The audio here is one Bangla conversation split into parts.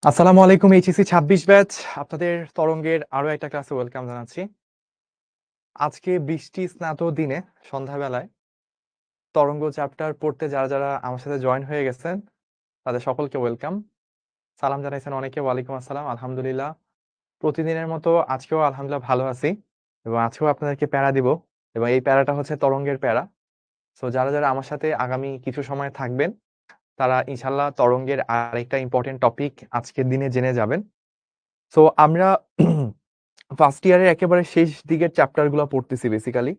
আসসালামু আলাইকুম এইচএসসি ২৬ ব্যাচ আপনাদের তরঙ্গের আরো একটা ক্লাসে ওয়েলকাম জানাচ্ছি। আজকে বৃষ্টি স্নাত দিনে সন্ধ্যাবেলায় তরঙ্গ চ্যাপ্টার পড়তে যারা আমার সাথে জয়েন হয়ে গেছেন তাদের সকলকে ওয়েলকাম। সালাম জানাইছেন অনেকে, ওয়ালাইকুম আসসালাম। আলহামদুলিল্লাহ প্রতিদিনের মতো আজকেও আলহামদুলিল্লাহ ভালো আছি এবং আজকেও আপনাদেরকে প্যারা দিব এবং এই প্যারাটা হচ্ছে তরঙ্গের প্যারা। সো যারা আমার সাথে আগামী কিছু সময় থাকবেন তারা ইনশাল্লাহ তরঙ্গের আরেকটা ইম্পর্টেন্ট টপিক আজকের দিনে জেনে যাবেন। সো আমরা ফার্স্ট ইয়ারের একেবারে শেষ দিকের চ্যাপ্টার গুলো পড়তেছি। বেসিক্যালি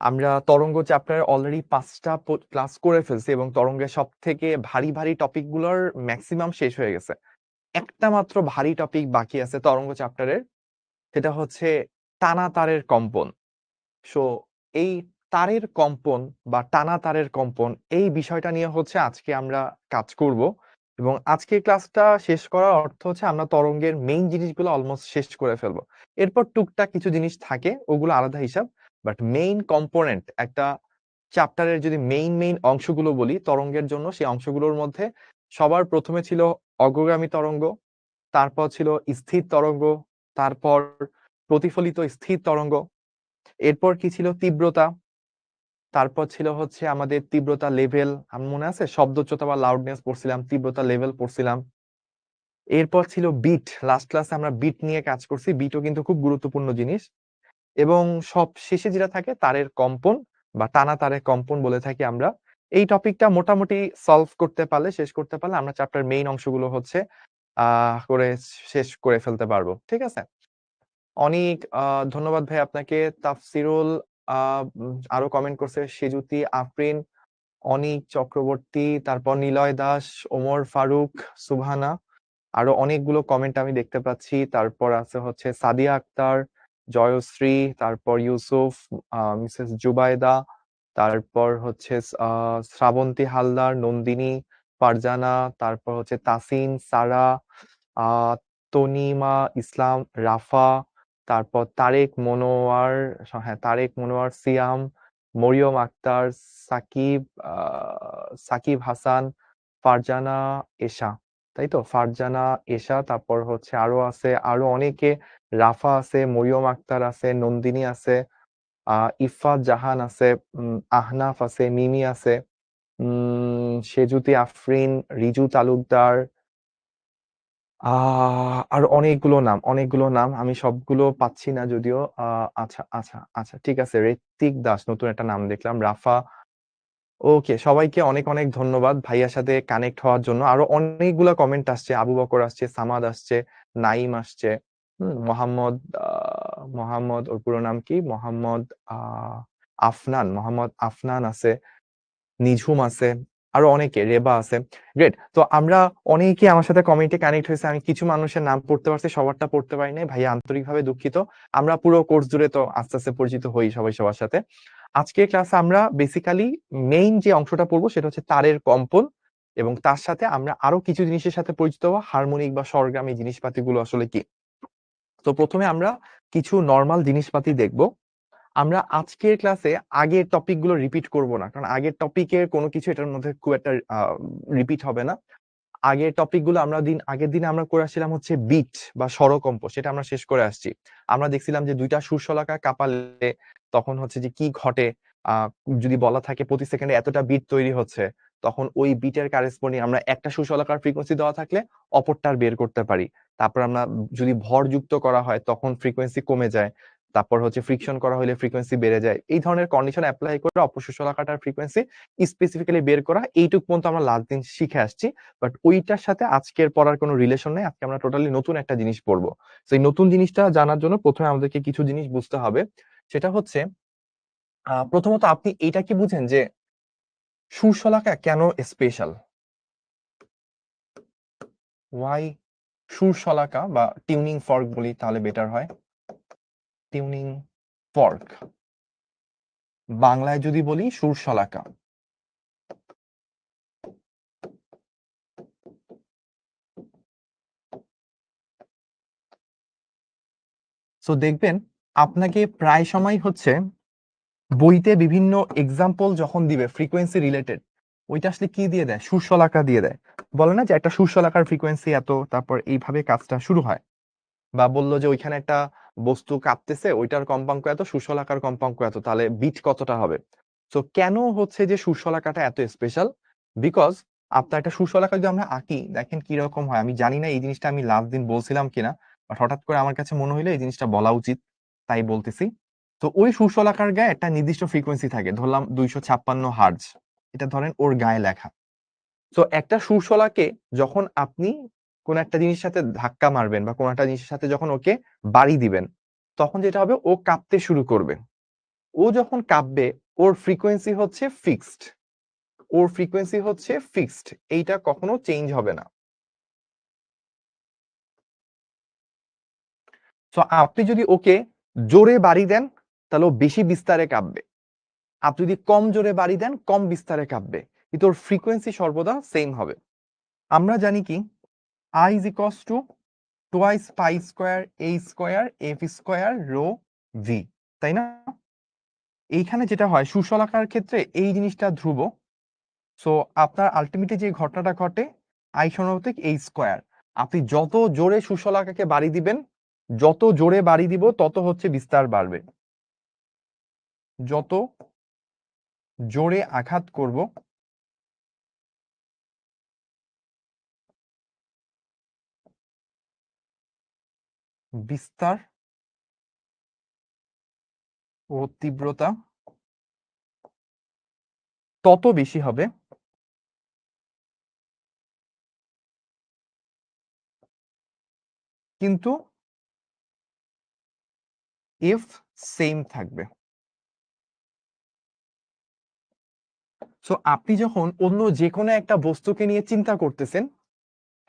আমরা তরঙ্গ চ্যাপ্টার অলরেডি 5টা ক্লাস করে ফেলছি এবং তরঙ্গের সব থেকে ভারী ভারী টপিক গুলোর ম্যাক্সিমাম শেষ হয়ে গেছে। একটা মাত্র ভারী টপিক বাকি আছে তরঙ্গ চ্যাপ্টারের, সেটা হচ্ছে টানা তারের কম্পন। সো এই তারের কম্পন বা টানা তারের কম্পন এই বিষয়টা নিয়ে হচ্ছে আজকে আমরা কাজ করব এবং আজকের ক্লাসটা শেষ করার অর্থ হচ্ছে আমরা তরঙ্গের মেইন জিনিসগুলো অলমোস্ট শেষ করে ফেলবো। এরপর টুকটাক কিছু জিনিস থাকে, ওগুলো আলাদা হিসাব। বাট মেইন কম্পোনেন্ট একটা চ্যাপ্টারের যদি মেইন অংশগুলো বলি তরঙ্গের জন্য, সেই অংশগুলোর মধ্যে সবার প্রথমে ছিল অগ্রগামী তরঙ্গ, তারপর ছিল স্থির তরঙ্গ, তারপর প্রতিফলিত স্থির তরঙ্গ, এরপর কি ছিল তীব্রতা, তারপর ছিল হচ্ছে আমাদের তীব্রতা লেভেল। আমার মনে আছে শব্দচ্যুতা বা লাউডনেস পড়ছিলাম, তীব্রতা লেভেল পড়ছিলাম। এরপর ছিল বিট, লাস্ট ক্লাসে আমরা বিট নিয়ে কাজ করছি, বিটও কিন্তু খুব গুরুত্বপূর্ণ জিনিস। এবং সব শেষে যেটা থাকে তারের কম্পন বা টানা তারের কম্পন বলে থাকি আমরা। এই টপিকটা মোটামুটি সলভ করতে পারলে, শেষ করতে পারলে আমরা চ্যাপ্টার মেইন অংশগুলো হচ্ছে করে শেষ করে ফেলতে পারবো। ঠিক আছে, অনেক ধন্যবাদ ভাই আপনাকে। তাফসিরুল আরো কমেন্ট করছে, সেজুতি, আফরিন, অনিক চক্রবর্তী, তারপর নিলয় দাস, ওমর ফারুক, সুবহানা, আরো অনেকগুলো কমেন্ট আমি দেখতে পাচ্ছি। তারপর আছে হচ্ছে সাদিয়া আক্তার, জয়শ্রী, তারপর ইউসুফ, মিসেস জুবাইদা, তারপর হচ্ছে শ্রাবন্তী হালদার, নন্দিনী, ফারজানা, তারপর হচ্ছে তাসিন, সারা, আহ তনিমা ইসলাম, রাফা, তারপর তারেক মনোয়ার, হ্যাঁ তারেক মনোয়ার, সিয়াম, মরিয়ম আক্তার, সাকিব, সাকিব হাসান, ফারজানা এশা, তাই তো ফারজানা এশা, তারপর হচ্ছে আরো আছে আরো অনেকে, রাফা আছে, মরিয়ম আক্তার আছে, নন্দিনী আছে, ইফাত জাহান আছে, আহনাফ আছে, মিমি আছে, সেজুতি আফরিন, রিজু তালুকদার, আর অনেকগুলো নাম আমি সবগুলো পাচ্ছি না যদিও। আচ্ছা ঠিক আছে, ঋত্বিক দাস নতুন একটা নাম দেখলাম, রাফা। ওকে, সবাইকে অনেক অনেক ধন্যবাদ ভাইয়ার সাথে কানেক্ট হওয়ার জন্য। আরো অনেকগুলো কমেন্ট আসছে, আবু বকর আসছে, সামাদ আসছে, নাইম আসছে, মোহাম্মদ ওর পুরো নাম কি, মোহাম্মদ আফনান আছে, নিঝুম আছে, আরো অনেকে, রেবা আছে। গ্রেট। তো আমরা অনেকে আমার সাথে কমেন্টে কানেক্ট হয়েছে, আমি কিছু মানুষের নাম পড়তে পারছি, সবারটা পড়তে পারি নাই, ভাইয়া আন্তরিকভাবে দুঃখিত। আমরা পুরো কোর্স জুড়ে তো আস্তে আস্তে পরিচিত হই সবাই সবার সাথে। আজকের ক্লাসে আমরা বেসিক্যালি মেইন যে অংশটা পড়বো সেটা হচ্ছে তারের কম্পন এবং তার সাথে আমরা আরো কিছু জিনিসের সাথে পরিচিত হবো, হারমোনিক বা স্বরগ্রামী জিনিসপাতিগুলো আসলে কি। তো প্রথমে আমরা কিছু নর্মাল জিনিসপাতি দেখবো। আমরা আজকের ক্লাসে আগের টপিক গুলো রিপিট করব না, কারণ আগের টপিকের কোনো কিছু এটার মধ্যে খুব একটা রিপিট হবে না। আগের টপিক গুলো আগের দিনে আমরা করে আসছিলাম হচ্ছে বিট বা স্বরকম্প, সেটা আমরা শেষ করে আসছি। আমরা দেখছিলাম যে দুইটা সুরশলাকা কাঁপালে তখন হচ্ছে যে কি ঘটে, আহ যদি বলা থাকে প্রতি সেকেন্ডে এতটা বিট তৈরি হচ্ছে, তখন ওই বিটের কারেসপন্ডিং আমরা একটা সুরশলাকার ফ্রিকোয়েন্সি দেওয়া থাকলে অপরটার বের করতে পারি। তারপর আমরা যদি ভর যুক্ত করা হয় তখন ফ্রিকোয়েন্সি কমে যায়, তারপর হচ্ছে ফ্রিকশন করা হলে ফ্রিকোয়েন্সি বেড়ে যায়। এই ধরনের কন্ডিশন অ্যাপ্লাই করে অপর সুরশলাকাটার ফ্রিকোয়েন্সি স্পেসিফিক্যালি বের করা, এইটুক পর্যন্ত আমরা লাস্ট দিন শিখে আসছি। বাট ওইটার সাথে আজকের পড়ার কোনো রিলেশন নেই, আজকে আমরা টোটালি নতুন একটা জিনিস পড়বো। সেই নতুন জিনিসটা জানার জন্য প্রথমে আমাদেরকে কিছু জিনিস বুঝতে হবে। সেটা হচ্ছে প্রথমত আপনি এটা কি বুঝেন যে সুরশলাকা কেন স্পেশাল, ওয়াই সুরশলাকা বা টিউনিং ফর্ক বলি তাহলে বেটার হয়, টিউনিং ফর্ক, বাংলায় যদি বলি সুরশলাকা। সো দেখবেন আপনাকে প্রায় সময় হচ্ছে বইতে বিভিন্ন এক্সাম্পল যখন দিবে ফ্রিকোয়েন্সি রিলেটেড, ওইটা আসলে কি দিয়ে দেয়? সুরশলাকা দিয়ে দেয়। বলে না যে একটা সুরশলাকার ফ্রিকোয়েন্সি এত, তারপর এইভাবে কাজটা শুরু হয়। বা বলল যে ওইখানে একটা বস্তু কাঁপতেছে, ওইটার কম্পাঙ্ক এত, সুরশলাকার কম্পাঙ্ক এত, তাহলে বিট কতটা হবে? তো কেন হচ্ছে যে সুরশলাকাটা এত স্পেশাল? বিকজ আপনার একটা সুরশলাকা যদি আমরা আঁকি, দেখেন কি রকম হয়। আমি জানি না এই জিনিসটা আমি লাস্ট দিন বলছিলাম কিনা, বাট হঠাৎ করে আমার কাছে মনে হইলো এই জিনিসটা বলা উচিত, তাই বলতেছি। তো ওই সুরশলাকার গায়ে একটা নির্দিষ্ট ফ্রিকোয়েন্সি থাকে, ধরলাম 256 হার্জ, এটা ধরেন ওর গায়ে লেখা। তো একটা সুরশলাকে যখন আপনি কোন একটা জিনিসের সাথে ধাক্কা মারবেন বা কোন একটা জিনিসের সাথে যখন ওকে বাড়ি দিবেন, তখন যেটা হবে ও কাঁপতে শুরু করবে। ও যখন কাঁপবে, ওর ফ্রিকোয়েন্সি হচ্ছে ফিক্সড। ওর ফ্রিকোয়েন্সি হচ্ছে ফিক্সড, এইটা কখনো চেঞ্জ হবে না। তো আপনি যদি ওকে জোরে বাড়ি দেন, তাহলে ও বেশি বিস্তারে কাঁপবে। আপনি যদি কম জোরে বাড়ি দেন, কম বিস্তারে কাঁপবে, কিন্তু ওর ফ্রিকোয়েন্সি সর্বদা সেম হবে। আমরা জানি কি, I is equals to twice pi square a square f square rho v, তাই না? এইখানে যেটা হয় সুশলাকার ক্ষেত্রে এই জিনিসটা ধ্রুব। সো আপনার আলটিমেটলি যে ঘটনাটা ঘটে, I সমানুপাতিক a স্কয়ার। আপনি যত জোরে সুশলাকাকে বাড়ি দিবেন, যত জোরে বাড়ি দিব তত হচ্ছে বিস্তার বাড়বে। যত জোরে আঘাত করব, বিস্তার ও তীব্রতা তত বেশি হবে, কিন্তু এফ সেম থাকবে। সো আপনি যখন অন্য যে কোনো একটা বস্তুকে নিয়ে চিন্তা করতেছেন,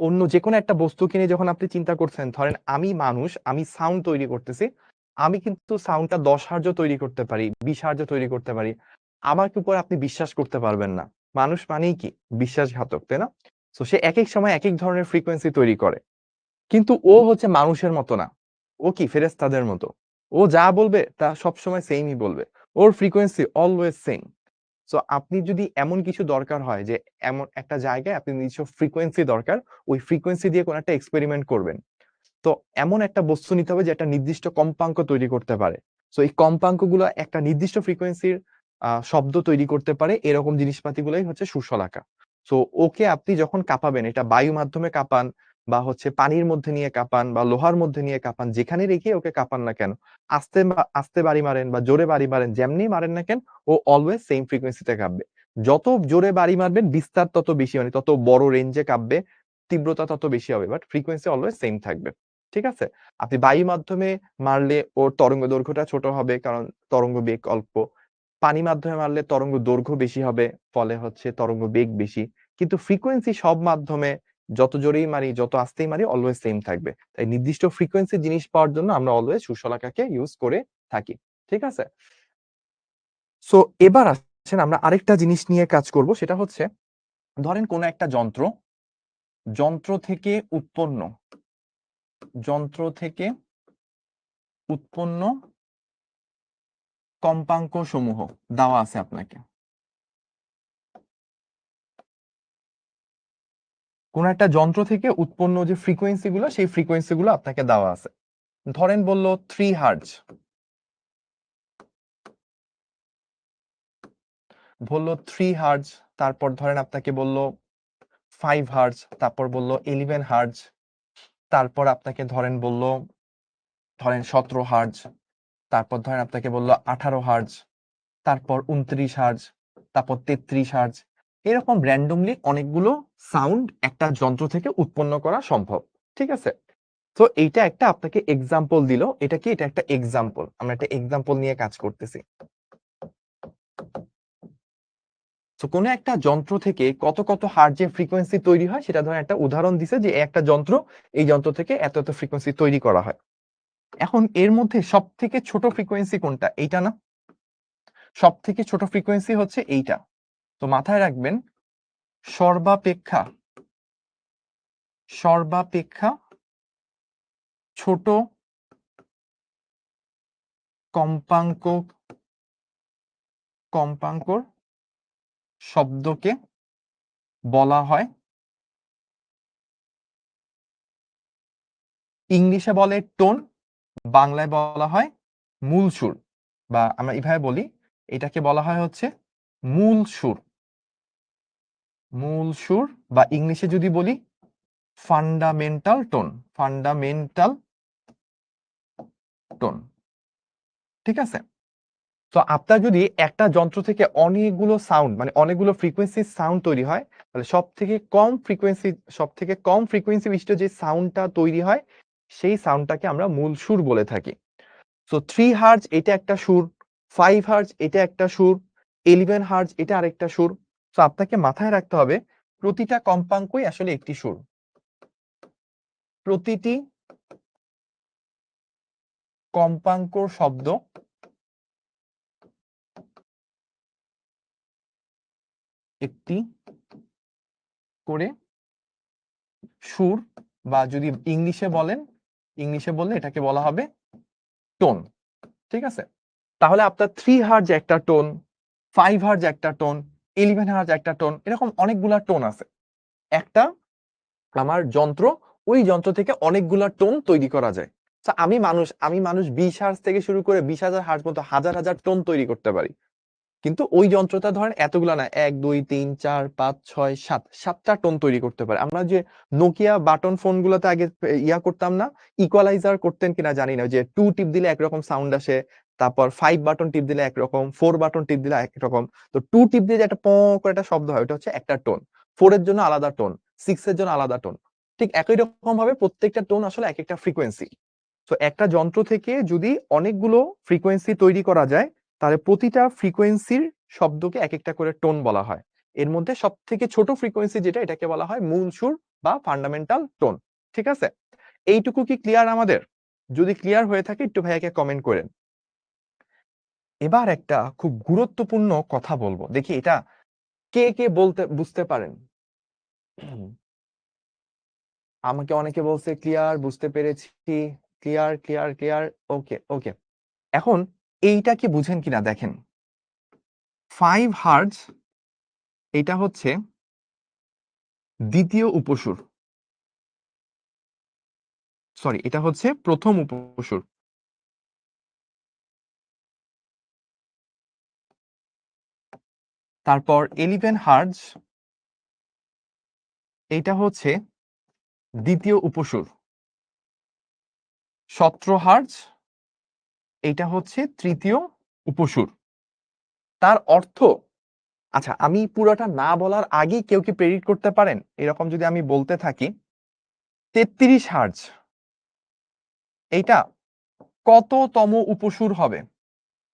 অন্য যে কোনো একটা বস্তুকে নিয়ে যখন আপনি চিন্তা করছেন, ধরেন আমি মানুষ, আমি সাউন্ড তৈরি করতেছি, আমি কিন্তু সাউন্ডটা 10 হার্জও তৈরি করতে পারি, 20 হার্জও তৈরি করতে পারি। আমার উপর আপনি বিশ্বাস করতে পারবেন না। মানুষ মানেই কি বিশ্বাসঘাতক, তাই না? তো সে এক এক সময় এক এক ধরনের ফ্রিকোয়েন্সি তৈরি করে, কিন্তু ও হচ্ছে মানুষের মতো না। ও কি ফেরেশতাদের মতো। ও যা বলবে তা সবসময় সেমই বলবে। ওর ফ্রিকোয়েন্সি অলওয়েজ সেম। সো আপনি যদি এমন কিছু দরকার হয় যে এমন একটা জায়গায় আপনি নিজস্ব ফ্রিকোয়েন্সি দরকার, ওই ফ্রিকোয়েন্সি দিয়ে কোন একটা এক্সপেরিমেন্ট করবেন, তো এমন একটা বস্তু নিতে হবে যে একটা নির্দিষ্ট কম্পাঙ্ক তৈরি করতে পারে। সো এই কম্পাঙ্কগুলো একটা নির্দিষ্ট ফ্রিকোয়েন্সির শব্দ তৈরি করতে পারে, এরকম জিনিসপাতিগুলোই হচ্ছে সুশলাকা। সো ওকে আপনি যখন কাঁপাবেন, এটা বায়ু মাধ্যমে কাঁপান বা হচ্ছে পানির মধ্যে নিয়ে কাঁপান বা লোহার মধ্যে নিয়ে কাঁপান, যেখানে রেখে ওকে কাঁপান না কেন, আস্তে বাড়ি মারেন বা জোরে বাড়ি মারেন, যেমনি মারেন না কেন, ও অলওয়েজ সেম ফ্রিকোয়েন্সিতে কাঁপবে। যত জোরে বাড়ি মারবেন বিস্তার তত বেশি, মানে তত বড় রেঞ্জে কাঁপবে, তীব্রতা তত বেশি হবে, বাট ফ্রিকোয়েন্সি অলওয়েজ সেম থাকবে। ঠিক আছে? আপনি বায়ু মাধ্যমে মারলে ওর তরঙ্গ দৈর্ঘ্যটা ছোট হবে, কারণ তরঙ্গ বেগ অল্প। পানি মাধ্যমে মারলে তরঙ্গ দৈর্ঘ্য বেশি হবে, ফলে হচ্ছে তরঙ্গ বেগ বেশি। কিন্তু ফ্রিকোয়েন্সি সব মাধ্যমে যত জোরেই মারি, যত আস্তেই মারি, অলওয়েজ সেম থাকবে। তাই নির্দিষ্ট ফ্রিকোয়েন্সি জিনিস পাওয়ার জন্য আমরা অলওয়েজ সুশলাকাকে ইউজ করে থাকি। ঠিক আছে? সো এবার আসেন আমরা আরেকটা জিনিস নিয়ে কাজ করব, সেটা হচ্ছে ধরেন কোন একটা যন্ত্র, যন্ত্র থেকে উৎপন্ন যন্ত্র থেকে উৎপন্ন কম্পাঙ্ক সমূহ দেওয়া আছে আপনাকে। কোন একটা যন্ত্র থেকে উৎপন্ন যে ফ্রিকোয়েন্সি গুলো, সেই ফ্রিকোয়েন্সি গুলো আপনাকে দেওয়া আছে। ধরেন বলল 3 হার্জ, বলল 3 হার্জ, তারপর ধরেন আপনাকে বলল 5 হার্জ, তারপর বলল 11 হার্জ, তারপর আপনাকে ধরেন বলল ধরেন 17 হার্জ, তারপর ধরেন আপনাকে বলল 18 হার্জ, তারপর 29 হার্জ, তারপর 33 হার্জ। এরকম র্যান্ডমলি অনেকগুলো সাউন্ড একটা যন্ত্র থেকে উৎপন্ন করা সম্ভব। ঠিক আছে? তো এইটা একটা আপনাকে এক্সাম্পল দিল। এটা কি? এটা একটা এক্সাম্পল। আমরা একটা এক্সাম্পল নিয়ে কাজ করতেছি। তো কোন একটা যন্ত্র থেকে কত কত হার্জে ফ্রিকোয়েন্সি তৈরি হয় সেটা ধরেন একটা উদাহরণ দিছে যে একটা যন্ত্র, এই যন্ত্র থেকে এত এত ফ্রিকোয়েন্সি তৈরি করা হয়। এখন এর মধ্যে সবথেকে ছোট ফ্রিকোয়েন্সি কোনটা? এইটা না? সবথেকে ছোট ফ্রিকোয়েন্সি হচ্ছে এইটা। তো মাথায় রাখবেন, সর্বাপেক্ষা সর্বাপেক্ষা ছোট কম্পাঙ্ক কম্পাঙ্কর শব্দকে বলা হয়, ইংলিশে বলে টোন, বাংলায় বলা হয় মূল সুর, বা আমরা এভাবে বলি এটাকে বলা হয় হচ্ছে মূল সুর। মূল সুর, বা ইংলিশে যদি বলি ফান্ডামেন্টাল টোন। ফান্ডামেন্টাল টোন, ঠিক আছে? তো আপনার যদি একটা যন্ত্র থেকে অনেকগুলো সাউন্ড, মানে অনেকগুলো ফ্রিকোয়েন্সি সাউন্ড তৈরি হয়, তাহলে সব থেকে কম ফ্রিকোয়েন্সি বিশিষ্ট যে সাউন্ডটা তৈরি হয় সেই সাউন্ডটাকে আমরা মূল সুর বলে থাকি। সো 3 হার্জ এটা একটা সুর, 5 হার্জ এটা একটা সুর, 11 হার্জ এটা আরেকটা সুর। সো আপনাকে মাথায় রাখতে হবে প্রতিটা কম্পাঙ্কই আসলে একটি সুর। প্রতিটি কম্পাঙ্ক শব্দ একটি করে সুর, বা যদি ইংলিশে বললে এটাকে বলা হবে টোন, ঠিক আছে? তাহলে আপনার 3 হার্জ একটা টোন, 5 হার্জ একটা টোন, 11 হার্জ একটা টোন, এরকম অনেকগুলা টোন আছে। একটা আমার যন্ত্র, ওই যন্ত্র থেকে অনেকগুলা টোন তৈরি করা যায়। আমি মানুষ 20 হার্জ থেকে শুরু করে 20,000 হার্জ পর্যন্ত হাজার হাজার টোন তৈরি করতে পারি। কিন্তু ওই যন্ত্রটা ধরেন এতগুলা না, 1 2 3 4 5 6 7 7টা টোন তৈরি করতে পারে। আমরা যে নোকিয়া বাটন ফোন গুলোতে আগে ইয়া করতাম না, ইকুয়ালাইজার করতেন কিনা জানি না, যে 2 টিপ দিলে একরকম সাউন্ড আসে, তারপর 5 বাটন টিপ দিলে একরকম, 4 বাটন টিপ দিলে একরকম। তো 2 টিপ দিয়ে যে একটা প করে একটা শব্দ হয়, ওটা হচ্ছে একটা টোন। 4 এর জন্য আলাদা টোন, 6 এর জন্য আলাদা টোন। ঠিক একই রকম ভাবে প্রত্যেকটা টোন আসলে এক একটা ফ্রিকোয়েন্সি। তো একটা যন্ত্র থেকে যদি অনেকগুলো ফ্রিকোয়েন্সি তৈরি করা যায়, তাহলে প্রতিটা ফ্রিকোয়েন্সির শব্দকে এক একটা করে টোন বলা হয়। এর মধ্যে সব থেকে ছোট ফ্রিকোয়েন্সি যেটা, এটাকে বলা হয় মূল সুর বা ফান্ডামেন্টাল টোন। ঠিক আছে? এইটুকু কি ক্লিয়ার আমাদের? যদি ক্লিয়ার হয়ে থাকে একটু ভাইয়াকে কমেন্ট করেন। এবার একটা খুব গুরুত্বপূর্ণ কথা বলবো, দেখি এটা কে কে বলতে বুঝতে পারেন। আমাকে অনেকে বলছে ক্লিয়ার, বুঝতে পেরেছি, ক্লিয়ার ক্লিয়ার ক্লিয়ার, ওকে ওকে। এখন এইটা কি বুঝেন কিনা দেখেন। 5 হার্জ এটা হচ্ছে দ্বিতীয় উপসুর, সরি এটা হচ্ছে প্রথম উপসুর। তারপর 11 হার্জ এটা হচ্ছে দ্বিতীয় উপসুর। 17 হার্জ এটা হচ্ছে তৃতীয় উপসুর। তার অর্থ, আচ্ছা আমি পুরোটা না বলার আগেই কেউ কি প্রেডিক্ট করতে পারেন, এরকম যদি আমি বলতে থাকি 33 হার্জ এটা কততম উপসুর হবে?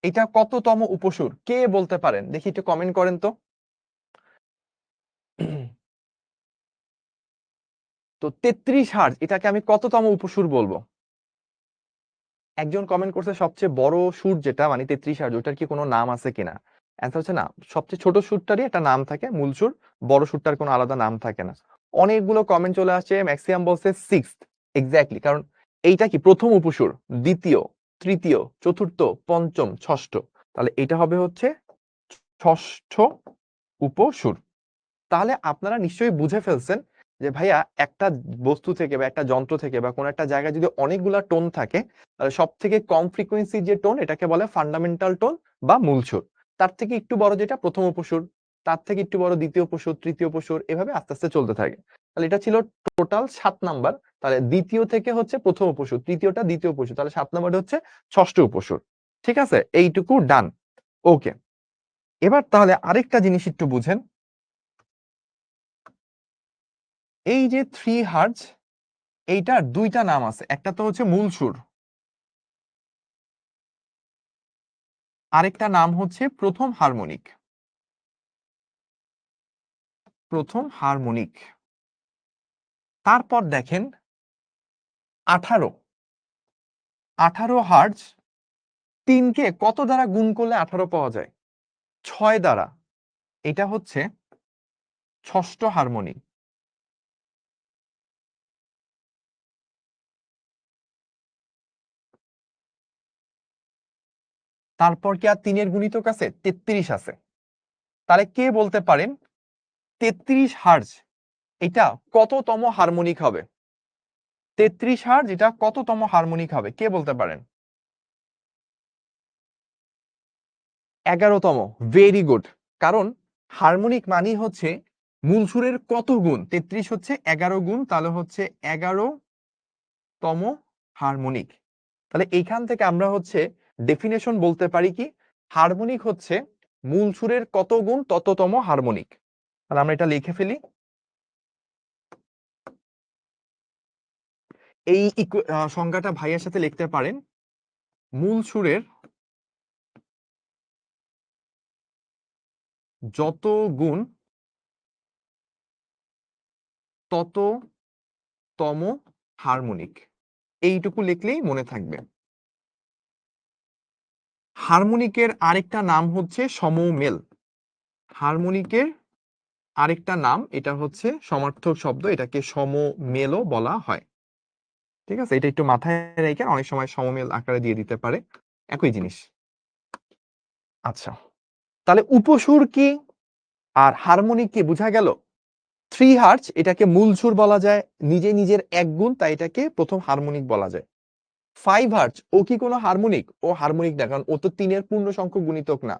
এটা কততম উপসুর কে বলতে পারেন, দেখি একটু কমেন্ট করেন তো। তো 33 হার্জ এটাকে আমি কততম উপসুর বলবো? একজন কমেন্ট করছে সবচেয়ে বড় সুর যেটা, মানে 33 হার্জ, ওটার কি কোনো নাম আছে কিনা? অ্যান্সার হচ্ছে না, সবচেয়ে ছোট সুরটারই একটা নাম থাকে মূল সুর, বড় সুরটার কোনো আলাদা নাম থাকে না। অনেকগুলো কমেন্ট চলে আসছে, ম্যাক্সিমাম বলছে 6th। এক্স্যাক্টলি, কারণ এইটা কি প্রথম উপসুর, দ্বিতীয়, তৃতীয়, চতুর্থ, পঞ্চম, ষষ্ঠ, তাহলে এটা হবে হচ্ছে ষষ্ঠ উপসুর। তাহলে আপনারা নিশ্চয়ই বুঝে ফেলছেন যে ভাইয়া একটা বস্তু থেকে বা একটা যন্ত্র থেকে বা কোনো একটা জায়গায় যদি অনেকগুলা টোন থাকে, তাহলে সব থেকে কম ফ্রিকোয়েন্সির যে টোন এটাকে বলে ফান্ডামেন্টাল টোন বা মূল সুর। তার থেকে একটু বড় যেটা প্রথম উপসুর, তার থেকে একটু বড় দ্বিতীয় উপসুর, তৃতীয় উপসুর, এভাবে আস্তে আস্তে চলতে থাকে। তাহলে এটা ছিল টোটাল 7 নাম্বার। তাহলে দ্বিতীয় থেকে হচ্ছে প্রথম উপসুর, তৃতীয়টা দ্বিতীয় উপসুর, তাহলে 7 নাম্বারটা হচ্ছে ষষ্ঠ উপসুর। ঠিক আছে, এইটুকু ডান। ওকে, এবার তাহলে আরেকটা জিনিস একটু বুঝেন। এই যে 3 হার্জ, এইটার দুইটা নাম আছে, একটা তো হচ্ছে মূল সুর, আরেকটা নাম হচ্ছে প্রথম হারমোনিক। প্রথম হারমোনিক। তারপর দেখেন 18, 18 হার্জ, 3 কে কত দ্বারা গুণ করলে 18 পাওয়া যায়? 6 দ্বারা। এটা হচ্ছে ষষ্ঠ হারমোনিক। তারপর কি আর 3 এর গুণিতক আছে? 33 আছে। তাহলে কে বলতে পারেন 33 হার্জ এটা কততম হারমোনিক হবে? 33 হার্জ এটা কততম হারমোনিক হবে? কে বলতে পারেন? 11তম। Very good. কারণ হারমোনিক মানেই হচ্ছে মূল সুরের কত গুণ? 33 হচ্ছে 11 গুণ, তাহলে হচ্ছে 11তম হারমোনিক। তাহলে এইখান থেকে আমরা হচ্ছে ডেফিনেশন বলতে পারি কি, হারমোনিক হচ্ছে মূল সুরের কত গুণ তততম হারমোনিক। তাহলে আমরা এটা লিখে ফেলি। এই সংজ্ঞাটা ভাইয়ের সাথে লিখতে পারেন, মূল সুরের যত গুণ তততম হারমোনিক। এইটুকু লিখলেই মনে থাকবে। হারমোনিকের আরেকটা নাম হচ্ছে সমমেল। হারমোনিকের আরেকটা নাম, এটা হচ্ছে সমার্থক শব্দ, এটাকে সমমেলও বলা হয়। ঠিক আছে, এটা একটু মাথায় রেখে অনেক সময় সমমেল আকারে দিয়ে দিতে পারে, একই জিনিস। আচ্ছা, তাহলে উপসুর কি আর হারমোনিক কি বোঝা গেল? 3 হার্জ এটাকে মূল সুর বলা যায়, নিজে নিজের এক গুণ, তাই এটাকে প্রথম হারমোনিক বলা যায়। 5 হার্জ ও কি কোনো হারমোনিক? ও হারমোনিক না, কারণ ও তো 3 এর পূর্ণ সংখ্যক গুণিতক না।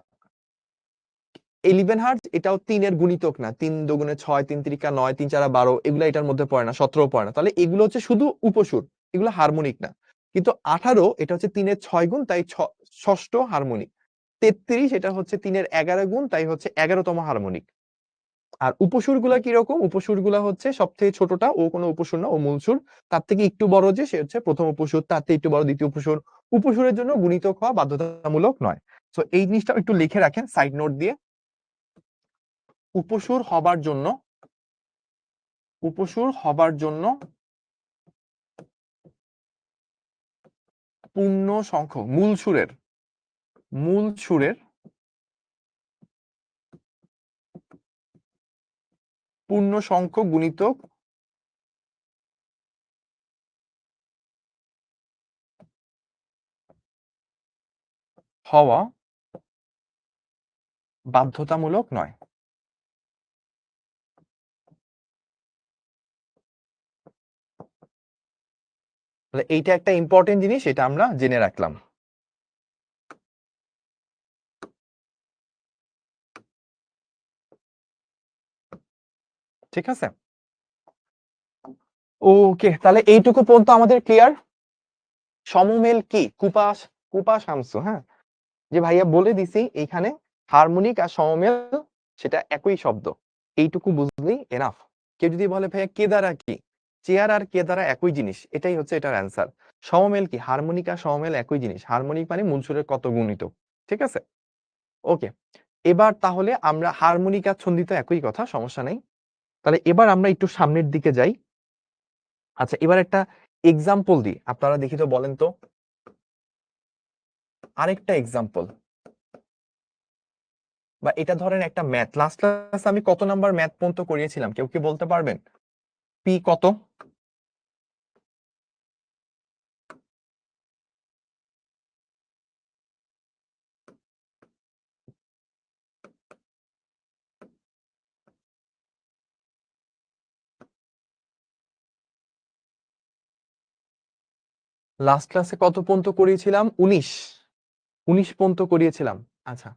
11 হার্জ এটাও 3 এর গুণিতক না, 3 দুগুণে 6, 3 তিরিকা 9, 3 চারা 12, এগুলো এটার মধ্যে পড়ে না, 17 পড়ে না। তাহলে এগুলো হচ্ছে শুধু উপসুর, এগুলো হারমোনিক না। কিন্তু 18 এটা হচ্ছে 3 এর 6 গুণ, তাই ষষ্ঠ হারমোনিক। 33 এটা হচ্ছে 3 এর 11 গুণ, তাই হচ্ছে 11তম হারমোনিক। আর উপসুর গুলা কিরকম? উপসুর গুলা হচ্ছে সবথেকে ছোটটা, ও কোনো উপসুর না, ও মূল সুর। তার থেকে একটু বড় যে, সে হচ্ছে প্রথম উপসুর, তার থেকে একটু বড় দ্বিতীয় উপসুর। উপসুরের জন্য গুণিতক হওয়া বাধ্যতামূলক নয়। তো এই জিনিসটা একটু লিখে রাখেন সাইড নোট দিয়ে। উপসুর হবার জন্য, উপসুর হবার জন্য পূর্ণ সংখ্যক মূল সুরের, মূল সুরের পূর্ণ সংখ্যক গুণিতক হওয়া বাধ্যতামূলক নয়। তাহলে এইটা একটা ইম্পর্টেন্ট জিনিস, এটা আমরা জেনে রাখলাম। ঠিক আছে, ওকে, তাহলে এইটুকু পর্যন্ত আমাদের ক্লিয়ার। সমমেল কি? কুপাস, কুপা শামসু, হ্যাঁ, যে ভাইয়া বলে দিছি এইখানে হারমোনিক আর সমমেল সেটা একই শব্দ, এইটুকু বুঝলেই এনাফ। কেউ যদি বলে ভাইয়া কেদারা কি? চেয়ার আর কেদারা একই জিনিস, এটাই হচ্ছে এটার অ্যান্সার। সমমেল কি? হারমোনিক আর সমমেল একই জিনিস, হারমোনিক মানে মূল সুরের কত গুণিত। ঠিক আছে, ওকে। এবার তাহলে আমরা হারমোনিক আর ছন্দিত একই কথা, সমস্যা নেই। তাহলে এবার আমরা একটু সামনের দিকে যাই। আচ্ছা, এবার একটা এক্সাম্পল দিই, আপনারা দেখি তো, বলেন তো আরেকটা এক্সাম্পল। বা এটা ধরেন একটা ম্যাথ, লাস্ট ক্লাস আমি কত নাম্বার ম্যাথ পর্যন্ত করিয়েছিলাম, কেউ কি বলতে পারবেন? পি কত? লাস্ট ক্লাসে কত পর্যন্ত করিয়েছিলাম? 19, 19 পর্যন্ত করিয়েছিলাম। আচ্ছা,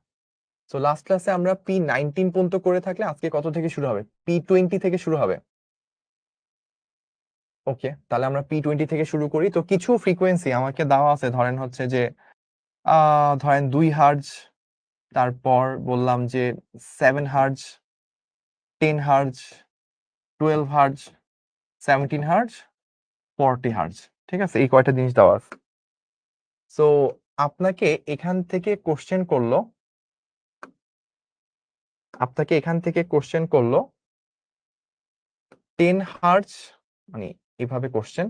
তো লাস্ট ক্লাসে আমরা P19 পর্যন্ত করে থাকলে আজকে কত থেকে শুরু হবে? P20 থেকে শুরু হবে। ওকে, তাহলে আমরা P20 থেকে শুরু করি। তো কিছু ফ্রিকোয়েন্সি আমাকে দেওয়া আছে, ধরেন হচ্ছে যে ধরেন 2 হার্জ, তারপর বললাম যে 7 hertz, 10 hertz, 12 hertz, 17 hertz, 40 hertz. ঠিক আছে, এই কয়টা জিনিস দেওয়া আছে। সো আপনাকে এখান থেকে কোশ্চেন করলো, আপনাকে এখান থেকে কোশ্চেন করলো 10 হার্জ, মানে এভাবে কোশ্চেন,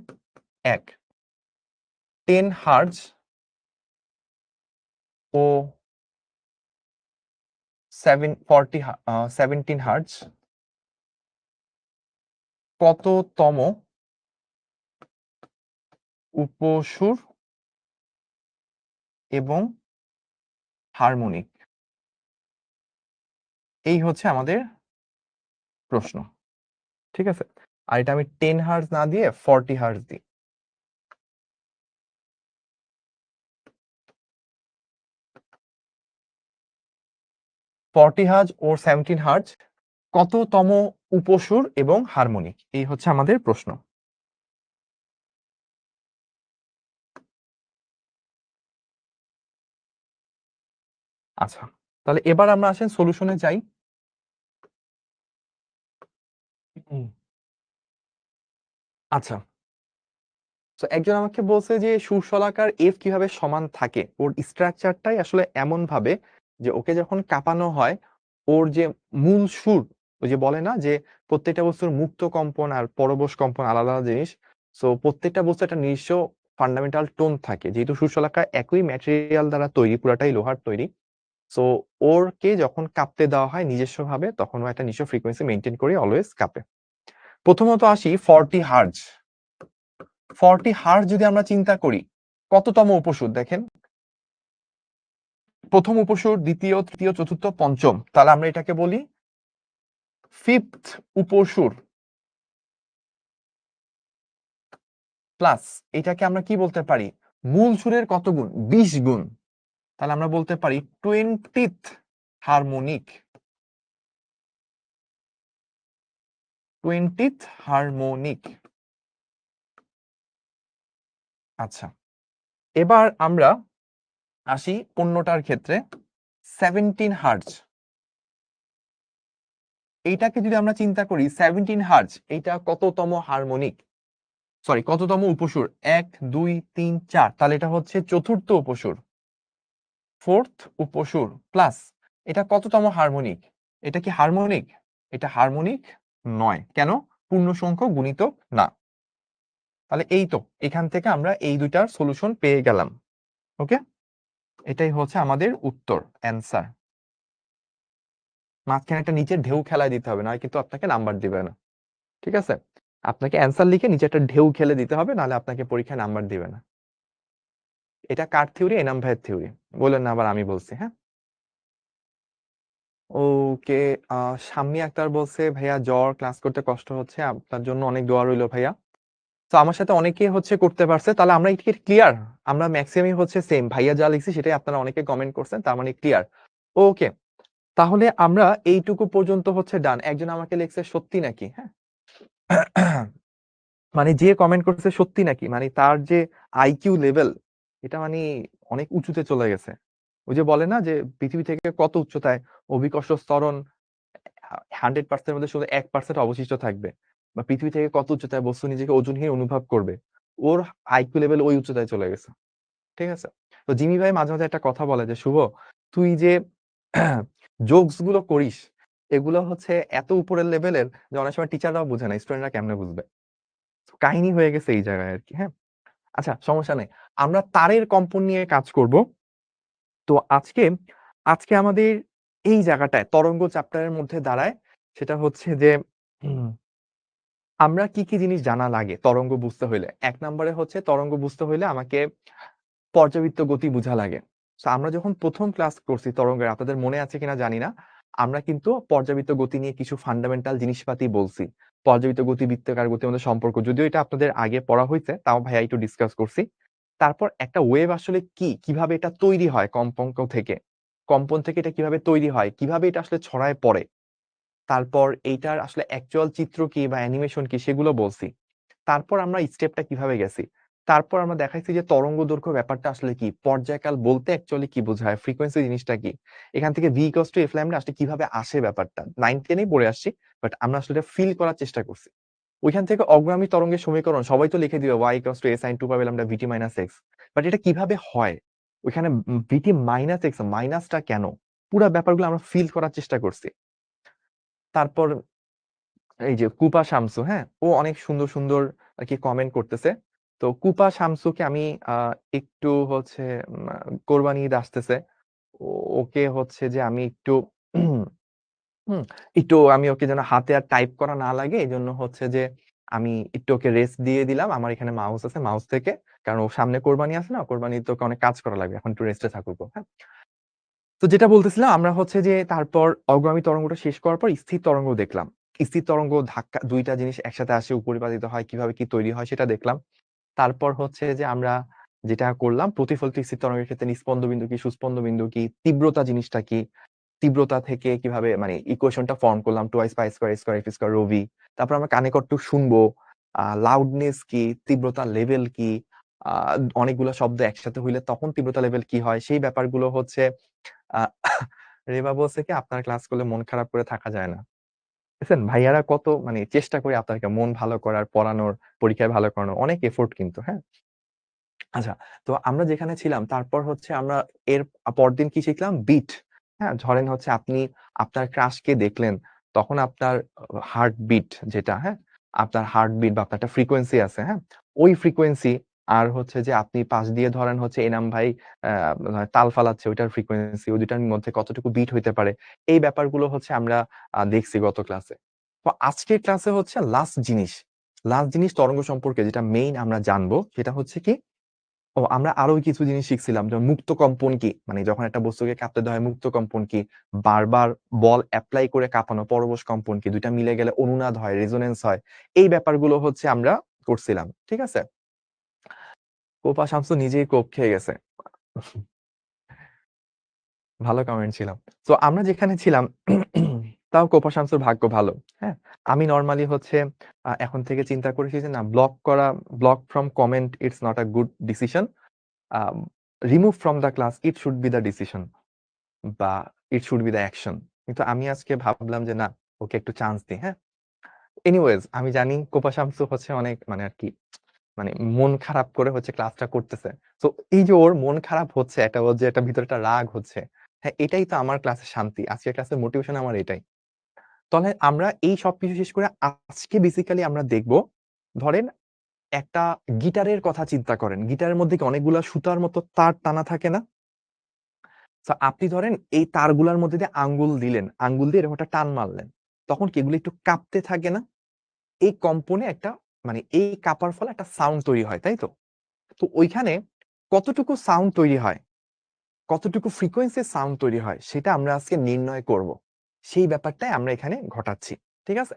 10 হার্জ ও 17 হার্জ কততম উপসুর এবং হারমোনিক? এই হচ্ছে আমাদের প্রশ্ন। ঠিক আছে? আর এটা আমি 10 হার্টজ না দিয়ে 40 হার্টজ দিই। 40 হার্টজ ও 17 হার্টজ কততম উপসুর এবং হারমোনিক? এই হচ্ছে আমাদের প্রশ্ন। আচ্ছা। তাহলে এবার আমরা আসেন সলিউশনে যাই। হুম। আচ্ছা। সো একজন আমাকে বলছে যে সুরশলাকার এফ কিভাবে সমান থাকে? ওর স্ট্রাকচারটাই আসলে এমন ভাবে যে ওকে যখন কাঁপানো হয়, ওর যে মূল সুর, ওই যে বলে না যে প্রত্যেকটা বস্তুর মুক্ত কম্পন আর পরবশ কম্পন আলাদা, আলাদা জিনিস। সো প্রত্যেকটা বস্তু একটা নিজস্ব ফান্ডামেন্টাল টোন থাকে। যেহেতু সুরশলাকা একই ম্যাটেরিয়াল দ্বারা তৈরি, পুরাটাই লোহার তৈরি। সো ওরকে যখন কাঁপতে দেওয়া হয় নিজস্বভাবে, তখন ও একটা নিজস্ব ফ্রিকোয়েন্সি মেইনটেইন করে অলওয়েজ কাঁপে। প্রথমত আসি 40 হার্টজ। 40 হার্টজ যদি আমরা চিন্তা করি, কততম উপসুর দেখেন? প্রথম উপসুর, দ্বিতীয়, তৃতীয়, চতুর্থ, পঞ্চম। তাহলে আমরা এটাকে বলি 5th উপসুর প্লাস এটাকে আমরা কি বলতে পারি? মূল সুরের কত গুণ? 20 গুণ। তাহলে আমরা বলতে পারি 20th হারমোনিক। 20th harmonic. আচ্ছা। এবার আমরা আসি অন্যটার ক্ষেত্রে 17 হার্টজ। এইটাকে যদি আমরা চিন্তা করি 17 হার্টজ, এইটা কততম হারমোনিক? সরি, কততম উপসুর? 1, 2, 3, 4। তাহলে এটা হচ্ছে চতুর্থ উপসুর। 4th উপসুর প্লাস এটা কততম হারমোনিক? এটা কি হারমোনিক? এটা হারমোনিক নয়। কেন? পূর্ণ সংখ্যক গুণিতক না। তাহলে এই তো, এখান থেকে আমরা এই দুইটার সলিউশন পেয়ে গেলাম। ওকে? এটাই হচ্ছে আমাদের উত্তর, অ্যান্সার। মাঝখানে একটা নিচে ঢেউ খেলায় দিতে হবে, নয় কিন্তু আপনাকে নাম্বার দিবে না। ঠিক আছে? আপনাকে অ্যান্সার লিখে নিচে একটা ঢেউ খেলে দিতে হবে, নাহলে আপনাকে পরীক্ষায় নাম্বার দিবে না। এটা কার থিওরি? এনাম ভাইয়ের থিওরি। বললেন না আবার আমি বলছি, হ্যাঁ? ওকে। শাম্মী আক্তার বলছে, ভাইয়া জ্বর, ক্লাস করতে কষ্ট হচ্ছে। আপনার জন্য অনেক দোয়া রইলো ভাইয়া। তো আমার সাথে অনেকেই হচ্ছে করতে পারছে। তাহলে আমরা কি ক্লিয়ার? আমরা ম্যাক্সিমামই হচ্ছে সেম। ভাইয়া যা লিখছি সেটাই আপনারা অনেকে কমেন্ট করছেন। তার মানে ক্লিয়ার। ওকে। তাহলে আমরা এইটুকু পর্যন্ত হচ্ছে ডান। একজন আমাকে লিখছে সত্যি নাকি? হ্যাঁ? মানে যে কমেন্ট করছে সত্যি নাকি? মানে তার যে আইকিউ লেভেল, এটা মানে অনেক উঁচুতে চলে গেছে। ওই যে বলে না যে পৃথিবী থেকে কত উচ্চতায় অভিকর্ষ ত্বরণ 100% এর মধ্যে শুধু 1% অবশিষ্ট থাকবে, বা পৃথিবী থেকে কত উচ্চতায় বস্তু নিজেকে ওজনহীন অনুভব করবে, ওর আইকিউ লেভেল ওই উচ্চতায় চলে গেছে। ঠিক আছে? তো জিমি ভাই মাঝে মাঝে একটা কথা বলে যে, শুভ, তুই যে জোকস গুলো করিস, এগুলো হচ্ছে এত উপরের লেভেলের যে অনেক সময় টিচাররাও বুঝে না, স্টুডেন্টরা কেমনে বুঝবে। কাহিনী হয়ে গেছে এই জায়গায় আর কি। হ্যাঁ, আচ্ছা, সমস্যা নেই। আমরা তারের কম্পন নিয়ে কাজ করব। তো আজকে আজকে আমাদের এই জায়গাটায় তরঙ্গ চ্যাপ্টারের মধ্যে দাঁড়ায়, সেটা হচ্ছে যে উম, আমরা কি কি জিনিস জানা লাগে তরঙ্গ বুঝতে হইলে। এক নম্বরে হচ্ছে তরঙ্গ বুঝতে হইলে আমাকে পর্যাবৃত্ত গতি বোঝা লাগে। তো আমরা যখন প্রথম ক্লাস করছি তরঙ্গের, আপনাদের মনে আছে কিনা জানি না, আমরা কিন্তু পর্যাবৃত্ত গতি নিয়ে কিছু ফান্ডামেন্টাল জিনিসপাতি বলছি। পর্যাবৃত্ত গতি, বৃত্তাকার গতির মধ্যে সম্পর্ক, যদিও এটা আপনাদের আগে পড়া হয়েছে, তাও ভাইয়া একটু ডিসকাস করছি। তারপর একটা ওয়েভ আসলে কি, কিভাবে এটা তৈরি হয় কম্পাঙ্ক থেকে, কম্পন থেকে এটা কিভাবে তৈরি হয়, কিভাবে এটা আসলে ছড়ায় পড়ে, তারপর এইটার আসলে অ্যাকচুয়াল চিত্র কি বা অ্যানিমেশন কি সেগুলো বলছি। তারপর আমরা স্টেপটা কিভাবে গেছি। তারপর আমরা দেখাইছি যে তরঙ্গ দৈর্ঘ্য ব্যাপারটা আসলে কি, পর্যায়কাল বলতে অ্যাকচুয়ালি কি বোঝায়, ফ্রিকোয়েন্সি জিনিসটা কি, এখান থেকে V equals two F lambda আসলে কিভাবে আসে ব্যাপারটা 9-10 পড়ে আসছি, বাট আমরা আসলে এটা ফিল করার চেষ্টা করছি। ওইখান থেকে অগ্রামী তরঙ্গের সমীকরণ সবাই তো লিখে দিবে, y equals to a sin 2 পাবে lambda vt minus x। But এটা কিভাবে হয়, ওইখানে vt মাইনাস x, মাইনাসটা কেন, পুরো ব্যাপারগুলো আমরা ফিল করার চেষ্টা করছি। তারপর এই যে কুপা শামসু, হ্যাঁ, ও অনেক সুন্দর সুন্দর আর কি কমেন্ট করতেছে। তো কুপা শামসুকে আমি একটু হচ্ছে কোরবানি ঈদ আসতেছে, ওকে হচ্ছে যে আমি একটু হুম, একটু আমি ওকে যেন হাতে আর টাইপ করা না লাগে, এই জন্য হচ্ছে যে আমি একটু ওকে রেস্ট দিয়ে দিলাম। আমার এখানে মাউস আছে, মাউস থেকে, কারণ ও সামনে কোরবানি আছে না, কোরবানি তোকে অনেক কাজ করা লাগবে, এখন একটু রেস্টে থাকুক ও, হ্যাঁ। তো যেটা বলতেছিলাম, আমরা হচ্ছে যে তারপর অগ্রামী তরঙ্গটা শেষ করার পর স্থির তরঙ্গ দেখলাম। স্থির তরঙ্গ ধাক্কা ২ টা জিনিস একসাথে আসে উপরিপাতিত হয়, কিভাবে কি তৈরি হয় সেটা দেখলাম। তারপর হচ্ছে যে আমরা যেটা করলাম প্রতিফলিত স্থির তরঙ্গের ক্ষেত্রে নিস্পন্দ বিন্দু কি, সুস্পন্দ বিন্দু কি, তীব্রতা জিনিসটা কি, তীব্রতা থেকে কিভাবে মানে ইকুয়েশনটা ফর্ম করলাম 2i pi square a square f square rho v। তারপর আমরা কানে কট্টু শুনবো, লাউডনেস কি, তীব্রতা লেভেল কি, আ অনেকগুলা শব্দ একসাথে হইলে তখন তীব্রতা লেভেল কি হয় সেই ব্যাপারগুলো হচ্ছে আ রেবা বলছে কি আপনার ক্লাস করলে মন খারাপ করে থাকা যায় না। দেখছেন ভাইয়ারা কত মানে চেষ্টা করে আপনাকে মন ভালো করার, পড়ানোর, পরীক্ষায় ভালো করানোর অনেক এফোর্ট কিন্তু, হ্যাঁ? আচ্ছা, তো আমরা যেখানে ছিলাম তারপর হচ্ছে আমরা এর পরদিন কি শিখলাম? বিট। হ্যাঁ? ধরেন হচ্ছে আপনি আপনার ক্রাশকে দেখলেন, তখন আপনার হার্টবিট যেটা, হ্যাঁ? আপনার হার্টবিট বা আপনার একটা ফ্রিকোয়েন্সি আছে, হ্যাঁ? ওই ফ্রিকোয়েন্সি আর হচ্ছে যে আপনি পাশ দিয়ে ধরেন হচ্ছে এনাম ভাই তাল ফালাচ্ছে ওইটার ফ্রিকোয়েন্সি, ওই ২ টার মধ্যে কতটুকু বিট হইতে পারে। এই ব্যাপারগুলো হচ্ছে আমরা দেখছি গত ক্লাসে। তো আজকের ক্লাসে হচ্ছে লাস্ট জিনিস। লাস্ট জিনিস তরঙ্গ সম্পর্কে যেটা মেইন আমরা জানবো সেটা হচ্ছে কি আমরা আরো কিছু জিনিস শিখছিলাম। যেমন মুক্ত কম্পন কি? মানে যখন একটা বস্তুকে কাঁপতে দেওয়া হয় মুক্ত কম্পন কি? বারবার বল এপ্লাই করে কাঁপানো পরবশ কম্পন কি? ২ টা মিলে গেলে অনুনাদ হয়, রেজোন্যান্স হয়। এই ব্যাপারগুলো হচ্ছে আমরা করছিলাম। ঠিক আছে? কোপা শামসু নিজেই কোপ খেয়ে গেছে। ভালো কমেন্ট ছিল। সো আমরা যেখানে ছিলাম তাও কোপা শামসুর ভাগ্য ভালো। হ্যাঁ? আমি নরমালি হচ্ছে এখন থেকে চিন্তা করেছি যে না block from comment it's not a good decision. Am remove from the class it should be the decision বা it should be the action. কিন্তু আমি আজকে ভাবলাম যে না ওকে একটু চান্স দিই। হ্যাঁ? এনিওয়েজ আমি জানি কোপা শামসু হচ্ছে অনেক মানে আরকি মানে মন খারাপ করে হচ্ছে ক্লাসটা করতেছে। সো এই যে ওর মন খারাপ হচ্ছে একটা ওর যে একটা ভিতরে একটা রাগ হচ্ছে। হ্যাঁ, এটাই তো আমার ক্লাসের শান্তি। আজকের ক্লাসের মোটিভেশন আমার এটাই। তাহলে আমরা এই সবকিছু শেষ করে আজকে বেসিক্যালি আমরা দেখব ধরেন একটা গিটারের কথা চিন্তা করেন। গিটারের মধ্যে কি অনেকগুলা সুতার মতো তার টানা থাকে না? সো আপনি ধরেন এই তারগুলার মধ্যে দিয়ে আঙ্গুল দিলেন। আঙ্গুল দিয়ে এরকম একটা টান মারলেন। তখন কি এগুলো একটু কাঁপতে থাকে না? এই কম্পনে একটা মানে এই কাঁপার ফলে একটা সাউন্ড তৈরি হয়, তাই তো? তো ওইখানে কতটুকু সাউন্ড তৈরি হয়, কতটুকু ফ্রিকোয়েন্সির সাউন্ড তৈরি হয় সেটা আমরা আজকে নির্ণয় করব। সেই ব্যাপারটাই আমরা এখানে ঘটাচ্ছি। ঠিক আছে?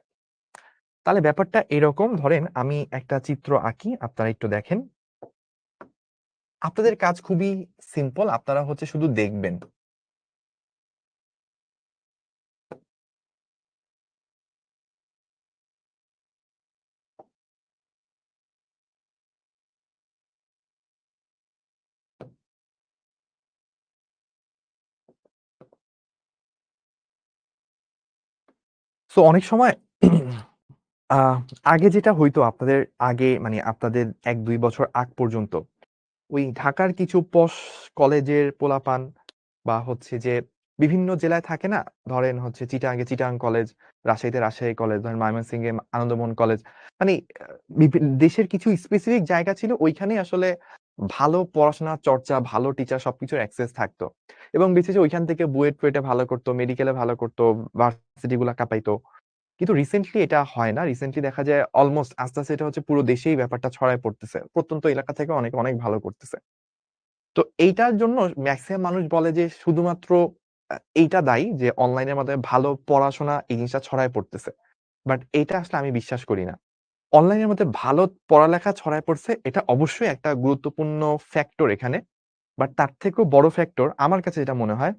তাহলে ব্যাপারটা এরকম ধরেন আমি একটা চিত্র আঁকি, আপনারা একটু দেখেন। আপনাদের কাজ খুবই সিম্পল। আপনারা হচ্ছে শুধু দেখবেন। সো অনেক সময় আ আগে যেটা হইতো আপনাদের আগে মানে আপনাদের ১-২ বছর আগ পর্যন্ত ওই ঢাকার কিছু পশ কলেজের পোলাপান বা হচ্ছে যে বিভিন্ন জেলায় থাকে না? ধরেন হচ্ছে চিটাগাংয়ে চিটাগাং কলেজ, রাজশাহীতে রাজশাহী কলেজ, ধরেন ময়মনসিংহে আনন্দমোহন কলেজ। মানে দেশের কিছু স্পেসিফিক জায়গা ছিল ওইখানেই আসলে ভালো পড়াশোনা চর্চা, ভালো টিচার সবকিছুর অ্যাক্সেস থাকতো। এবং বিশেষ ওইখান থেকে বুয়েট-টুয়েটে ভালো করতো, মেডিকেলে ভালো করতো, ভার্সিটি গুলা কাঁপাইতো। কিন্তু রিসেন্টলি এটা হয় না। রিসেন্টলি দেখা যায় অলমোস্ট আস্তে, আস্তে এটা হচ্ছে পুরো দেশেই ব্যাপারটা ছড়ায় পড়তেছে। প্রত্যন্ত এলাকা থেকে অনেকে অনেক ভালো করতেছে। তো এইটার জন্য মেক্সিমাম মানুষ বলে যে শুধুমাত্র এইটা দায়ী যে অনলাইনের মাধ্যমে ভালো পড়াশোনা এই জিনিসটা ছড়ায় পড়তেছে। বাট এইটা আসলে আমি বিশ্বাস করি না। অনলাইনের মধ্যে ভালো পড়ালেখা ছড়ায় পড়ছে এটা অবশ্যই একটা গুরুত্বপূর্ণ ফ্যাক্টর এখানে। বাট তার থেকেও বড় ফ্যাক্টর আমার কাছে যেটা মনে হয়,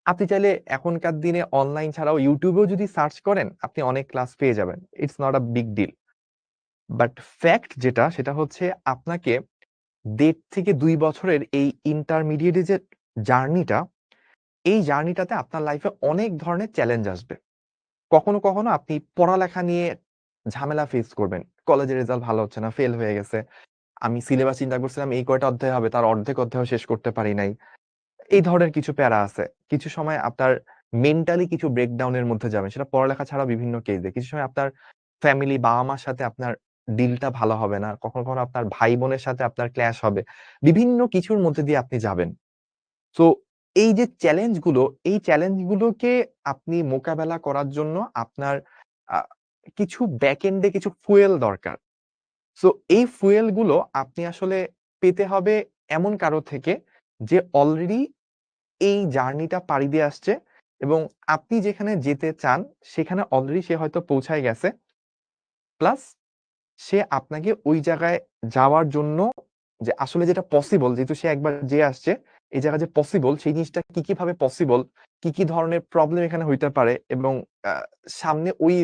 আপনি চাইলে এখনকার দিনে অনলাইন ছাড়াও YouTube এও যদি সার্চ করেন, আপনি অনেক ক্লাস পেয়ে যাবেন। It's not a big deal. But fact যেটা সেটা হচ্ছে আপনাকে ১.৫ থেকে ২ বছরের এই ইন্টারমিডিয়েট এর যে জার্নিটা, এই জার্নিটাতে আপনার লাইফে অনেক ধরনের চ্যালেঞ্জ আসবে। কখনো, কখনো আপনি পড়ালেখা নিয়ে ঝামেলা ফেস করবেন। কলেজের রেজাল্ট ভালো হচ্ছে না, ফেল হয়ে গেছে। আমি সিলেবাস চিন্তা করছিলাম এই কয়টা অধ্যায় হবে, তার অর্ধেক অধ্যায়ও শেষ করতে পারি নাই। এই ধরনের কিছু প্যারা আছে। কিছু সময় আপনার মেন্টালি কিছু ব্রেকডাউন এর মধ্যে যাবেন। সেটা পড়ালেখা ছাড়াও বিভিন্ন কেসে। কিছু সময় আপনার ফ্যামিলি বাবা-মার সাথে আপনার ডিলটা ভালো হবে না। কখনো, কখনো আপনার ভাই-বোনের সাথে আপনার ক্ল্যাশ হবে। বিভিন্ন কিছুর মধ্যে দিয়ে আপনি যাবেন। সো এই যে চ্যালেঞ্জ গুলো, এই চ্যালেঞ্জ গুলোকে আপনি মোকাবেলা করার জন্য আপনার আ কিছু ব্যাক এন্ড এ কিছু ফুয়েল দরকার। সো এই ফুয়েল গুলো আপনি আসলে পেতে হবে এমন কারো থেকে যে অলরেডি এই জার্নিটা পাড়ি দিয়ে আসছে এবং আপনি যেখানে যেতে চান সেখানে অলরেডি সে হয়তো পৌঁছায় গেছে। প্লাস সে আপনাকে ওই জায়গায় যাওয়ার জন্য যে আসলে যেটা পসিবল যেহেতু সে একবার যেয়ে আসছে, এই জায়গায় যে পসিবল সেই জিনিসটা কি ভাবে পসিবল, কি ধরনের প্রবলেম এখানে হইতে পারে এবং আ সামনে ওই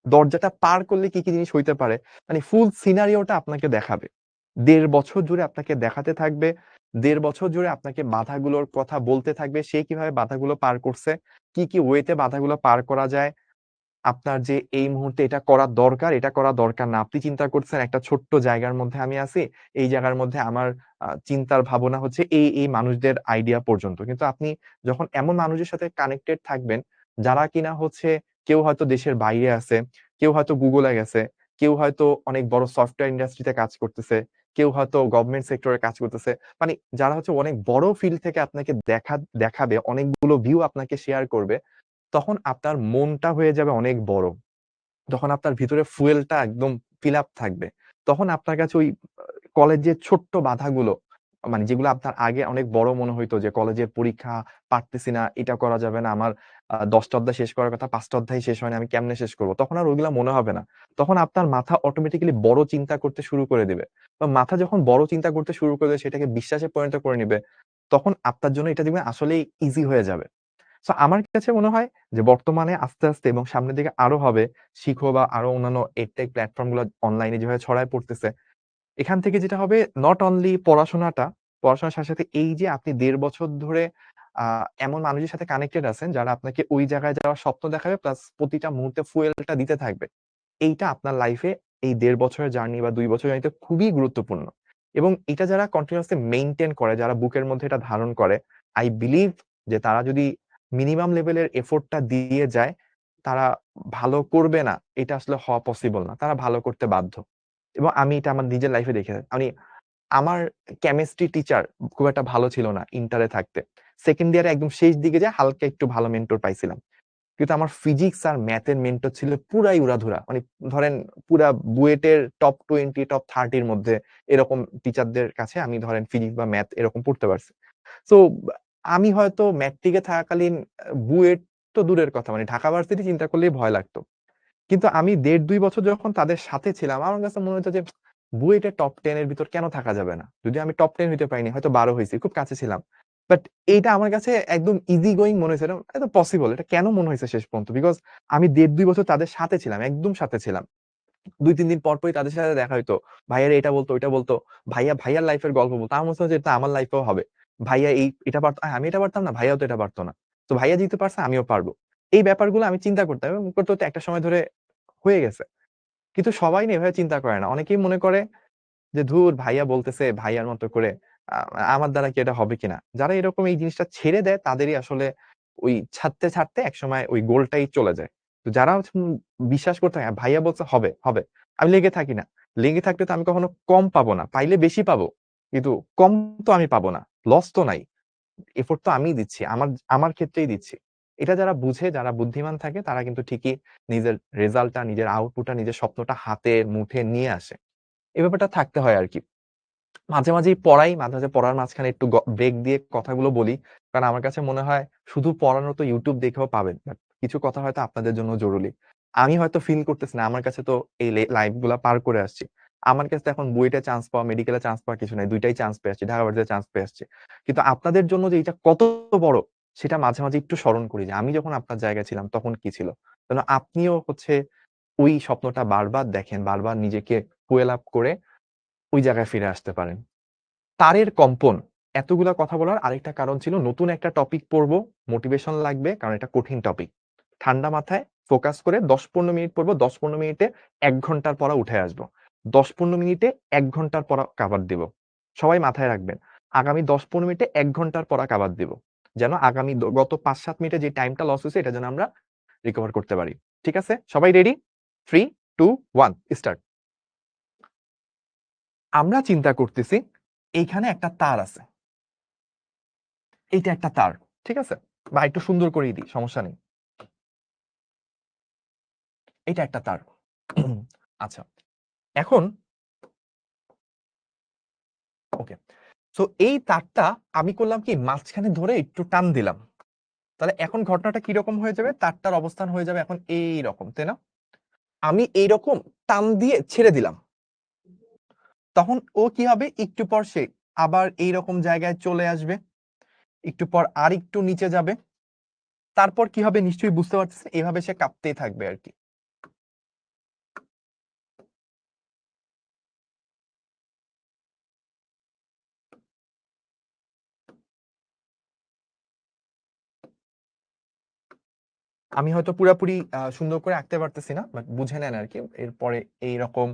দরজাটা পার করলে কি জিনিস হইতে পারে, মানে ফুল সিনারিওটা আপনাকে দেখাবে। ১.৫ বছর জুড়ে আপনাকে দেখাতে থাকবে। ১.৫ বছর জুড়ে আপনাকে বাধাগুলোর কথা বলতে থাকবে। সে কিভাবে বাধাগুলো পার করছে, কি ওয়েতে বাধাগুলো পার করা যায়। আপনার যে এই মুহূর্তে এটা করা দরকার, এটা করা দরকার না। আপনি চিন্তা করছেন একটা ছোট্ট জায়গার মধ্যে আমি আছি। এই জায়গার মধ্যে আমার চিন্তার ভাবনা হচ্ছে এই মানুষদের আইডিয়া পর্যন্ত। কিন্তু আপনি যখন এমন মানুষের সাথে কানেক্টেড থাকবেন, যারা কিনা হচ্ছে কেউ হয়তো দেশের বাইরে আছে, কেউ হয়তো Google এ গেছে, কেউ হয়তো অনেক বড় সফটওয়্যার ইন্ডাস্ট্রিতে কাজ করতেছে, কেউ হয়তো গভর্নমেন্ট সেক্টরে কাজ করতেছে। মানে যারা হচ্ছে অনেক বড় ফিল্ড থেকে আপনাকে দেখাবে, অনেকগুলো ভিউ আপনাকে শেয়ার করবে। তখন আপনার মনটা হয়ে যাবে অনেক বড়। যখন আপনার ভিতরে ফুয়েলটা একদম ফিল আপ থাকবে, তখন আপনার কাছে ওই কলেজের ছোট্ট বাধাগুলো, মানে যেগুলো আপনার আগে অনেক বড় মনে হইতো যে কলেজের পরীক্ষা, পারতেছি না, এটা করা যাবে না। আমার ১০ টা অধ্যায় শেষ করার কথা, ৫ টা অধ্যায় শেষ হয়নি, আমি কেমনে শেষ করব? তখন আর ওইগুলা মনে হবে না। তখন আপনার মাথা অটোমেটিক্যালি বড় চিন্তা করতে শুরু করে দিবে। তো মাথা যখন বড় চিন্তা করতে শুরু করবে, সেটাকে বিশ্বাসে পরিণত করে নিবে, তখন আপনার জন্য এটা দেখবেন আসলেই ইজি হয়ে যাবে। সো আমার কাছে মনে হয় যে বর্তমানে আস্তে এবং সামনের দিকে আরো হবে, শিখো বা আরো অন্যান্য এডটেক প্ল্যাটফর্ম গুলো অনলাইনে যেভাবে ছড়ায় পড়তেছে। এখান থেকে যেটা হবে নট অনলি পড়াশোনার সাথে এই যে আপনি ১.৫ বছর ধরে আ এমন মানুষের সাথে কানেক্টেড আছেন যারা আপনাকে ওই জায়গায় যাওয়ার স্বপ্ন দেখাবে প্লাস প্রতিটা মুহূর্তে ফুয়েলটা দিতে থাকবে। এইটা আপনার লাইফে এই ১.৫ বছরের জার্নি বা ২ বছরের জার্নিতে খুবই গুরুত্বপূর্ণ। এবং এটা যারা কন্টিনিউয়াসলি মেইনটেইন করে, যারা বুকের মধ্যে এটা ধারণ করে, I বিলিভ যে তারা যদি মিনিমাম লেভেলের এফোর্ট টা দিয়ে যায়, তারা ভালো করবে না, এটা আসলে হওয়া পসিবল না। তারা ভালো করতে বাধ্য। এবং আমি এটা আমার নিজের লাইফে আমার কেমিস্ট্রি টিচার খুব একটা ভালো ছিল না ইন্টারে থাকতে। 2nd ইয়ারে একদম শেষ দিকে যেয়ে হালকা একটু ভালো মেন্টর পাইছিলাম। কিন্তু আমার ফিজিক্স আর ম্যাথ এর মেন্টর ছিল পুরাই উড়াধুরা। মানে ধরেন পুরা বুয়েটের টপ 20, টপ 30 র মধ্যে এরকম টিচারদের কাছে আমি ধরেন ফিজিক্স বা ম্যাথ এরকম পড়তে পারছি। সো আমি হয়তো ম্যাট্রিকে থাকাকালীন বুয়েট তো দূরের কথা, মানে ঢাকা ভার্সিটি চিন্তা করলেই ভয় লাগতো। কিন্তু আমি ১.৫-২ বছর যখন তাদের সাথে ছিলাম, আমার কাছে মনে হতো যে বুয়েটের টপ 10 এর ভিতর কেন থাকা যাবে না? যদিও আমি টপ 10 হইতে পারিনি, হয়তো ১২ হইছি। খুব কাছে ছিলাম। বাট এইটা আমার কাছে একদম ইজি গোইং মনে হয়েছিল। এটা পসিবল। এটা কেন মনে হয়েছে শেষ পর্যন্ত? বিকজ আমি ১.৫-২ বছর তাদের সাথে ছিলাম। একদম সাথে ছিলাম। ২-৩ দিন পরই তাদের সাথে দেখা হইতো। ভাইয়ারা এটা বলতো, ওইটা বলতো। ভাইয়ার লাইফ এর গল্প বলতো। আমার মনে হচ্ছে যে এটা আমার লাইফেও হবে। ভাইয়া এটা পারত, আমি এটা পারতাম না, ভাইয়াও তো এটা পারত না। তো ভাইয়া যেহেতু পারছে আমিও পারব। এই ব্যাপারগুলো আমি চিন্তা করতাম এবং করতে একটা সময় ধরে হয়ে গেছে। কিন্তু সবাই না এভাবে চিন্তা করে না। অনেকেই মনে করে যে, "ধুর ভাইয়া বলতেছে, ভাইয়ার মতো করে আ আমার দ্বারা কি এটা হবে কিনা?" যারা এরকম এই জিনিসটা ছেড়ে দেয় তাদেরই আসলে ওই ছাড়তে একসময় ওই গোলটাই চলে যায়। তো যারা হচ্ছে বিশ্বাস করতে থাকে, "ভাইয়া বলছে হবে।" আমি লেগে থাকি না। লেগে থাকলে তো আমি কখনো কম পাবো না। পাইলে বেশি পাবো। কিন্তু কম তো আমি পাবো না। লস তো নাই। এফোর্ট তো আমিই দিচ্ছি। আমার ক্ষেত্রেই দিচ্ছি। এটা যারা বুঝে, যারা বুদ্ধিমান থাকে তারা কিন্তু ঠিকই নিজের রেজাল্টটা, নিজের আউটপুটটা, নিজের স্বপ্নটা হাতের মুঠে নিয়ে আসে। এই ব্যাপারটা থাকতে হয় আরকি। মাঝে মাঝেই পড়াই, মাঝে পড়ার মাঝখানে একটু ব্রেক দিয়ে কথাগুলো বলি। কারণ আমার কাছে মনে হয় শুধু পড়ানো তো YouTube দেখেও পাবেন। বাট কিছু কথা হয়তো আপনাদের জন্য জরুরি। আমি হয়তো ফিল করতেছি না। আমার কাছে তো এই লাইফ গুলা পার করে আসছি। আমার কাছে তো এখন বুয়েটে চান্স পাওয়া, মেডিকেলে চান্স পাওয়ার কিছু নাই। ২ টাই চান্স পেয়ে আসছি। ঢাকা ভার্সিটিতে চান্স পেয়ে আসছি। কিন্তু আপনাদের জন্য যে এটা কত বড় সেটা মাঝে মাঝে একটু স্মরণ করি যে আমি যখন আপনার জায়গায় ছিলাম তখন কি ছিল। যেন আপনিও হচ্ছে ওই স্বপ্নটা বারবার দেখেন, বারবার নিজেকে ফুয়েল আপ করে ওই জায়গায় ফিরে আসতে পারেন। তারের কম্পন। এতগুলা কথা বলার আরেকটা কারণ ছিল নতুন একটা টপিক পড়বো, মোটিভেশন লাগবে কারণ এটা কঠিন টপিক। ঠান্ডা মাথায় ফোকাস করে ১০-১৫ মিনিট পড়বো। ১০-১৫ মিনিটে ১ ঘন্টার পড়া উঠে আসবো। ১০-১৫ মিনিটে ১ ঘন্টার পড়া কাভার দিব। সবাই মাথায় রাখবেন। আগামী ১০-১৫ মিনিটে ১ ঘন্টার পড়া কাভার দিব। যেন আগামী গত ৫-৭ মিনিটে যে টাইমটা লস হইছে এটা যেন আমরা রিকভার করতে পারি। ঠিক আছে? সবাই রেডি? 3, 2, 1 স্টার্ট। আমরা চিন্তা করতেছি এইখানে একটা তার আছে। এইটা একটা তার। ঠিক আছে? বা একটু সুন্দর করেই দিই, সমস্যা নেই। এইটা একটা তার। আচ্ছা। এখন ওকে। সো এই তারটা আমি করলাম কি মাঝখানে ধরে একটু টান দিলাম। তাহলে এখন ঘটনাটা কিরকম হয়ে যাবে, তারটার অবস্থান হয়ে যাবে এখন এইরকম, তাই না? আমি এইরকম টান দিয়ে ছেড়ে দিলাম, তখন ও কি হবে, একটু পর সে আবার এইরকম জায়গায় চলে আসবে, একটু পর আর একটু নিচে যাবে, তারপর কি হবে নিশ্চয়ই বুঝতে পারতেছেন, এভাবে সে কাঁপতেই থাকবে আর কি। আমি হয়তো পুরাপুরি সুন্দর করে আঁকতে পারতেছি না, বাট বুঝে নেন আর কি। এরপরে এইরকম,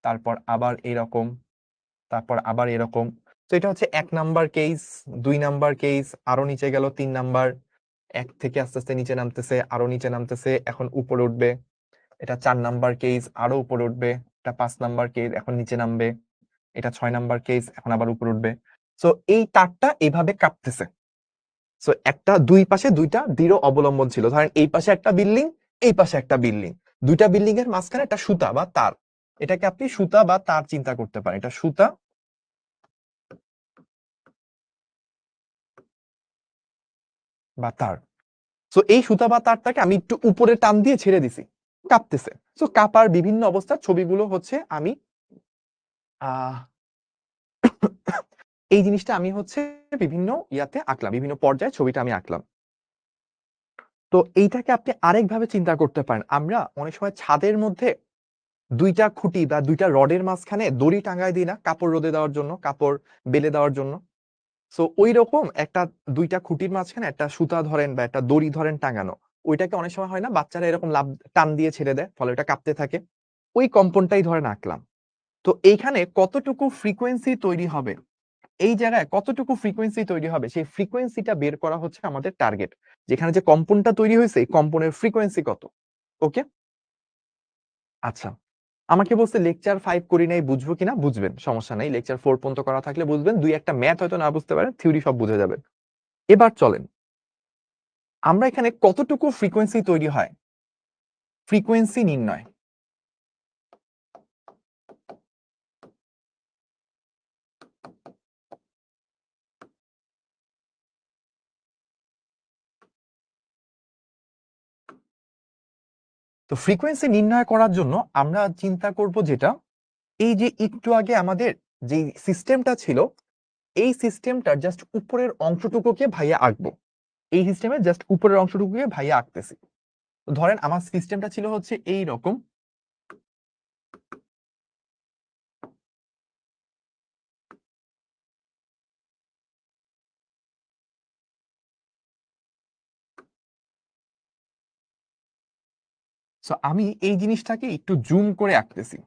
তারপর আবার এরকম, তারপর আবার এরকম। তো এটা হচ্ছে 1 নাম্বার কেস, 2 নাম্বার কেস, আরো নিচে গেল 3 নাম্বার, 1 থেকে আস্তে আস্তে নিচে নামতেছে, আরো নিচে নামতেছে, এখন উপরে উঠবে। এটা 4 নাম্বার কেস, আরো উপরে উঠবে। এটা 5 নাম্বার কেস, এখন নিচে নামবে। এটা 6 নাম্বার কেস, এখন আবার উপরে উঠবে। সো এই তারটা এইভাবে কাঁপতেছে। সো একটা দুই পাশে দুইটা দৃঢ় অবলম্বন ছিল, ধরেন এই পাশে একটা বিল্ডিং, এই পাশে একটা বিল্ডিং, দুইটা বিল্ডিং এর মাঝখানে একটা সুতা বা তার। এটাকে আপনি সুতা বা তার চিন্তা করতে পারেন, এটা সুতা বা তার। সো এই সুতা বা তারটাকে আমি একটু উপরে টান দিয়ে ছেড়ে দিছি, কাঁপতেছে। সো কাঁপার বিভিন্ন অবস্থার ছবিগুলো হচ্ছে আমি আহ এই জিনিসটা আমি হচ্ছে বিভিন্ন ইয়াতে আঁকলাম, বিভিন্ন পর্যায়ে ছবিটা আমি আঁকলাম। তো এইটাকে আপনি আরেকভাবে চিন্তা করতে পারেন, আমরা অনেক সময় ছাদের মধ্যে দুইটা খুঁটি বা দুইটা রডের মাঝখানে দড়ি টাঙ্গায় দিই না, কাপড় রোদে দেওয়ার জন্য, কাপড় বেলে দেওয়ার জন্য। সো ওই রকম একটা দুইটা খুঁটির মাঝখানে একটা সুতা ধরেন বা একটা দড়ি ধরেন টাঙানো, ওইটাকে অনেক সময় হয় না বাচ্চারা এরকম লাভ টান দিয়ে ছেড়ে দেয়, ফলে ওটা কাঁপতে থাকে। ওই কম্পনটাই ধরেন আঁকলাম। তো এইখানে কতটুকু ফ্রিকোয়েন্সি তৈরি হবে, এই জায়গায় কতটুকু ফ্রিকোয়েন্সি তৈরি হবে, সেই ফ্রিকোয়েন্সিটা বের করা হচ্ছে আমাদের টার্গেট। যেখানে যে কম্পনটা তৈরি হয়েছে এই কম্পনের ফ্রিকোয়েন্সি কত। ওকে, আচ্ছা। আমাকে বলছে লেকচার 5 করি নাই, বুঝবো কিনা, বুঝবেন, সমস্যা নাই। লেকচার 4 পর্যন্ত করা থাকলে বুঝবেন, দুই একটা ম্যাথ হয়তো না বুঝতে পারেন, থিওরি সব বুঝে যাবেন। এবার চলেন আমরা এখানে কতটুকু ফ্রিকোয়েন্সি তৈরি হয়, ফ্রিকোয়েন্সি নির্ণয়। তো ফ্রিকোয়েন্সি নির্ণয় করার জন্য আমরা চিন্তা করব যেটা, এই যে একটু আগে আমাদের যে সিস্টেমটা ছিল, এই সিস্টেমটার জাস্ট উপরের অংশটুকুকে ভাইয়া আঁকবো। এই সিস্টেমে জাস্ট উপরের অংশটুকুকে ভাইয়া আঁকতেছি। ধরেন আমার সিস্টেমটা ছিল হচ্ছে এই রকম। সো আমি এই জিনিসটাকে একটু জুম করে আঁকতেছি।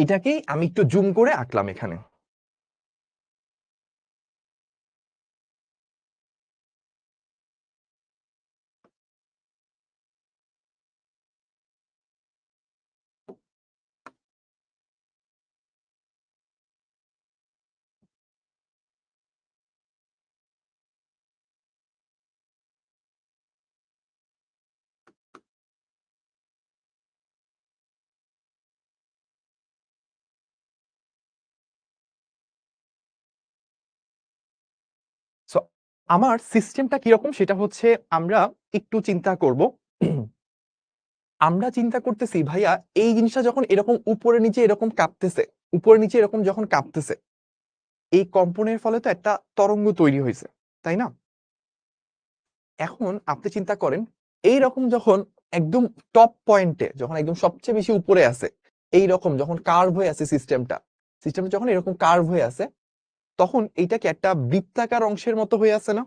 এটাকেই আমি একটু জুম করে আঁকলাম এখানে। সো আমার সিস্টেমটা কিরকম সেটা হচ্ছে, আমরা একটু চিন্তা করব। আমরা চিন্তা করতেছি ভাইয়া, এই জিনিসটা যখন এরকম উপরে নিচে এরকম কাঁপতেছে, উপরে নিচে এরকম যখন কাঁপতেছে, এই কম্পনের ফলে তো একটা তরঙ্গ তৈরি হয়েছে, তাই না? এখন আপনি চিন্তা করেন, এই রকম যখন একদম টপ পয়েন্টে, যখন একদম সবচেয়ে বেশি উপরে আছে, এই রকম যখন কার্ভ হয়ে আছে সিস্টেমটা, সিস্টেমটা যখন এরকম কার্ভ হয়ে আছে, তখন এইটাকে একটা বৃত্তাকার অংশের মতো হয়ে আছে না?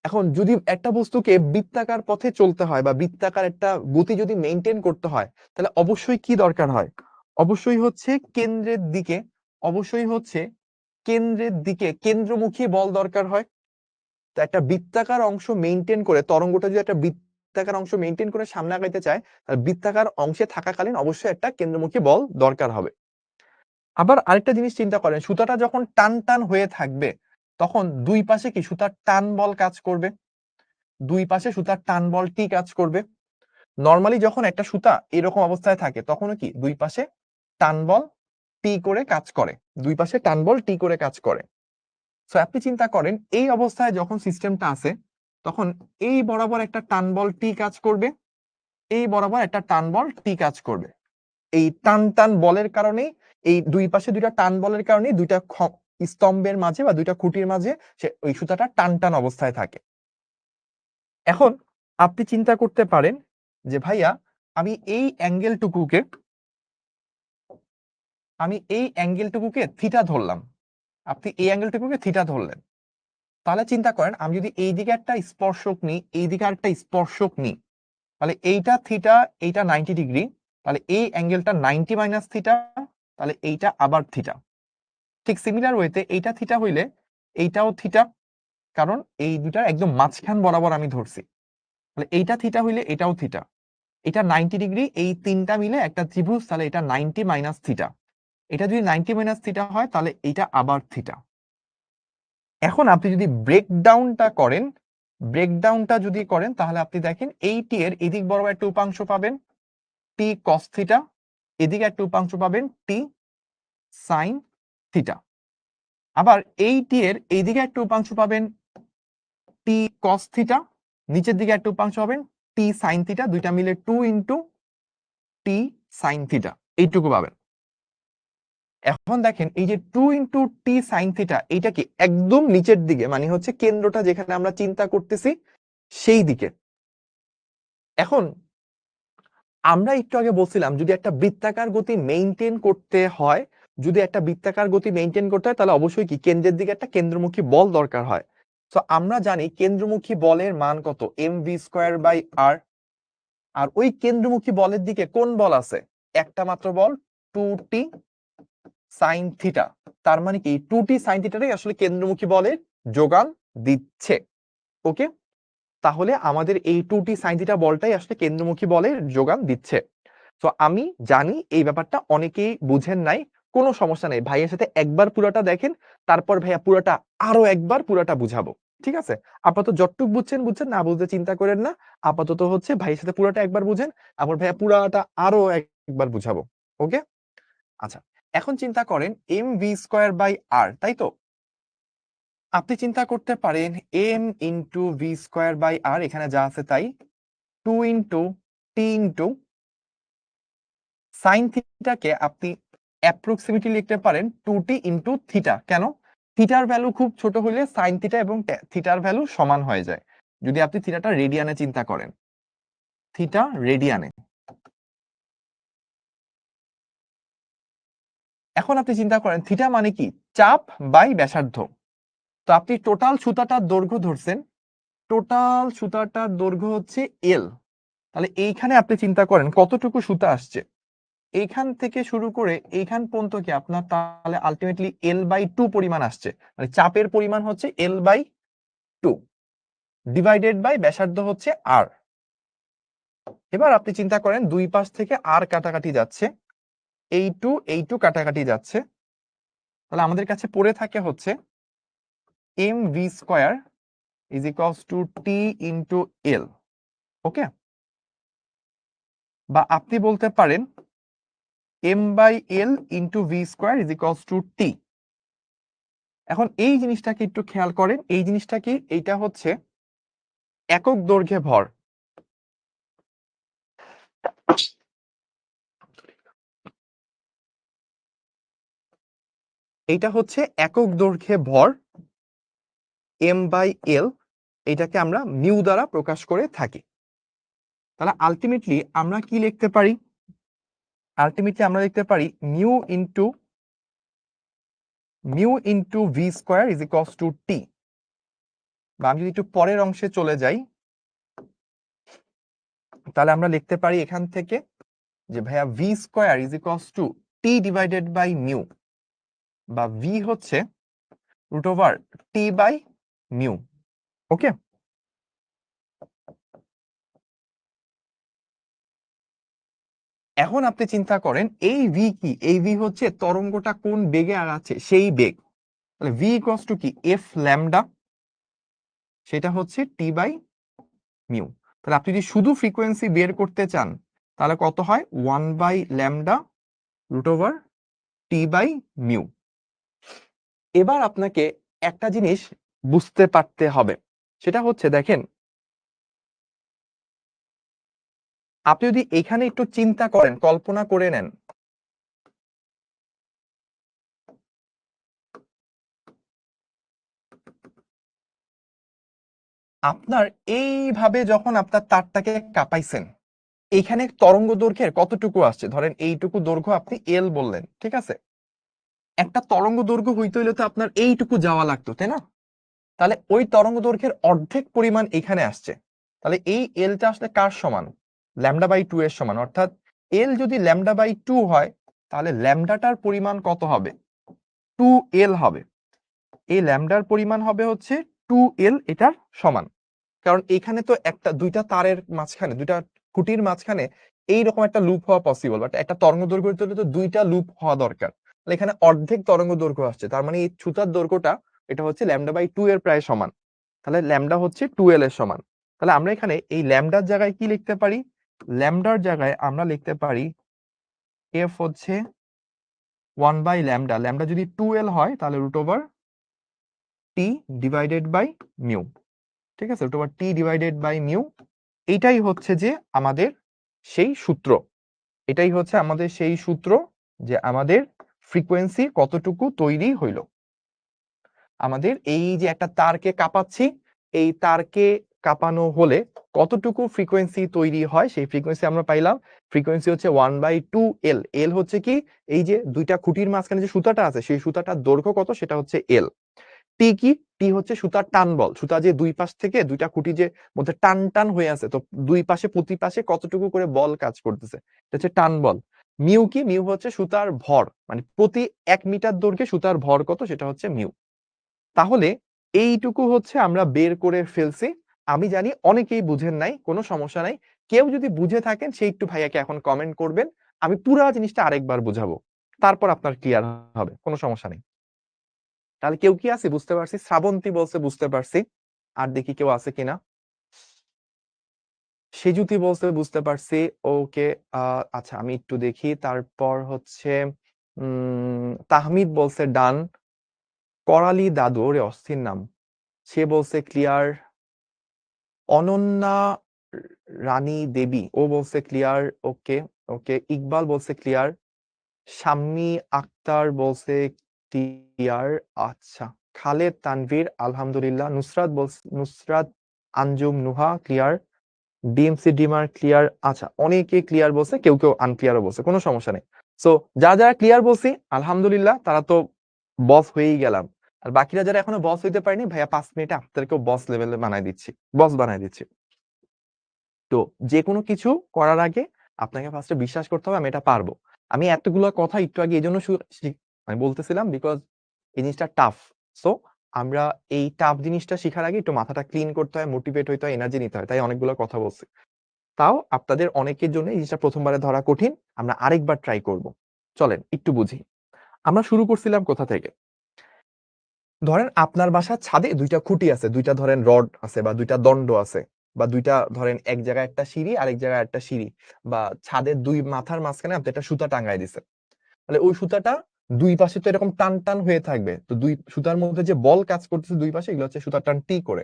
এখন যদি একটা বস্তুকে বৃত্তাকার পথে চলতে হয় বা বৃত্তাকার একটা গতি যদি মেনটেন করতে হয়, তাহলে অবশ্যই কি দরকার হয়, অবশ্যই হচ্ছে কেন্দ্রের দিকে, অবশ্যই হচ্ছে কেন্দ্রের দিকে কেন্দ্রমুখী বল দরকার হয়। তো একটা বৃত্তাকার অংশ মেনটেন করে, তরঙ্গটা যদি একটা বৃত্তাকার অংশ মেনটেন করে সামনে আগাইতে চায়, তাহলে বৃত্তাকার অংশে থাকাকালীন অবশ্যই একটা কেন্দ্রমুখী বল দরকার হবে। আবার আরেকটা জিনিস চিন্তা করেন, সুতাটা যখন টান টান হয়ে থাকবে, তখন দুই পাশে কি সুতার টান বল কাজ করবে? দুই পাশে সুতার টান বল টি কাজ করবে। নর্মালি যখন একটা সুতা এরকম অবস্থায় থাকে তখনও কি দুই পাশে টান বল টি করে কাজ করে, দুই পাশে টান বল টি করে কাজ করে। সো আপনি চিন্তা করেন এই অবস্থায় যখন সিস্টেমটা আছে তখন এই বরাবর একটা টান বল টি কাজ করবে, এই বরাবর একটা টান বল টি কাজ করবে। এই টান টান বলের কারণে, এই দুই পাশে দুইটা টান বলের কারণে দুইটা স্তম্ভের মাঝে বা দুইটা খুঁটির মাঝে সে ওই সুতাটা টান টান অবস্থায় থাকে। এখন আপনি চিন্তা করতে পারেন যে ভাইয়া আমি এই অ্যাঙ্গেলটুকুকে থিটা ধরলাম, আপনি এই অ্যাঙ্গেলটুকুকে থিটা ধরলেন, তাহলে চিন্তা করেন আমি যদি এই দিকে একটা স্পর্শক নিই, এই দিকে আরেকটা স্পর্শক নিই, তাহলে এইটা থিটা, এইটা 90 ডিগ্রি, তাহলে এই অ্যাঙ্গেলটা 90 মাইনাস থিটা, তাহলে এইটা আবার থিটা। ঠিক সিমিলার ওয়েতে এইটা থিটা হইলে এইটাও থিটা, কারণ এই দুটার একদম মাঝখান বরাবর আমি ধরছি। তাহলে এইটা থিটা হইলে এটাও থিটা, এটা 90 ডিগ্রি, এই তিনটা মিলে একটা ত্রিভুজ, তাহলে এটা 90 মাইনাস থিটা। এটা যদি 90 মাইনাস থিটা হয় তাহলে এটা আবার থিটা। এখন আপনি যদি ব্রেকডাউনটা যদি করেন তাহলে আপনি দেখেন এই টি এর এদিক বরাবর একটা উপাংশ পাবেন টি কস থিটা, এদিকে একটা উপাংশ পাবেন টি সাইন থিটা। আবার এই টি এর এইদিকে একটা উপাংশ পাবেন টি কস থিটা, নিচের দিকে একটা উপাংশ পাবেন টি সাইন থিটা, দুইটা মিলে 2 ইন্টু টি সাইন থিটা, এইটুকু পাবেন। এখন দেখেন এই যে 2 ইন্টু টি সাইন থিটা, এইটা কি একদম নিচের দিকে, মানে হচ্ছে কেন্দ্রটা যেখানে আমরা চিন্তা করতেছি সেই দিকে। এখন আমরা একটু আগে বলছিলাম যদি একটা বৃত্তাকার গতি মেইনটেইন করতে হয়, তাহলে অবশ্যই কি কেন্দ্রের দিকে একটা কেন্দ্রমুখী বল দরকার হয়। তো আমরা জানি কেন্দ্রমুখী বলের মান কত, mv স্কয়ার বাই r। আর ওই কেন্দ্রমুখী বলের দিকে কোন বল আছে, একটা মাত্র বল 2t সাইন থিটা। তার মানে কি 2t সাইন থিটাটাই আসলে কেন্দ্রমুখী বলের যোগান দিচ্ছে। ওকে, তাহলে আমাদের এই 2t সাইন থিটা বলটাই আসলে কেন্দ্রমুখী বলের যোগান দিচ্ছে। তো আমি জানি এই ব্যাপারটা অনেকেই বুঝেন নাই, কোনো সমস্যা নেই, ভাইয়ের সাথে একবার পুরাটা দেখেন, তারপর ভাইয়া পুরাটা আরো একবার পুরাটা বুঝাবো। ঠিক আছে, আপাতত যতটুক বুঝছেন বুঝছেন, না বুঝতে চিন্তা করেন না। আপাতত হচ্ছে ভাইয়ের সাথে পুরাটা একবার বুঝেন, আবার ভাইয়া পুরাটা আরো একবার বুঝাবো। ওকে, আচ্ছা, এখন চিন্তা করেন m v square by r, তাই তো? আপনি চিন্তা করতে পারেন m into v square by r, এখানে যা আছে তাই, 2 ইন্টু টি ইন্টু সাইন থিটাকে আপনি অ্যাপ্রক্সিমেটলি লিখতে পারেন 2t ইন্টু থিটা। কেন? থিটার ভ্যালু খুব ছোট হলে সাইন থিটা এবং থিটার ভ্যালু সমান হয়ে যায়। যদি আপনি থিটাটা রেডিয়ানে চিন্তা করেন, থিটা রেডিয়ানে। এখন আপনি চিন্তা করেন থিটা মানে কি, চাপ বাই ব্যাসার্ধ। তো আপনি টোটাল সুতাটার দৈর্ঘ্য ধরছেন, টোটাল সুতাটার দৈর্ঘ্য হচ্ছে এল। তাহলে এইখানে আপনি চিন্তা করেন কতটুকু সুতা আসছে, এইখান থেকে শুরু করে এইখান পর্যন্ত কি আপনার তাহলে আলটিমেটলি L/2 পরিমাণ আসছে, মানে চাপের পরিমাণ হচ্ছে L/2 ডিভাইডেড বাই ব্যাসার্ধ হচ্ছে R। এবার আপনি চিন্তা করেন দুই পাশ থেকে R কাটাকাটি যাচ্ছে, এই টু কাটাকাটি যাচ্ছে, তাহলে আমাদের কাছে পড়ে থাকে হচ্ছে mv square is equals to t into l. Okay, বা আপনি বলতে পারেন m/l into v square is equals to t. এখন এই জিনিসটাকে একটু খেয়াল করেন, এই জিনিসটা কি, এইটা হচ্ছে একক দৈর্ঘ্যে ভর। এইটা হচ্ছে একক দৈর্ঘ্যে ভর m/l, এটাকে আমরা মিউ দ্বারা প্রকাশ করে থাকি। তাহলে আলটিমেটলি আমরা কি লিখতে পারি, আমরা লিখতে পারি mu into v square is equals to t. বা আমি যদি একটু পরের অংশে চলে যাই, তাহলে আমরা লিখতে পারি এখান থেকে যে ভাইয়া v square is equals to t divided by mu, বা ভি হচ্ছে root over T by mu. Okay, এখন আপনি চিন্তা করেন এই ভি কি, এই ভি হচ্ছে তরঙ্গটা কোন বেগে আগাচ্ছে সেই বেগ। তাহলে ভি ইকুয়ালস টু কি, এফ ল্যামডা, সেটা হচ্ছে টি বাই মিউ। তাহলে আপনি যদি শুধু ফ্রিকোয়েন্সি বের করতে চান তাহলে কত হয় 1/λ √T/μ। এবার আপনাকে একটা জিনিস বুঝতে পারতে হবে, সেটা হচ্ছে দেখেন, আপনি যদি এখানে একটু চিন্তা করেন, কল্পনা করে নেন, আপনার এইভাবে যখন আপনার তারটাকে কাঁপাইছেন, এখানে তরঙ্গ দৈর্ঘ্যের কতটুকু আসছে, ধরেন এইটুকু দৈর্ঘ্য আপনি এল বললেন, ঠিক আছে? একটা তরঙ্গ দৈর্ঘ্য হইতে হইলে তো আপনার এইটুকু যাওয়া লাগতো, তাই না? তাহলে ওই তরঙ্গ দৈর্ঘ্যের অর্ধেক পরিমাণ এখানে আসছে। তাহলে এই এলটা আসলে কার সমান? λ/2 এর সমান। অর্থাৎ এল যদি λ/2 হয় তাহলে ল্যামডাটার পরিমাণ কত হবে? 2l হবে। এই ল্যামডার পরিমাণ হবে হচ্ছে 2l, এটার সমান। কারণ এখানে তো দুইটা তারের মাঝখানে, দুইটা খুঁটির মাঝখানে এইরকম একটা লুপ হওয়া পসিবল, বাট একটা তরঙ্গ দৈর্ঘ্য হতে হলে তো দুইটা লুপ হওয়া দরকার। তাহলে এখানে অর্ধেক তরঙ্গ দৈর্ঘ্য আসছে, তার মানে এই ছুতার দৈর্ঘ্যটা এটা হচ্ছে λ/2 এর প্রায় সমান। তাহলে ল্যামডা হচ্ছে 2l এর সমান। তাহলে আমরা এখানে এই ল্যামডার জায়গায় কি লিখতে পারি? ল্যামডার জায়গায় আমরা লিখতে পারি f হচ্ছে 1/λ। ল্যামডা যদি 2l হয় তাহলে √T/μ। ঠিক আছে, √T/μ। এইটাই হচ্ছে যে আমাদের সেই সূত্র, এটাই হচ্ছে আমাদের সেই সূত্র যে আমাদের ফ্রিকোয়েন্সি কতটুকু তৈরি হইল। আমাদের এই যে একটা তারকে কাঁপাচ্ছি, এই তারকে কাঁপানো হলে কতটুকু ফ্রিকোয়েন্সি তৈরি হয়, সেই ফ্রিকোয়েন্সি আমরা পাইলাম। ফ্রিকোয়েন্সি হচ্ছে 1/2l। এল হচ্ছে কি, এই যে দুইটা খুঁটির মাঝখানে যে সুতাটা আছে সেই সুতাটার দৈর্ঘ্য কত, সেটা হচ্ছে এল। টি কি? টি হচ্ছে সুতার টান বল। সুতা যে দুই পাশ থেকে দুইটা খুঁটি যে মধ্যে টান টান হয়ে আছে, তো দুই পাশে প্রতি পাশে কতটুকু করে বল কাজ করতেছে, এটা হচ্ছে টান বল। মিউ কি? মিউ হচ্ছে সুতার ভর, মানে প্রতি 1 মিটার দৈর্ঘ্যে সুতার ভর কত, সেটা হচ্ছে মিউ। তাহলে এইটুকু হচ্ছে আমরা বের করে ফেলছি। আমি জানি অনেকেই বুঝেন নাই, কোনো সমস্যা নাই। কেউ যদি বুঝে থাকেন সেই একটু ভাইয়াকে এখন কমেন্ট করবেন, আমি পুরা জিনিসটা আরেকবার বুঝাবো, তারপর আপনার ক্লিয়ার হবে, কোনো সমস্যা নেই। তাহলে কেউ কি আছে বুঝতে পারছি? শ্রাবন্তী বলছে বুঝতে পারছি। আর দেখি কেউ আছে কিনা। সেজুতি বলছে বুঝতে পারছি। ওকে, আচ্ছা আমি একটু দেখি। তারপর হচ্ছে তাহমিদ বলছে ডান। করালি দাদু, ওরে অস্থির নাম, সে বলছে ক্লিয়ার। অনন্যা রানী দেবী, ও বলছে ক্লিয়ার। ওকে ওকে, ইকবাল বলছে ক্লিয়ার। শাম্মী আক্তার বলছে ক্লিয়ার। আচ্ছা, খালেদ তানভীর আলহামদুলিল্লাহ। নুসরাত বলছে, Nusrat Anjum Nuha clear. DMC dimmer clear. আচ্ছা, অনেকে ক্লিয়ার বলছে, কেউ কেউ আনক্লিয়ারও বলছে, কোনো সমস্যা নেই। সো যারা যারা ক্লিয়ার বলছি আলহামদুলিল্লাহ, তারা তো বস হয়েই গেলাম। আর বাকিরা যারা এখনো বস হইতে পারেনি, ভাইয়া 5 মিনিটে আপনাদেরকেও বস লেভেলে বানাই দিচ্ছি, বস বানাই দিচ্ছি। তো যে কোনো কিছু করার আগে আপনাকে ফার্স্টে বিশ্বাস করতে হবে আমি এটা পারবো। আমি এতগুলো কথা একটু আগে এই জন্য আমি বলতেছিলাম বিকজ এই জিনিসটা টাফ। সো আমরা এই টাফ জিনিসটা শিখার আগে একটু মাথাটা ক্লিন করতে হয়, মোটিভেট হইতে হয়, এনার্জি নিতে হয়, তাই অনেকগুলো কথা বলছি। তাও আপনাদের অনেকের জন্য এই জিনিসটা প্রথমবারে ধরা কঠিন, আমরা আরেকবার ট্রাই করব। চলেন একটু বুঝি। আমরা শুরু করছিলাম কোথা থেকে? ধরেন আপনার বাসার ছাদে দুইটা খুঁটি আছে, দুইটা ধরেন রড আছে বা দুইটা দণ্ড আছে, বা দুইটা ধরেন এক জায়গায় একটা সিঁড়ি আরেক জায়গায় একটা সিঁড়ি, বা ছাদের দুই মাথার মাঝখানে আপনি একটা সুতা টাঙ্গাই দিছে। তাহলে ওই সুতাটা দুই পাশে তো এরকম টান টান হয়ে থাকবে, তো দুই সুতার মধ্যে যে বল কাজ করতেছে দুই পাশে, এগুলো হচ্ছে সুতার টান টি করে।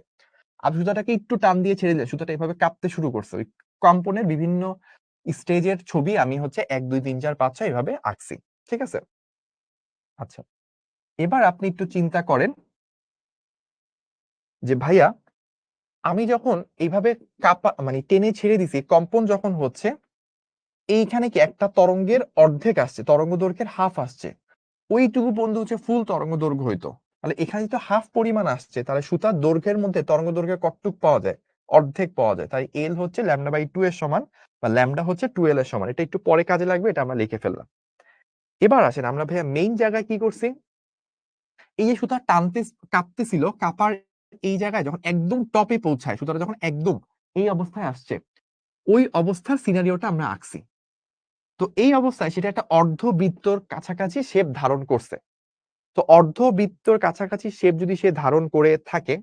আপনি সুতাটাকে একটু টান দিয়ে ছেড়ে দিলে সুতাটা এভাবে কাঁপতে শুরু করছে। ওই কম্পনের বিভিন্ন স্টেজের ছবি আমি হচ্ছে 1 2 3 4 5 6 এভাবে আঁকছি, ঠিক আছে? আচ্ছা, এবার আপনি একটু চিন্তা করেন যে ভাইয়া আমি যখন এইভাবে মানে টেনে ছেড়ে দিছি, কম্পন যখন হচ্ছে, এইখানে কি একটা তরঙ্গের অর্ধেক আসছে, তরঙ্গ দৈর্ঘ্যের হাফ আসছে, ওইটুকু পর্যন্ত হচ্ছে ফুল তরঙ্গ দৈর্ঘ্য হইতো। তাহলে এখানে তো হাফ পরিমাণ আসছে, তাহলে সুতার দৈর্ঘ্যের মধ্যে তরঙ্গ দৈর্ঘ্যের কতটুক পাওয়া যায়? অর্ধেক পাওয়া যায়। তাই এল হচ্ছে λ/2 এর সমান, বা ল্যামডা হচ্ছে 2l এর সমান। এটা একটু পরে কাজে লাগবে, এটা আমরা লিখে ফেললাম। এবার আসেন আমরা ভাইয়া মেইন জায়গায় কি করছি। এই যে সুতা টানতে কাঁপতেছিল, কাঁপার এই জায়গায় যখন একদম টপে পৌঁছায়, সুতাটা যখন একদম এই অবস্থায় আসছে, ওই অবস্থার সিনারিওটা আমরা আঁকছি। তো এই অবস্থায় সেটা একটা অর্ধবৃত্তর কাছাকাছি শেপ ধারণ করছে। তো অর্ধবৃত্তর কাছাকাছি শেপ যদি সে ধারণ করে থাকে,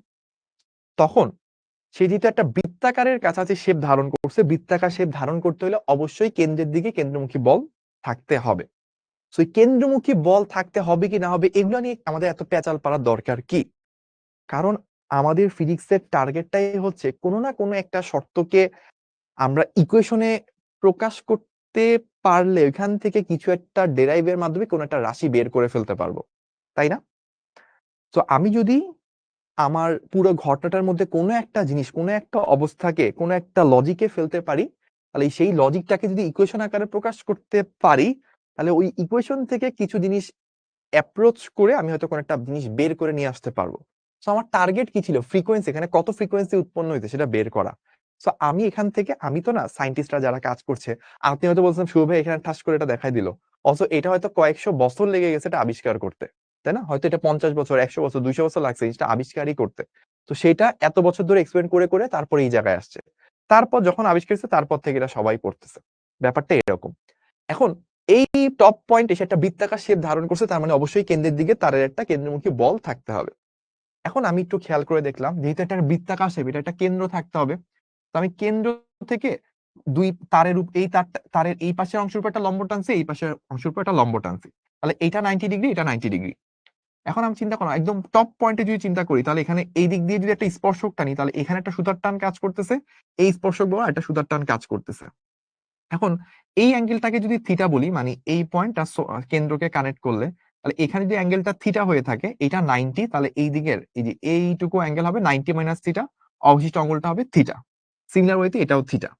তখন সে যেহেতু একটা বৃত্তাকারের কাছাকাছি শেপ ধারণ করছে, বৃত্তাকার শেপ ধারণ করতে হলে অবশ্যই কেন্দ্রের দিকে কেন্দ্রমুখী বল থাকতে হবে। সো এই কেন্দ্রমুখী বল থাকতে হবে কি না হবে এগুলো নিয়ে আমাদের এত পেঁচাল পাড়ার দরকার কি? কারণ আমাদের ফিজিক্সের টার্গেটটাই হচ্ছে কোনো না কোনো একটা শর্তকে আমরা ইকুয়েশনে প্রকাশ করতে পারলে ওইখান থেকে কিছু একটা ডেরাইভের মাধ্যমে কোনো একটা রাশি বের করে ফেলতে পারবো, তাই না? তো আমি যদি আমার পুরো ঘটনাটার মধ্যে কোনো একটা জিনিস, কোনো একটা অবস্থাকে, কোনো একটা লজিকে ফেলতে পারি, তাহলে সেই লজিকটাকে যদি ইকুয়েশন আকারে প্রকাশ করতে পারি, তাহলে ওই ইকুয়েশন থেকে কিছু জিনিস অ্যাপ্রোচ করে আমি হয়তো কোনো একটা জিনিস বের করে নিয়ে আসতে পারবো। সো আমার টার্গেট কি ছিল? ফ্রিকোয়েন্সি, এখানে কত ফ্রিকোয়েন্সি উৎপন্ন হইছে সেটা বের করা। সো আমি এখান থেকে, আমি তো না, সায়েন্টিস্টরা যারা কাজ করছে, আপনি হয়তো বলছেন শুভ ভাই এখানে ঠাস করে এটা দেখাই দিল, অথচ এটা হয়তো কয়েকশো বছর লেগে গেছে এটা আবিষ্কার করতে, তাই না? হয়তো এটা 50 বছর, 100 বছর, 200 বছর লাগছে জিনিসটা আবিষ্কারই করতে। তো সেটা এত বছর ধরে এক্সপেরিমেন্ট করে করে তারপরে এই জায়গায় আসছে। তারপর যখন আবিষ্কার হচ্ছে তারপর থেকে এটা সবাই করতেছে। ব্যাপারটা এরকম। এখন এই টপ পয়েন্ট এসে একটা বৃত্তাকার শেপ ধারণ করছে, তার মানে অবশ্যই কেন্দ্রের দিকে তারের একটা কেন্দ্রমুখী বল থাকতে হবে। এখন আমি একটু খেয়াল করে দেখলাম, যেহেতু একটা বৃত্তাকার শেপ, এটা একটা কেন্দ্র থাকতে হবে। তো আমি কেন্দ্র থেকে দুই তারের এই তারের এই পাশের অংশের উপর একটা লম্ব টানছি, এই পাশের অংশের উপর একটা লম্ব টানছি, তাহলে এটা 90 ডিগ্রি, এটা 90 ডিগ্রি। এখন আমি চিন্তা করলাম একদম টপ পয়েন্টে যদি চিন্তা করি, তাহলে এখানে এই দিক দিয়ে যদি একটা স্পর্শক টানি, তাহলে এখানে একটা সুতার টান কাজ করতেছে, এই স্পর্শক বরাবর একটা সুতার টান কাজ করতেছে। এখন এই অ্যাঙ্গেলটাকে যদি থিটা বলি, মানে এই পয়েন্টটা কেন্দ্রকে কানেক্ট করলে, তাহলে এখানে যদি অ্যাঙ্গেলটা থিটা হয়ে থাকে, এটা 90, তাহলে এই দিকের এই যে এইটুকু অ্যাঙ্গেল হবে 90 মাইনাস থিটা, অবশিষ্ট অঙ্গলটা হবে থিটা। সিমিলার ওয়েতে এটাও থিটা।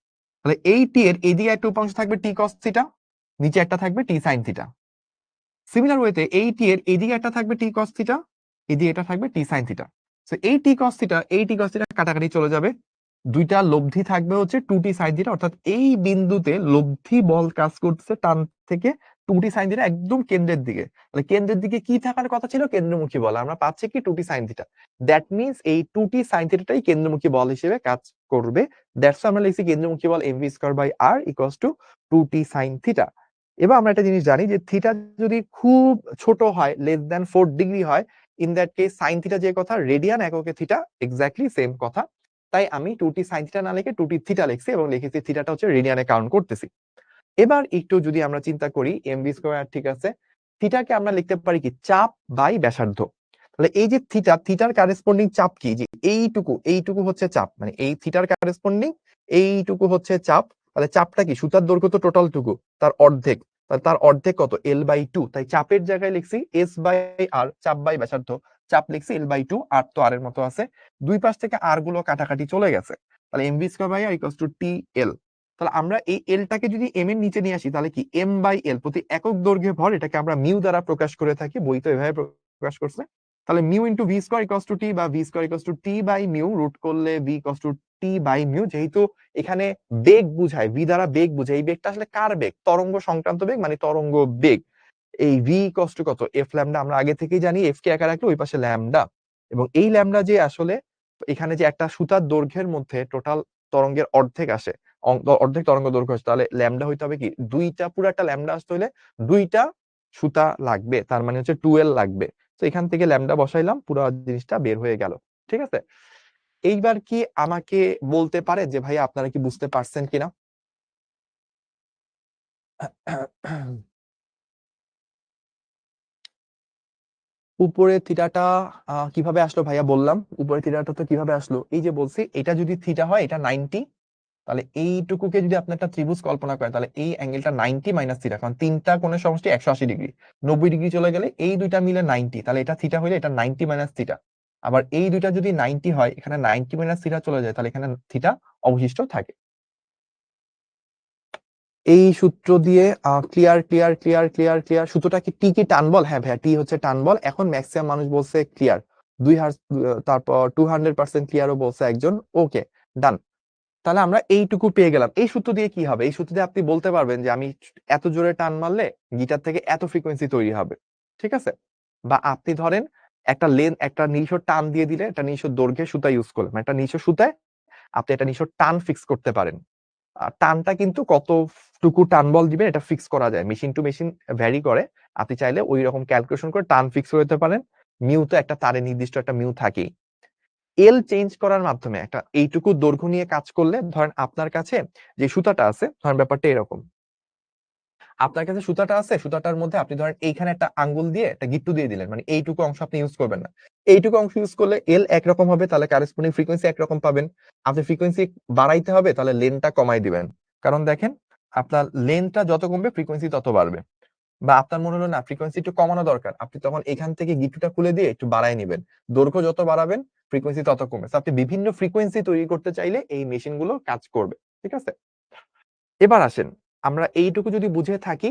তাহলে এই টি এর এইদিকে একটা উপাংশ থাকবে টি কস থিটা, নিচে একটা থাকবে টি সাইন থিটা। সিমিলার ওয়েতে এই টি এর এইদিকে একটা থাকবে টি কস থিটা, এদিকে এটা থাকবে টি সাইন থিটা। সো এই টি কস থিটা, এই টি কস থিটা কাটাকাটি চলে যাবে, দুইটা লব্ধি থাকবে হচ্ছে 2t sin থিটা, অর্থাৎ এই বিন্দুতে লব্ধি বল কাজ করছে টান থেকে 2t sin থিটা একদম কেন্দ্রের দিকে। তাহলে কেন্দ্রের দিকে কি থাকার কথা ছিল? কেন্দ্রমুখী বল। আমরা পাচ্ছি কি 2t sin theta. That means এই 2t sin থিটাটাই কেন্দ্রমুখী বল হিসেবে কাজ করবে। দ্যাটস আমরা লিখছি কেন্দ্রমুখী বল mv square by r equals to 2t sin theta. এবার আমরা একটা জিনিস জানি যে থিটা যদি খুব ছোট হয়, লেস দ্যান 4 ডিগ্রি হয়, in that case sine theta যে কথা, রেডিয়ান এককে থিটা এক্স্যাক্টলি সেম কথা। তাই আমি 2t sin থিটা না লিখে 2t থিটা লিখছি এবং লিখেছি থিটাটা হচ্ছে রেডিয়ানে কাউন্ট করতেছি। এবার একটু যদি আমরা চিন্তা করি mv স্কয়ার, ঠিক আছে, থিটাকে আমরা লিখতে পারি কি চাপ বাই ব্যাসার্ধ। তাহলে এই যে থিটা, থিটার কারেসপন্ডিং চাপ কি? যে এইটুকু হচ্ছে চাপ, মানে এই থিটার কারেসপন্ডিং এইটুকু হচ্ছে চাপ। তাহলে চাপটা কি? সুতার দৈর্ঘ্য তো টোটাল টুকু, তার অর্ধেক। তাহলে তার অর্ধেক কত? l/2। তাই চাপের জায়গায় লিখছি s/r, চাপ বাই ব্যাসার্ধ। চাপ লিখছি l/2, আর তো আর এর মতো আছে, দুই পাশ থেকে আর গুলো কাটাকাটি চলে গেছে। তাহলে mv square by r equals to tl। তাহলে আমরা এই এলটাকে যদি এম এর নিচে নিয়ে আসি, তাহলে কি এম বাই এল, প্রতি একক দৈর্ঘ্যে ভর, এটাকে আমরা মিউ দ্বারা প্রকাশ করে থাকি, বই তো এভাবে প্রকাশ করছে। তাহলে mu into v square equals to t, বা v square equals to t by mu, root করলে v equals to t by mu. যেহেতু এখানে বেগ বুঝায়, ভি দ্বারা বেগ বুঝায়, এই বেগটা আসলে কার বেগ? তরঙ্গ সংক্রান্ত বেগ, মানে তরঙ্গ বেগ। এই ভি ইকুয়ালস টু কত? F lambda. আমরা আগে থেকেই জানি এফ কে একা রাখলে ওই পাশে ল্যামডা, এবং এই ল্যামডা যে আসলে এখানে যে একটা সুতার দৈর্ঘ্যের মধ্যে টোটাল তরঙ্গের অর্ধেক আসে, অর্ধেক তরঙ্গ দৈর্ঘ্য আসে, তাহলে ল্যামডা হইতে হবে কি? দুইটা, পুরো একটা ল্যামডা আসতে হলে দুইটা সুতা লাগবে, তার মানে হচ্ছে 12 লাগবে। তো এখান থেকে ল্যামডা বসাইলাম, পুরো জিনিসটা বের হয়ে গেল। ঠিক আছে, এইবার কি আমাকে বলতে পারে যে ভাই আপনারা কি বুঝতে পারছেন কিনা? উপরে থিটাটা কিভাবে আসলো ভাইয়া? বললাম উপরে থিটাটা তো কিভাবে আসলো, এই যে বলছি এটা যদি থিটা হয়, এটা 90, তাহলে এইটুকুকে যদি আপনি একটা ত্রিভুজ কল্পনা করেন, তাহলে এই অ্যাঙ্গেলটা 90 মাইনাস থিটা, কারণ তিনটা কোণের সমষ্টি 180 ডিগ্রি, 90 ডিগ্রি চলে গেলে এই দুইটা মিলে 90, তাহলে এটা থিটা হইলে এটা 90 মাইনাস থিটা। আবার এই দুইটা যদি 90 হয়, এখানে 90 মাইনাস থিটা চলে যায়, তাহলে এখানে থিটা অবশিষ্ট থাকে। এই সূত্র দিয়ে clear clear clear clear clear. সূত্রটা কি টি কি টান বল? হ্যাঁ ভাইয়া, টি হচ্ছে টান বল। এখন ম্যাক্সিমাম মানুষ বলছে ক্লিয়ার, তারপর 200% ক্লিয়ারও বলছে একজন। ওকে, ডান। তাহলে আমরা এইটুকু পেয়ে গেলাম। এই সূত্র দিয়ে কি হবে? এই সূত্র দিয়ে আপনি বলতে পারবেন যে আমি এত জোরে টান মারলে গিটার থেকে এত ফ্রিকোয়েন্সি তৈরি হবে, ঠিক আছে? বা আপনি ধরেন একটা একটা নির্দিষ্ট টান দিয়ে দিলে, একটা নির্দিষ্ট দৈর্ঘ্যের সুতা ইউজ করলেন, মানে একটা নির্দিষ্ট সুতায় আপনি একটা নির্দিষ্ট টান ফিক্স করতে পারেন। টানটা কিন্তু কতটুকু টান বল দিবেন এটা ফিক্স করা যায়, মেশিন টু মেশিন ভ্যারি করে। আপনি চাইলে ওই রকম ক্যালকুলেশন করে টান ফিক্স করতে পারেন। মিউ তো একটা তারে নির্দিষ্ট একটা মিউ থাকেই। এল চেঞ্জ করার মাধ্যমে একটা এইটুকু দৈর্ঘ্য নিয়ে কাজ করলে, ধরেন আপনার কাছে যে সুতাটা আছে, ধরেন ব্যাপারটা এরকম, আপনার কাছে সুতাটা আছে, সুতাটার মধ্যে আপনি ধরেন এইখানে একটা আঙ্গুল দিয়ে একটা গিট্টু দিয়ে দিলেন, মানে এইটুকু অংশ আপনি ইউজ করবেন না। এইটুকু অংশ ইউজ করলে এল একরকম হবে, তাহলে কারেসপন্ডিং ফ্রিকোয়েন্সি একরকম পাবেন। আপনি ফ্রিকোয়েন্সি বাড়াইতে হবে, তাহলে লেনটা কমাই দিবেন। কারণ দেখেন, আপনার লেনটা যত কমবে ফ্রিকোয়েন্সি তত বাড়বে। বা আপনার মনে হলো না ফ্রিকোয়েন্সি একটু কমানো দরকার, আপনি তখন এখান থেকে গিট্টুটা খুলে দিয়ে একটু বাড়ায় নেবেন। দৈর্ঘ্য যত বাড়াবেন ফ্রিকোয়েন্সি তত কমবে। So, আপনি বিভিন্ন ফ্রিকোয়েন্সি তৈরি করতে চাইলে এই মেশিন গুলো কাজ করবে। ঠিক আছে, এবার আসেন, আমরা এইটুকু যদি বুঝে থাকি,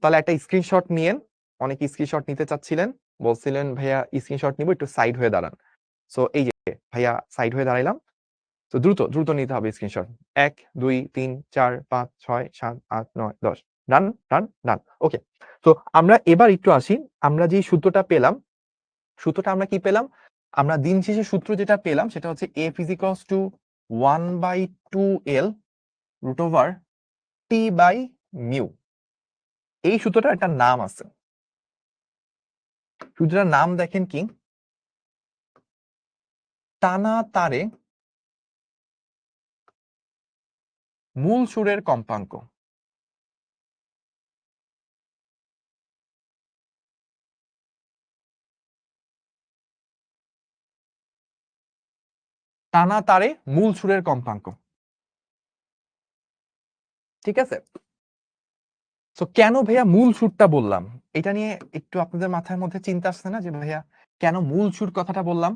তাহলে একটা স্ক্রিনশট নিয়েন। অনেকে স্ক্রিনশট নিতে চাচ্ছিলেন, বলছিলেন ভাইয়া স্ক্রিনশট নিব, একটু সাইড হয়ে দাঁড়ান। সো এই যে ভাইয়া সাইড হয়ে দাঁড়াইলাম। তো দ্রুত দ্রুত নিতে হবে স্ক্রিনশট। 1 2 3 4 5 6 7 8 9 10। ডান ডান ডান। ওকে। তো আমরা এবার একটু আসি, আমরা যে সূত্রটা পেলাম, সূত্রটা আমরা কি পেলাম? আমরা দিন শেষে সূত্র যেটা পেলাম সেটা হচ্ছে f is equals to 1/2l root over t by mu। এই সূত্রটার একটা নাম আছে, সূত্রটার নাম দেখেন কি, টানা তারে মূল সুরের কম্পাঙ্ক। টানা তারে মূল সুরের কম্পাঙ্ক। ঠিক আছে, তো কেন ভাইয়া মূল সুরটা বললাম, এটা নিয়ে একটু আপনাদের মাথার মধ্যে চিন্তা আসছে না যে ভাইয়া কেন মূল সুর কথাটা বললাম?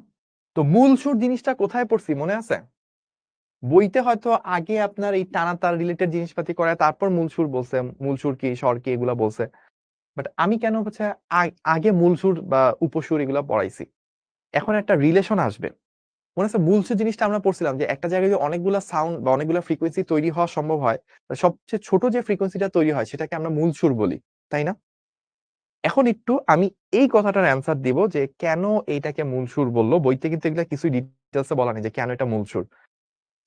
তো মূল সুর জিনিসটা কোথায় পড়ছি মনে আছে? বইতে হয়তো আগে আপনার এই টানা তার রিলেটেড জিনিসপাতি করায় তারপর মূল সুর বলছে, মূল সুর কি স্বর কি এগুলা বলছে। বাট আমি কেন হচ্ছে আগে মূল সুর বা উপসুর এগুলা পড়াইছি। এখন একটা রিলেশন আসবে, মনে আছে মূল সুর জিনিসটা আমরা পড়ছিলাম যে একটা জায়গায় যদি অনেকগুলা সাউন্ড বা অনেকগুলা ফ্রিকোয়েন্সি তৈরি হওয়া সম্ভব হয়, সবচেয়ে ছোট যে ফ্রিকোয়েন্সিটা তৈরি হয় সেটাকে আমরা মূল সুর বলি, তাই না? এখন একটু আমি এই কথাটার অ্যান্সার দিব যে কেন এইটাকে মূল সুর বললো। বইতে কিন্তু এগুলা কিছুই ডিটেলসে বলা নেই যে কেন এটা মূল সুর।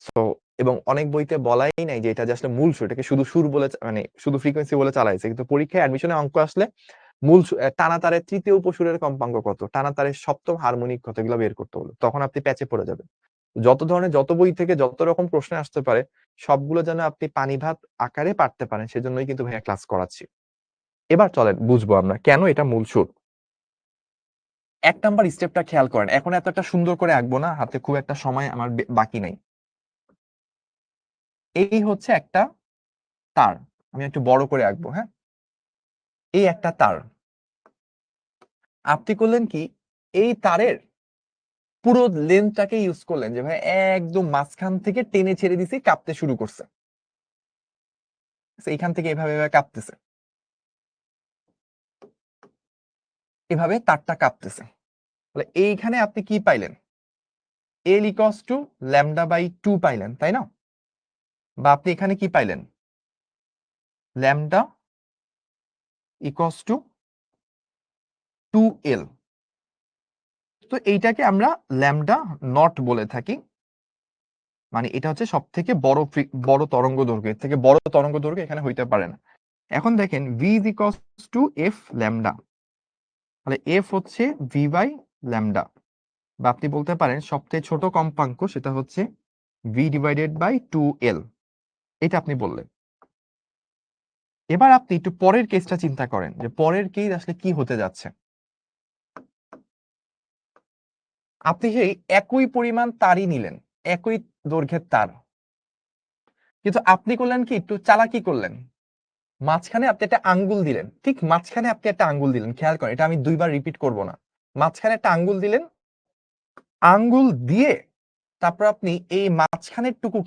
সো এবং অনেক বইতে বলাই নাই যে এটা যে আসলে মূল সুর, এটাকে শুধু সুর বলে মানে শুধু ফ্রিকোয়েন্সি বলে চালাইছে। কিন্তু পরীক্ষায় অ্যাডমিশনে অঙ্ক আসলে মূল টানা তারের তৃতীয় উপসুরের কম্পাঙ্ক কত, টানা তারের সপ্তম হারমোনিক কত, এগুলো বের করতে হলো, তখন আপনি প্যাচে পড়ে যাবেন। যত ধরনের যত বই থেকে যত রকম প্রশ্ন আসতে পারে সবগুলো যেন আপনি পানি ভাত আকারে পারতে পারেন, সেজন্যই কিন্তু ভাইয়া ক্লাস করাচ্ছি। এবার চলেন বুঝবো আমরা কেন এটা মূল সুর। 1 নাম্বার স্টেপটা খেয়াল করেন, এখন এত একটা সুন্দর করে আঁকবো না, হাতে খুব একটা সময় আমার বাকি নাই। এই হচ্ছে একটা তার, আমি একটু বড় করে আঁকবো, হ্যাঁ। এই একটা তার, আপনি করলেন কি, এই তারের পুরো লেন্থটাকে ইউজ করলেন যে ভাই একদম মাঝখান থেকে টেনে ছেড়ে দিছি, কাঁপতে শুরু করছে। এইখান থেকে এভাবে এভাবে কাঁপতেছে, এভাবে তারটা কাঁপতেছে। তাহলে এইখানে আপনি কি পাইলেন? এল ইকস টু λ/2 পাইলেন, তাই না? বা আপনি এখানে কি পাইলেন? Lambda equals to 2l। তো এইটাকে আমরা ল্যামডা নট বলে থাকি, মানে এটা হচ্ছে সব থেকে বড় বড় তরঙ্গ দৈর্ঘ্য, এর থেকে বড় তরঙ্গ দৈর্ঘ্য এখানে হইতে পারে না। এখন দেখেন v is equals two F lambda, তাহলে এফ হচ্ছে ভি বাই ল্যামডা, বা আপনি বলতে পারেন সবচেয়ে ছোট কম্পাঙ্ক সেটা হচ্ছে ভি ডিভাইডেড বাই 2l, এটা আপনি বললেন। এবার আপনি একটু পরের কেসটা চিন্তা করেন যে পরের কেস আসলে কি হতে যাচ্ছে। আপনি সেই একই পরিমাণ তারই নিলেন, একই দৈর্ঘ্যের তার, কিন্তু আপনি করলেন কি একটু চালাকি করলেন, মাঝখানে আপনি একটা আঙ্গুল দিলেন, ঠিক মাঝখানে আপনি একটা আঙ্গুল দিলেন, খেয়াল করেন এটা আমি দুইবার রিপিট করব না। মাঝখানে একটা আঙ্গুল দিলেন, আঙ্গুল দিয়ে তারপর আপনি এই মাঝখানের টুকু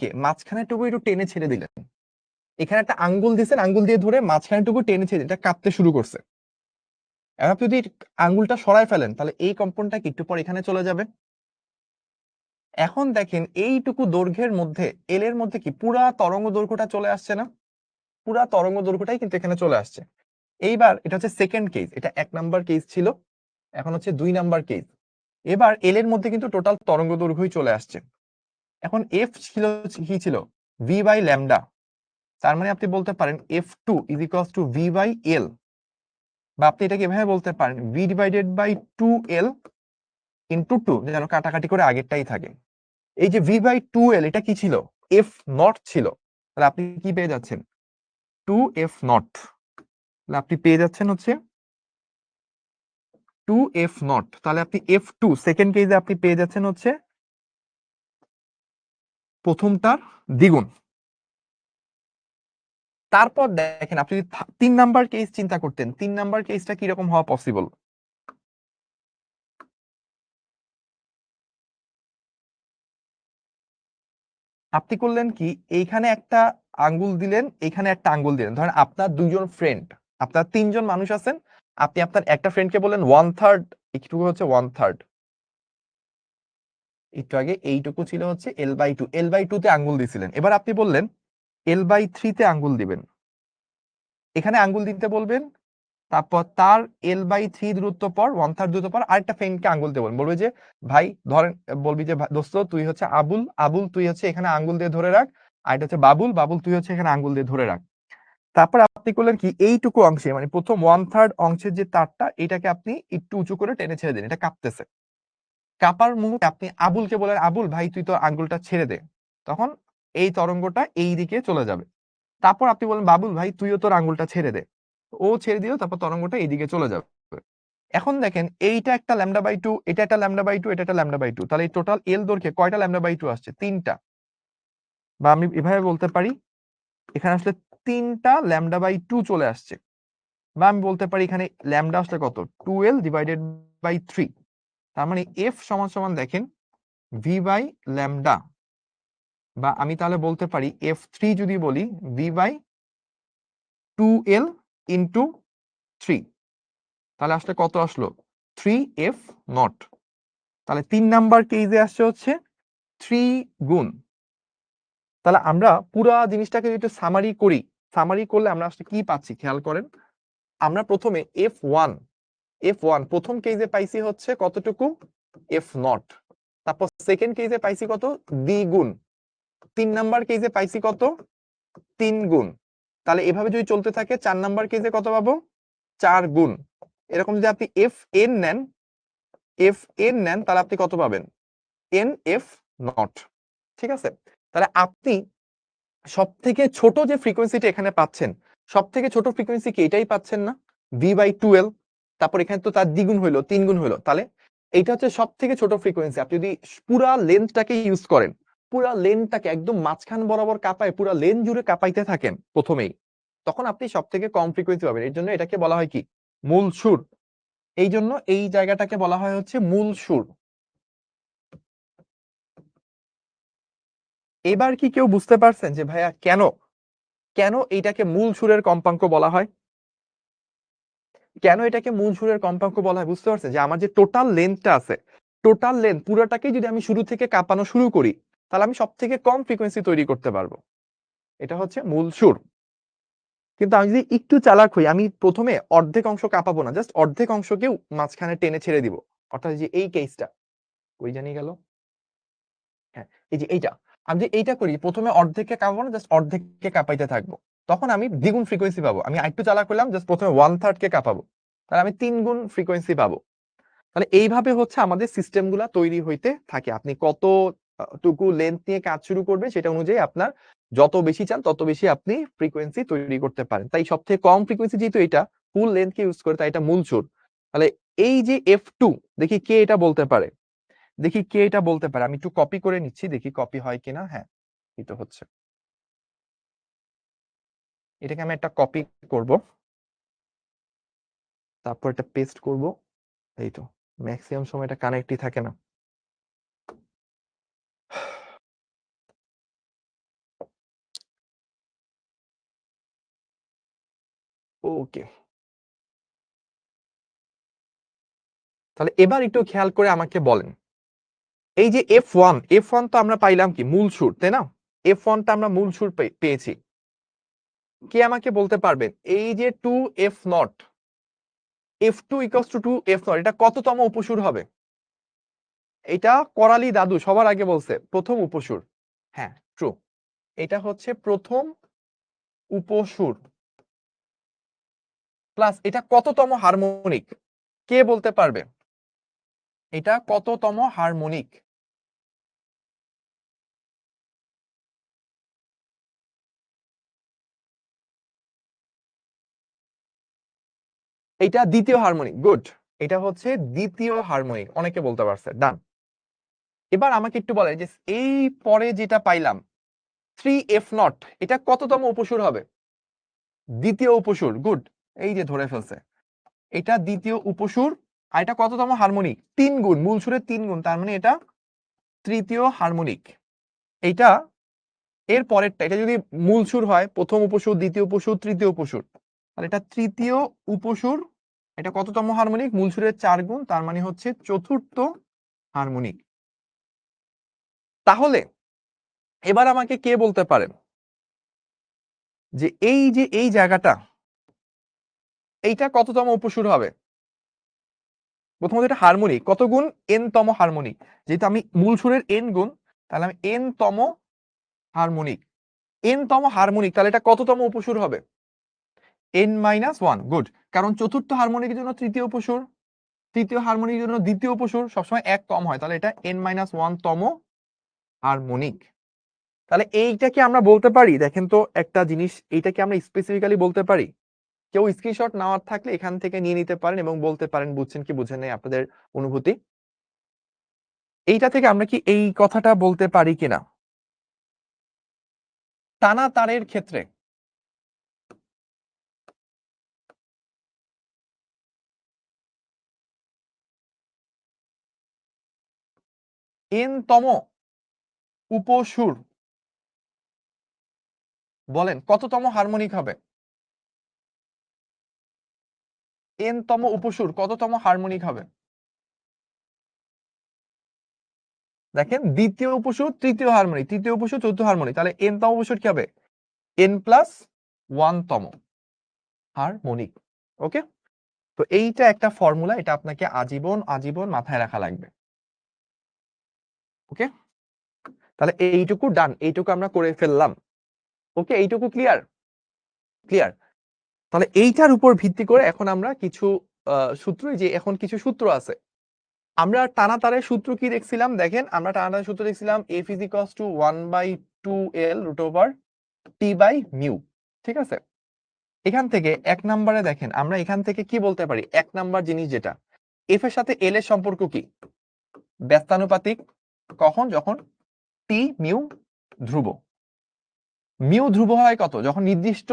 একটু টেনে ছেড়ে দিলেন। এখানে একটা আঙ্গুল দিয়েছেন, আঙ্গুল দিয়ে ধরে মাঝখানের টুকু টেনে ছেড়ে এটা কাঁপতে শুরু করছে। এখন আপনি যদি আঙ্গুলটা সরায় ফেলেন তাহলে এই কম্পনটা কি একটু পর এখানে চলে যাবে। এখন দেখেন এইটুকু দৈর্ঘ্যের মধ্যে এল এর মধ্যে কি পুরা তরঙ্গ দৈর্ঘ্যটা চলে আসছে না? পুরা তরঙ্গ দৈর্ঘ্যটাই কিন্তু এখানে চলে আসছে। এইবার এটা হচ্ছে সেকেন্ড কেস, এটা 1 নাম্বার কেস ছিল, এখন হচ্ছে 2 নাম্বার কেস। এবার এল এর মধ্যে কিন্তু টোটাল তরঙ্গ দৈর্ঘ্যই চলে আসছে। এখন এফ ছিল কি ছিল? ভি বাই ল্যামডা, তার মানে আপনি বলতে পারেন F two is equals to V by L, বা আপনি এটাকে এভাবে বলতে পারেন V divided by 2l into two, যেন কাটাকাটি করে আগেরটাই থাকে। এই যে ভি বাই টু এল, এটা কি ছিল? এফ নট ছিল। তাহলে আপনি কি পেয়ে যাচ্ছেন? Two F not. তাহলে আপনি পেয়ে যাচ্ছেন হচ্ছে টু এফ নট। তাহলে আপনি এফ টু সেকেন্ড কেসে আপনি পেয়ে যাচ্ছেন হচ্ছে প্রথমটার দ্বিগুণ। তারপর দেখেন আপনি যদি 3 নাম্বার কেস চিন্তা করতেন, 3 নাম্বার কেসটা কিরকম হওয়া পসিবল? আপনি করলেন কি, এইখানে একটা আঙ্গুল দিলেন, এখানে একটা আঙ্গুল দিলেন। ধরেন আপনার দুইজন ফ্রেন্ড, আপনার 3জন মানুষ আছেন, আপনি আপনার একটা ফ্রেন্ডকে বললেন 1/3, একটু হচ্ছে 1/3, একটু আগে এইটুকু ছিল হচ্ছে L/2, L/2 তে আঙ্গুল দিছিলেন। এবার আপনি বললেন L/3 তে আঙ্গুল দিবেন, এখানে আঙ্গুল দিতে বলবেন। তারপর তার L/3 দূরত্ব পর 1/3 দূরত্ব পর আরেকটা ফ্রেন্ডকে আঙ্গুল দিয়ে বলবেন, বলবে যে ভাই ধরেন, বলবি যে দোস্ত তুই হচ্ছে আবুল, আবুল তুই হচ্ছে এখানে আঙ্গুল দিয়ে ধরে রাখ, আর এটা হচ্ছে বাবুল, বাবুল তুই হচ্ছে এখানে আঙ্গুল দিয়ে ধরে রাখ। তারপর আপনি করলেন কি, এইটুকু অংশে মানে প্রথম 1/3 অংশের যে তারটা, এটাকে আপনি একটু উঁচু করে টেনে ছেড়ে দিন, এটা কাঁপতেছে। কাপার মুহূর্তে আপনি আবুলকে বলেন, আবুল ভাই তুই তো আঙ্গুলটা ছেড়ে দে, তখন এই তরঙ্গটা এই দিকে চলে যাবে। তারপর আপনি বলেন, বাবুল ভাই তুইও তোর আঙ্গুলটা ছেড়ে দে, ও ছেড়ে দিল, তারপর তরঙ্গটা এইদিকে চলে যাবে। এখন দেখেন এইটা একটা λ/2, এটা একটা λ/2, এটা একটা λ/2, তাহলে এই টোটাল এল দৈর্ঘ্যে কয়টা λ/2 আসছে? 3টা। বা আমি এভাবে বলতে পারি, এখানে আসলে 3টা λ/2 চলে আসছে। বা আমি বলতে পারি এখানে ল্যামডা আসলে কত? 12/3। তার মানে এফ সমান সমান দেখেন ভি বাই ল্যামডা। বা আমি তাহলে বলতে পারি F3 যদি বলি ভি বাই 2L ইন্টু 3, তাহলে আসলে কত আসলো? 3F0। তাহলে 3 নাম্বার কেসে আসছে হচ্ছে 3 গুণ। তাহলে আমরা পুরা জিনিসটাকে যদি একটু সামারি করি, সামারি করলে আমরা আসলে কি পাচ্ছি খেয়াল করেন। আমরা প্রথমে F1 প্রথম কেসে পাইছি হচ্ছে কতটুকু? F0। তারপর সেকেন্ড কেসে পাইছি কত? দ্বিগুণ। 3 নাম্বার কেসে পাইছি কত? 3 গুণ। তাহলে এভাবে যদি চলতে থাকে 4 নাম্বার কেসে কত পাবো? 4 গুণ। এরকম যদি আপনি Fn নেন, তাহলে আপনি কত পাবেন? NF0। ঠিক আছে? তাহলে আপনি সব থেকে ছোট যে ফ্রিকোয়েন্সিটা এখানে পাচ্ছেন, সব থেকে ছোট ফ্রিকোয়েন্সি কি এটাই পাচ্ছেন না? V/2L। তারপর এখানে তো তার দ্বিগুণ হইলো, 3 গুণ হইলো, তাহলে এইটা হচ্ছে সব থেকে ছোট ফ্রিকোয়েন্সি। আপনি যদি পুরা লেন্থটাকে ইউজ করেন, পুরা লেন্থটাকে একদম মাঝখান বরাবর কাঁপায়, পুরা লেন জুড়ে কাঁপাইতে থাকেন প্রথমেই, তখন আপনি সব থেকে কম ফ্রিকোয়েন্সি পাবেন। এর জন্য এটাকে বলা হয় কি? মূল সুর। এই জন্য এই জায়গাটাকে বলা হয় হচ্ছে মূল সুর। এবার কি কেউ বুঝতে পারছেন যে ভাইয়া কেন কেন এইটাকে মূল সুরের কম্পাঙ্ক বলা হয়? কেন এটাকে মূল সুরের কম্পাঙ্ক বলা হয় বুঝতে পারছেন? যে আমার যে টোটাল লেন্থটা আছে, টোটাল লেন্থ পুরোটাকেই যদি আমি শুরু থেকে কাঁপানো শুরু করি, তাহলে আমি সব থেকে কম ফ্রিকোয়েন্সি তৈরি করতে পারবো। এটা হচ্ছে মূল সুর। কিন্তু আমি যদি একটু চালাক হই, আমি প্রথমে অর্ধেক অংশ কাঁপাবো না, জাস্ট অর্ধেক অংশকেও মাঝখানে টেনে ছেড়ে দিব। অর্থাৎ যে এই কেসটা ওই জানি গেল, হ্যাঁ এই যে এইটা, আমি যে এইটা করি প্রথমে অর্ধেককে কাঁপাবো না, জাস্ট অর্ধেককে কাঁপাইতে থাকবো, তখন আমি দ্বিগুণ ফ্রিকোয়েন্সি পাবো। আমি আরেকটু চালাক করলাম, জাস্ট প্রথমে 1/3 কে কাঁপাবো, তাহলে আমি 3 গুণ ফ্রিকোয়েন্সি পাবো। তাহলে এইভাবে হচ্ছে আমাদের সিস্টেম গুলা তৈরি হইতে থাকে। আপনি কত টুকু লেন্থ নিয়ে কাজ শুরু করবেন সেটা অনুযায়ী আপনার যত বেশি চান তত বেশি আপনি ফ্রিকোয়েন্সি তৈরি করতে পারেন। তাই সবথেকে কম ফ্রিকোয়েন্সি যেহেতু এটা ফুল লেন্থ কে ইউজ করে, তাই এটা মূল সুর। তাহলে এই যে F2, দেখি কে এটা বলতে পারে, দেখি কে এটা বলতে পারে। আমি একটু কপি করে নিচ্ছি, দেখি কপি হয় কিনা। হ্যাঁ, এই তো হচ্ছে। এটাকে আমি একটা কপি করব, তারপর এটা পেস্ট করব। এই তো, ম্যাক্সিমাম সময় এটা কানেক্টই থাকে না। ওকে, তাহলে এবার একটু খেয়াল করে আমাকে বলেন, এই যে F1 তো আমরা পাইলাম কি মূল সুর, তাই না? F1টা আমরা মূল সুর পেয়েছি। কে আমাকে বলতে পারবেন এই যে 2F0, F2 equals to 2F0, এটা কততম উপসুর হবে? এটা করালি দাদু সবার আগে বলছে প্রথম উপসুর। হ্যাঁ ট্রু, এটা হচ্ছে প্রথম উপসুর। প্লাস এটা কততম হারমোনিক কে বলতে পারবে? এটা কততম হারমোনিক? এটা দ্বিতীয় হারমোনিক। গুড। এটা হচ্ছে দ্বিতীয় হারমোনিক, অনেকে বলতে পারছে। ডান। এবার আমাকে একটু বলে যে এই পরে যেটা পাইলাম 3F0, এটা কততম উপসুর হবে? দ্বিতীয় উপসুর। গুড। এই যে ধরে ফেলছে, এটা দ্বিতীয় উপসুর। আর এটা কততম হারমোনিক? 3 গুণ, মূল সুরের 3 গুণ, তার মানে এটা তৃতীয় হারমোনিক। এইটা এর পরেরটা, এটা যদি মূল সুর হয়, প্রথম উপসুর, দ্বিতীয় উপসুর, তৃতীয় উপসুর, তাহলে এটা তৃতীয় উপসুর। এটা কততম হারমোনিক? মূল সুরের 4 গুণ, তার মানে হচ্ছে চতুর্থ হারমোনিক। তাহলে এবার আমাকে কে বলতে পারেন যে এই জায়গাটা, এইটা কততম উপসুর হবে? প্রথমত এটা হারমোনিক, কত গুণ? এন তম হারমোনিক। যেহেতু আমি মূল সুরের এন গুণ, তাহলে আমি এন তম হারমোনিক। এন তম হারমোনিক, তাহলে এটা কততম উপসুর হবে? n-1। গুড। কারণ চতুর্থ হারমোনিকের জন্য তৃতীয় উপসুর, তৃতীয় হারমোনিকের জন্য দ্বিতীয় উপসুর, সবসময় এক কম হয়, তাহলে এটা n-1 তম হারমোনিক। তাহলে এইটাকে আমরা বলতে পারি, দেখেন তো একটা জিনিস, এইটাকে আমরা স্পেসিফিক্যালি বলতে পারি। কেউ স্ক্রিনশট নেওয়ার থাকলে এখান থেকে নিয়ে নিতে পারেন এবং বলতে পারেন বুঝছেন কি বুঝেন নাই আপনাদের অনুভূতি। এইটা থেকে আমরা কি এই কথাটা বলতে পারি কিনা? টানা তারের ক্ষেত্রে এন তম উপসুর বলেন কততম হারমোনিক হবে? এন তম উপসুর কততম হারমোনিক হবে? দেখেন, দ্বিতীয় উপসুর, তৃতীয় হারমোনিক, তৃতীয় উপসুর, চতুর্থ হারমোনিক, তাহলে এন তম উপসুর কি হবে? n+1 তম হারমোনিক। ওকে, তো এইটা একটা ফর্মুলা, এটা আপনাকে আজীবন আজীবন মাথায় রাখা লাগবে। ওকে, তাহলে এইটুকু ডান, এইটুকু আমরা করে ফেললাম। ওকে, এইটুকু ক্লিয়ার? ক্লিয়ার। তাহলে এইটার উপর ভিত্তি করে এখন আমরা কিছু সূত্র, যে এখন কিছু সূত্র আছে। আমরা টানা তারের সূত্র কি দেখছিলাম? দেখেন, আমরা টানা তারের সূত্র দেখছিলাম F = 1/2L/T/μ। ঠিক আছে, এখান থেকে 1 নম্বরে দেখেন, আমরা এখান থেকে কি বলতে পারি? 1 নাম্বার জিনিস যেটা, এফ এর সাথে এল এর সম্পর্ক কি? ব্যস্তানুপাতিক। কখন? যখন টি মিউ ধ্রুব। মিউ ধ্রুব হয় কত? যখন নির্দিষ্ট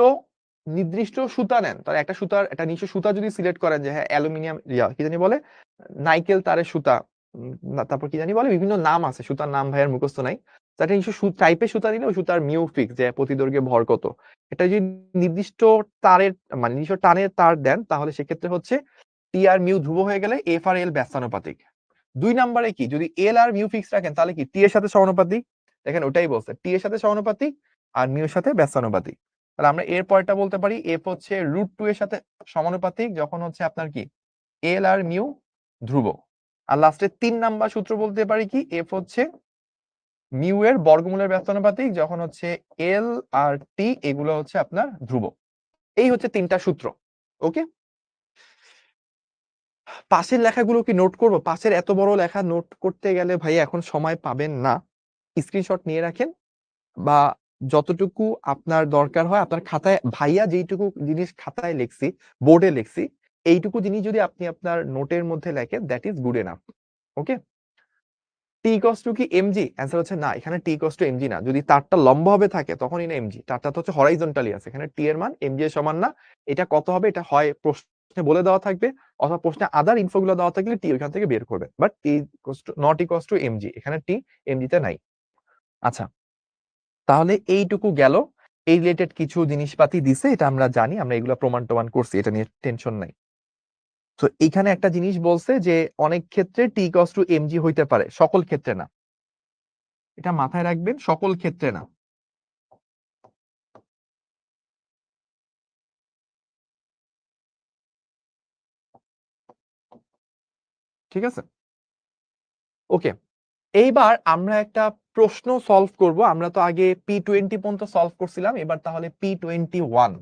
নির্দিষ্ট সুতা নেন, তাহলে একটা সুতার, একটা নির্দিষ্ট সুতা যদি সিলেক্ট করেন, যে হ্যাঁ অ্যালুমিনিয়াম, কি জানি বলে, নাইকেল তারের সুতা, তারপর কি জানি বলে, বিভিন্ন নাম আছে সুতার নাম, ভাইয়ের মুখস্থ নাই। একটা নির্দিষ্ট টাইপের সুতা নিলে ওই সুতার মিউ ফিক্স, যে প্রতি দৈর্ঘ্যে ভর কত। এটা যদি নির্দিষ্ট তারের, মানে নির্দিষ্ট টানের তার দেন, তাহলে সেক্ষেত্রে হচ্ছে টি আর মিউ ধ্রুব হয়ে গেলে এফ আর এল ব্যস্তানুপাতিক। 2 নম্বরে কি, যদি এল আর মিউ ফিক্স রাখেন, তাহলে কি টি এর সাথে সমানুপাতিক। দেখেন, ওটাই বলছে, টি এর সাথে সমানুপাতিক আর মিউ এর সাথে ব্যস্তানুপাতিক। তাহলে আমরা এর পরেরটা বলতে পারি, এফ হচ্ছে √2 এর সাথে সমানুপাতিক, যখন হচ্ছে আপনার কি এল আর মিউ ধ্রুব। আর লাস্টে 3 নাম্বার সূত্র বলতে পারি কি, এফ হচ্ছে মিউ এর বর্গমূলের ব্যস্তানুপাতিক, যখন হচ্ছে এল আর টি এগুলো হচ্ছে আপনার ধ্রুব। এই হচ্ছে 3টা সূত্র। ওকে, পাশের লেখাগুলো কি নোট করব? পাশের এত বড় লেখা নোট করতে গেলে ভাই এখন সময় পাবেন না। স্ক্রিনশট নিয়ে রাখেন, বা যতটুকু আপনার দরকার হয় আপনার খাতায়, ভাইয়া যেইটুকু জিনিস খাতায় লিখছি, বোর্ডে লিখছি, এইটুকু জিনিস যদি আপনি আপনার নোটের মধ্যে লেখেন, that is good enough. Okay, T equals to কি এমজি? অ্যান্সার হচ্ছে না, এখানে টি ইকুয়ালস টু এমজি না। যদি তারটা লম্বভাবে থাকে তখনই না এমজি, তারটা তো হচ্ছে হরাইজন্টালি আছে, এখানে টি এর মান এমজি এর সমান না। এটা কত হবে? এটা হয় প্রশ্নে বলে দেওয়া থাকবে, অথবা প্রশ্নে আদার ইনফো গুলো দেওয়া থাকলে টি ওইখান থেকে বের করবে, but T not equals to MG, এখানে টি এমজি তে নাই। আচ্ছা, তাহলে এইটুকু গেল। এই রিলেটেড কিছু জিনিসপাতি দিছে, এটা আমরা জানি, আমরা এগুলো প্রমাণ টমান করছি, এটা নিয়ে টেনশন নাই। তো এইখানে একটা জিনিস বলছে যে অনেক ক্ষেত্রে টি ইকুয়ালস টু এমজি হইতে পারে, সকল ক্ষেত্রে না। এটা মাথায় রাখবেন, সকল ক্ষেত্রে না। ঠিক আছে, ওকে। এইবার আমরা একটা প্রশ্ন সলভ করব। আমরা তো আগে P20 পর্যন্ত সলভ করছিলাম, এবার তাহলে P21।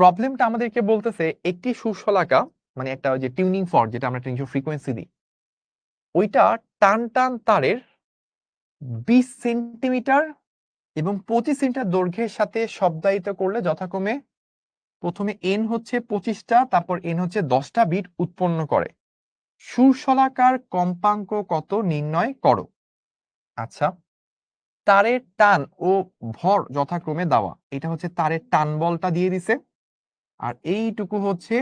প্রবলেমটা আমাদেরকে বলতেছে একটি সুরশলাকা মানে একটা ওই যে টিউনিং ফর্ক যেটা আমরা টিউনিং ফ্রিকোয়েন্সি দিই, ওইটা টান টান তারের 20 সেন্টিমিটার এবং 25 সেন্টিমিটার দৈর্ঘ্যের সাথে শব্দায়িত করলে যথাক্রমে প্রথমে এন হচ্ছে 25টা, তারপর এন হচ্ছে 10টা বিট উৎপন্ন করে। সুরশলাকার কম্পাঙ্ক কত নির্ণয় করো। আচ্ছা, তারের টান ও ভর যথাক্রমে দেওয়া, এটা হচ্ছে তারের টান বলটা দিয়ে দিছে, আর এইটুকু হচ্ছে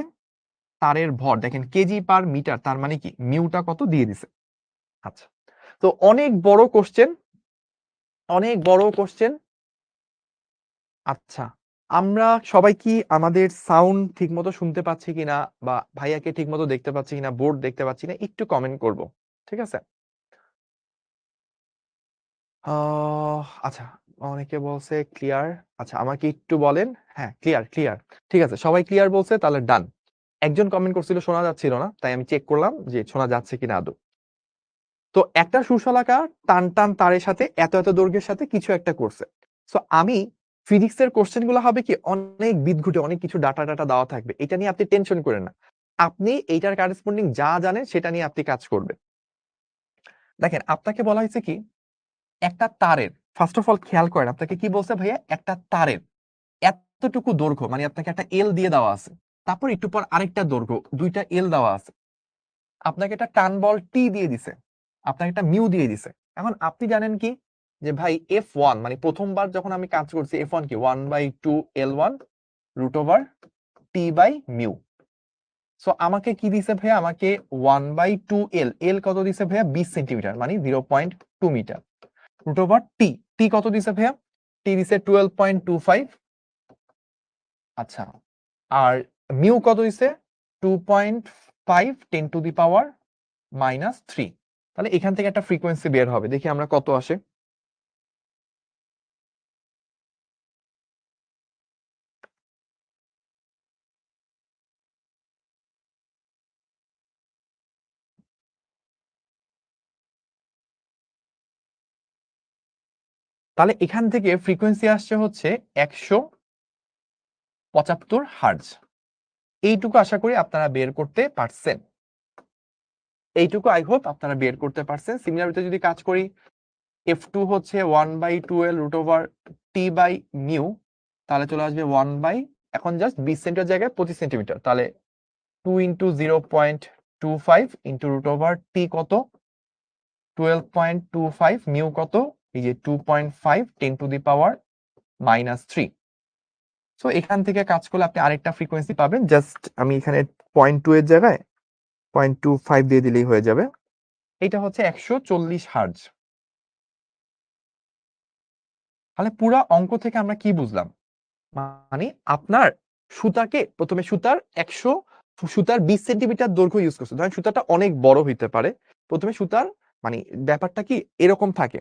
তারের ভর, দেখেন কেজি পার মিটার, তার মানে কি মিউটা কত দিয়ে দিছে। আচ্ছা, তো অনেক বড় কোশ্চেন, অনেক বড় কোশ্চেন। আচ্ছা, আমরা সবাই কি আমাদের সাউন্ড ঠিকমতো শুনতে পাচ্ছি কিনা, বা ভাইয়াকে ঠিকমতো দেখতে পাচ্ছি কিনা, বোর্ড দেখতে পাচ্ছি না, একটু কমেন্ট করব, ঠিক আছে? আচ্ছা, অনেকে বলছে ক্লিয়ার। আচ্ছা, আমাকে একটু বলেন। হ্যাঁ, ক্লিয়ার ক্লিয়ার, ঠিক আছে, সবাই ক্লিয়ার বলছে, তাহলে ডান। একজন কমেন্ট করছিল শোনা যাচ্ছিল না, তাই আমি চেক করলাম যে শোনা যাচ্ছে কিনা আদৌ। তো একটা সুশলাকা টান টান তারের সাথে এত এত দৈর্ঘ্যের সাথে কিছু একটা করছে। সো আমি ফিজিক্সের কোশ্চেন গুলো হবে কি অনেক বিদঘুটে, অনেক কিছু ডাটা ডাটা দেওয়া থাকবে, এটা নিয়ে আপনি টেনশন করেন না। আপনি এইটার কারেসপন্ডিং যা জানেন সেটা নিয়ে আপনি কাজ করবেন। দেখেন, আপনাকে বলা হয়েছে কি একটা তারের, ফার্স্ট অফ অল খেয়াল করেন আপনাকে কি বলছে ভাইয়া, একটা তারের এতটুকু দৈর্ঘ্য, মানে আপনাকে একটা এল দিয়ে দেওয়া আছে, তারপর একটু পর আরেকটা দৈর্ঘ্য, দুইটা এল দেওয়া আছে, আপনাকে একটা টান বল টি দিয়ে দিছে, আপনাকে একটা মিউ দিয়ে দিছে। এখন আপনি জানেন কি যে ভাই F1 মানে প্রথমবার যখন আমি কাজ করছি F1 কি 1/2L1 root over T by mu. So আমাকে কি দিছে ভাইয়া, আমাকে 1/2L, এল কত দিছে ভাইয়া 20 সেন্টিমিটার মানে 0.2 মিটার, রুট ওভার টি, টি কত দিছে ভাইয়া, টি দিছে 12.25। আচ্ছা, আর মিউ কত দিছে 2.5 10⁻³ তাহলে এখান থেকে একটা ফ্রিকোয়েন্সি বের হবে, দেখি আমরা কত আসে। তাহলে এখান থেকে ফ্রিকোয়েন্সি আসছে হচ্ছে 175 হার্জ। এইটুকু আশা করি আপনারা বের করতে পারছেন, এইটুকু আই হোপ আপনারা বের করতে পারছেন। সিমিলারিটি যদি কাজ করি, F2 হচ্ছে 1/2L root over T by mu, তাহলে চলে আসবে 1 বাই, এখন জাস্ট 20 সেন্টিমিটার জায়গায় 25 সেন্টিমিটার, তাহলে 2 into 0.25 into root over T কত 12.25, মিউ কত এই যে 2.5 10⁻³ সো এখান থেকে কাজ করলে আপনি আরেকটা ফ্রিকোয়েন্সি পাবেন, জাস্ট আমি এখানে 0.2 এর জায়গায় 0.25 দিয়ে দিলেই হয়ে যাবে। এটা হচ্ছে 140 হার্জ। তাহলে পুরা অঙ্ক থেকে আমরা কি বুঝলাম, মানে আপনার সুতাকে প্রথমে সুতার 20 সেন্টিমিটার দৈর্ঘ্য ইউজ করছে, ধরেন সুতাটা অনেক বড় হইতে পারে, প্রথমে সুতার মানে ব্যাপারটা কি এরকম থাকে।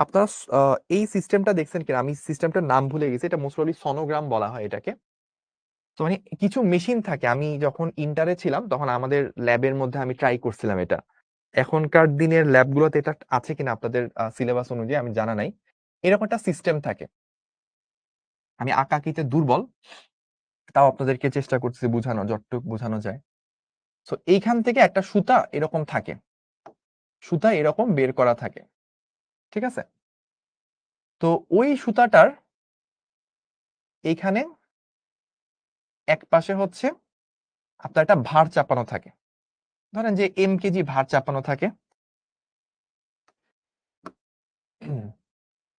আপনারা এই সিস্টেমটা দেখছেন কিনা, আমি সিস্টেমটার নাম ভুলে গেছি, এটা মোস্ট প্রবাবলি সনোগ্রাম বলা হয় এটাকে। তো মানে কিছু মেশিন থাকে, আমি যখন ইন্টারে ছিলাম তখন আমাদের ল্যাবের মধ্যে আমি ট্রাই করছিলাম এটা। এখনকার দিনের ল্যাবগুলোতে এটা আছে কিনা আপনাদের সিলেবাস অনুযায়ী আমি জানা নাই, এরকম একটা সিস্টেম থাকে। আমি আঁকাআঁকিতে দুর্বল, তাও আপনাদেরকে চেষ্টা করতেছি বোঝানো যতটুকু বোঝানো যায়। তো এইখান থেকে একটা সুতা এরকম থাকে, সুতা এরকম বের করা থাকে, ঠিক আছে? তো ওই সুতাটার এইখানে এক পাশে হচ্ছে আপনার একটা ভার চাপানো থাকে, ধরেন যে কেজি ভার চাপানো থাকে।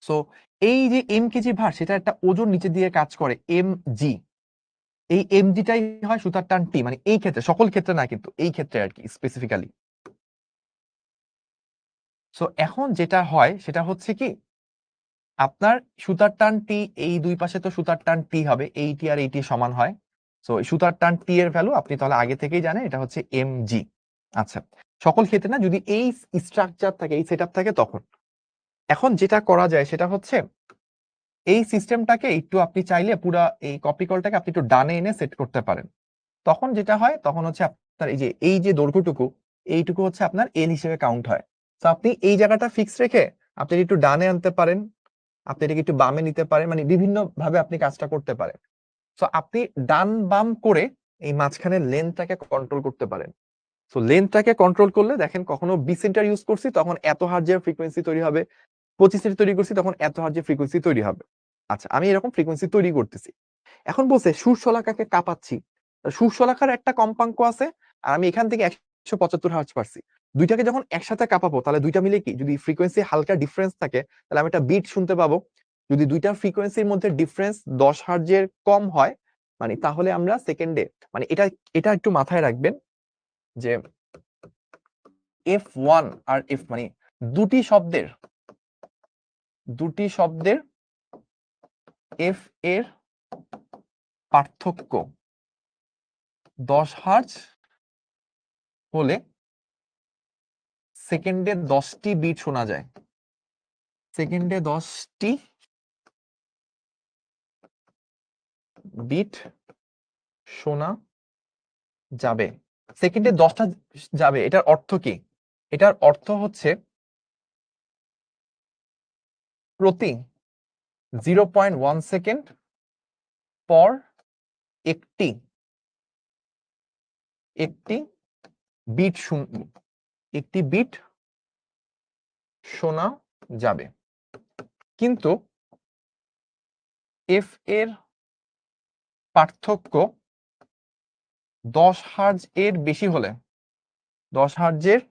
সো এই যে কেজি ভার, সেটা একটা ওজন নিচে দিয়ে কাজ করে জি, এই জিটাই হয় সুতার টান টি, মানে এই ক্ষেত্রে, সকল ক্ষেত্রে না কিন্তু এই ক্ষেত্রে আর কি স্পেসিফিক্যালি। সো এখন যেটা হয় সেটা হচ্ছে কি আপনার সুতার টান টি, এই দুই পাশে তো সুতার টান টি হবে, এইটি আর এইটি সমান হয়। সো সুতার টান টি এর ভ্যালু আপনি তাহলে আগে থেকেই জানেন, এটা হচ্ছে জি। আচ্ছা, সকল ক্ষেত্রে না, যদি এই স্ট্রাকচার থাকে, এই সেটআপ থাকে তখন। এখন যেটা করা যায় সেটা হচ্ছে এই সিস্টেমটাকে একটু আপনি চাইলে পুরা এই কপি কলটাকে আপনি একটু ডানে এনে সেট করতে পারেন। তখন যেটা হয় তখন হচ্ছে আপনার এই যে দৈর্ঘ্যটুকু, এইটুকু হচ্ছে আপনার এল হিসেবে কাউন্ট হয়। তো আপনি এই জায়গাটা ফিক্স রেখে আপনি একটু ডানে আনতে পারেন, আপনি এটাকে একটু বামে নিতে পারেন, মানে বিভিন্ন ভাবে আপনি কাজটা করতে পারেন। সো আপনি ডান বাম করে এই মাঝখানে লেন্থটাকে কন্ট্রোল করতে পারেন। সো লেন্থটাকে কন্ট্রোল করলে দেখেন, কখনো 20 সেন্টার ইউজ করছি তখন এত হার্জের ফ্রিকোয়েন্সি তৈরি হবে, 25 সেন্টার তৈরি করছি তখন এত হার্জের ফ্রিকোয়েন্সি তৈরি হবে। আচ্ছা, আমি এরকম ফ্রিকোয়েন্সি তৈরি করতেছি। এখন বলছে সুরশলাকাকে কাঁপাচ্ছি। সুরশলাকার একটা কম্পাঙ্ক আছে, আর আমি এখান থেকে 175 হার্জ পাচ্ছি। দুইটাকে যখন একসাথে কাঁপাবো তাহলে দুইটা মিলে কি, যদি ফ্রিকোয়েন্সি হালকা ডিফারেন্স থাকে তাহলে আমি একটা বিট শুনতে পাবো। যদি দুইটা ফ্রিকোয়েন্সির মধ্যে ডিফারেন্স 10 হার্জের কম হয়, মানে তাহলে আমরা সেকেন্ডে, মানে এটা এটা একটু মাথায় রাখবেন যে F1 আর F, মানে দুটি শব্দের F এর পার্থক্য 10 হার্জ হলে সেকেন্ডে 10টি বিট শোনা যায়। সেকেন্ডে 10টি বিট শোনা যাবে, সেকেন্ডে 10টা যাবে। এটার অর্থ কি? এটার অর্থ হচ্ছে প্রতি 0.1 সেকেন্ড পর একটি বিট শোনা যাবে। কিন্তু এফ এর পার্থক্য 10 হার্জ এর বেশি হলে, 10 হার্জের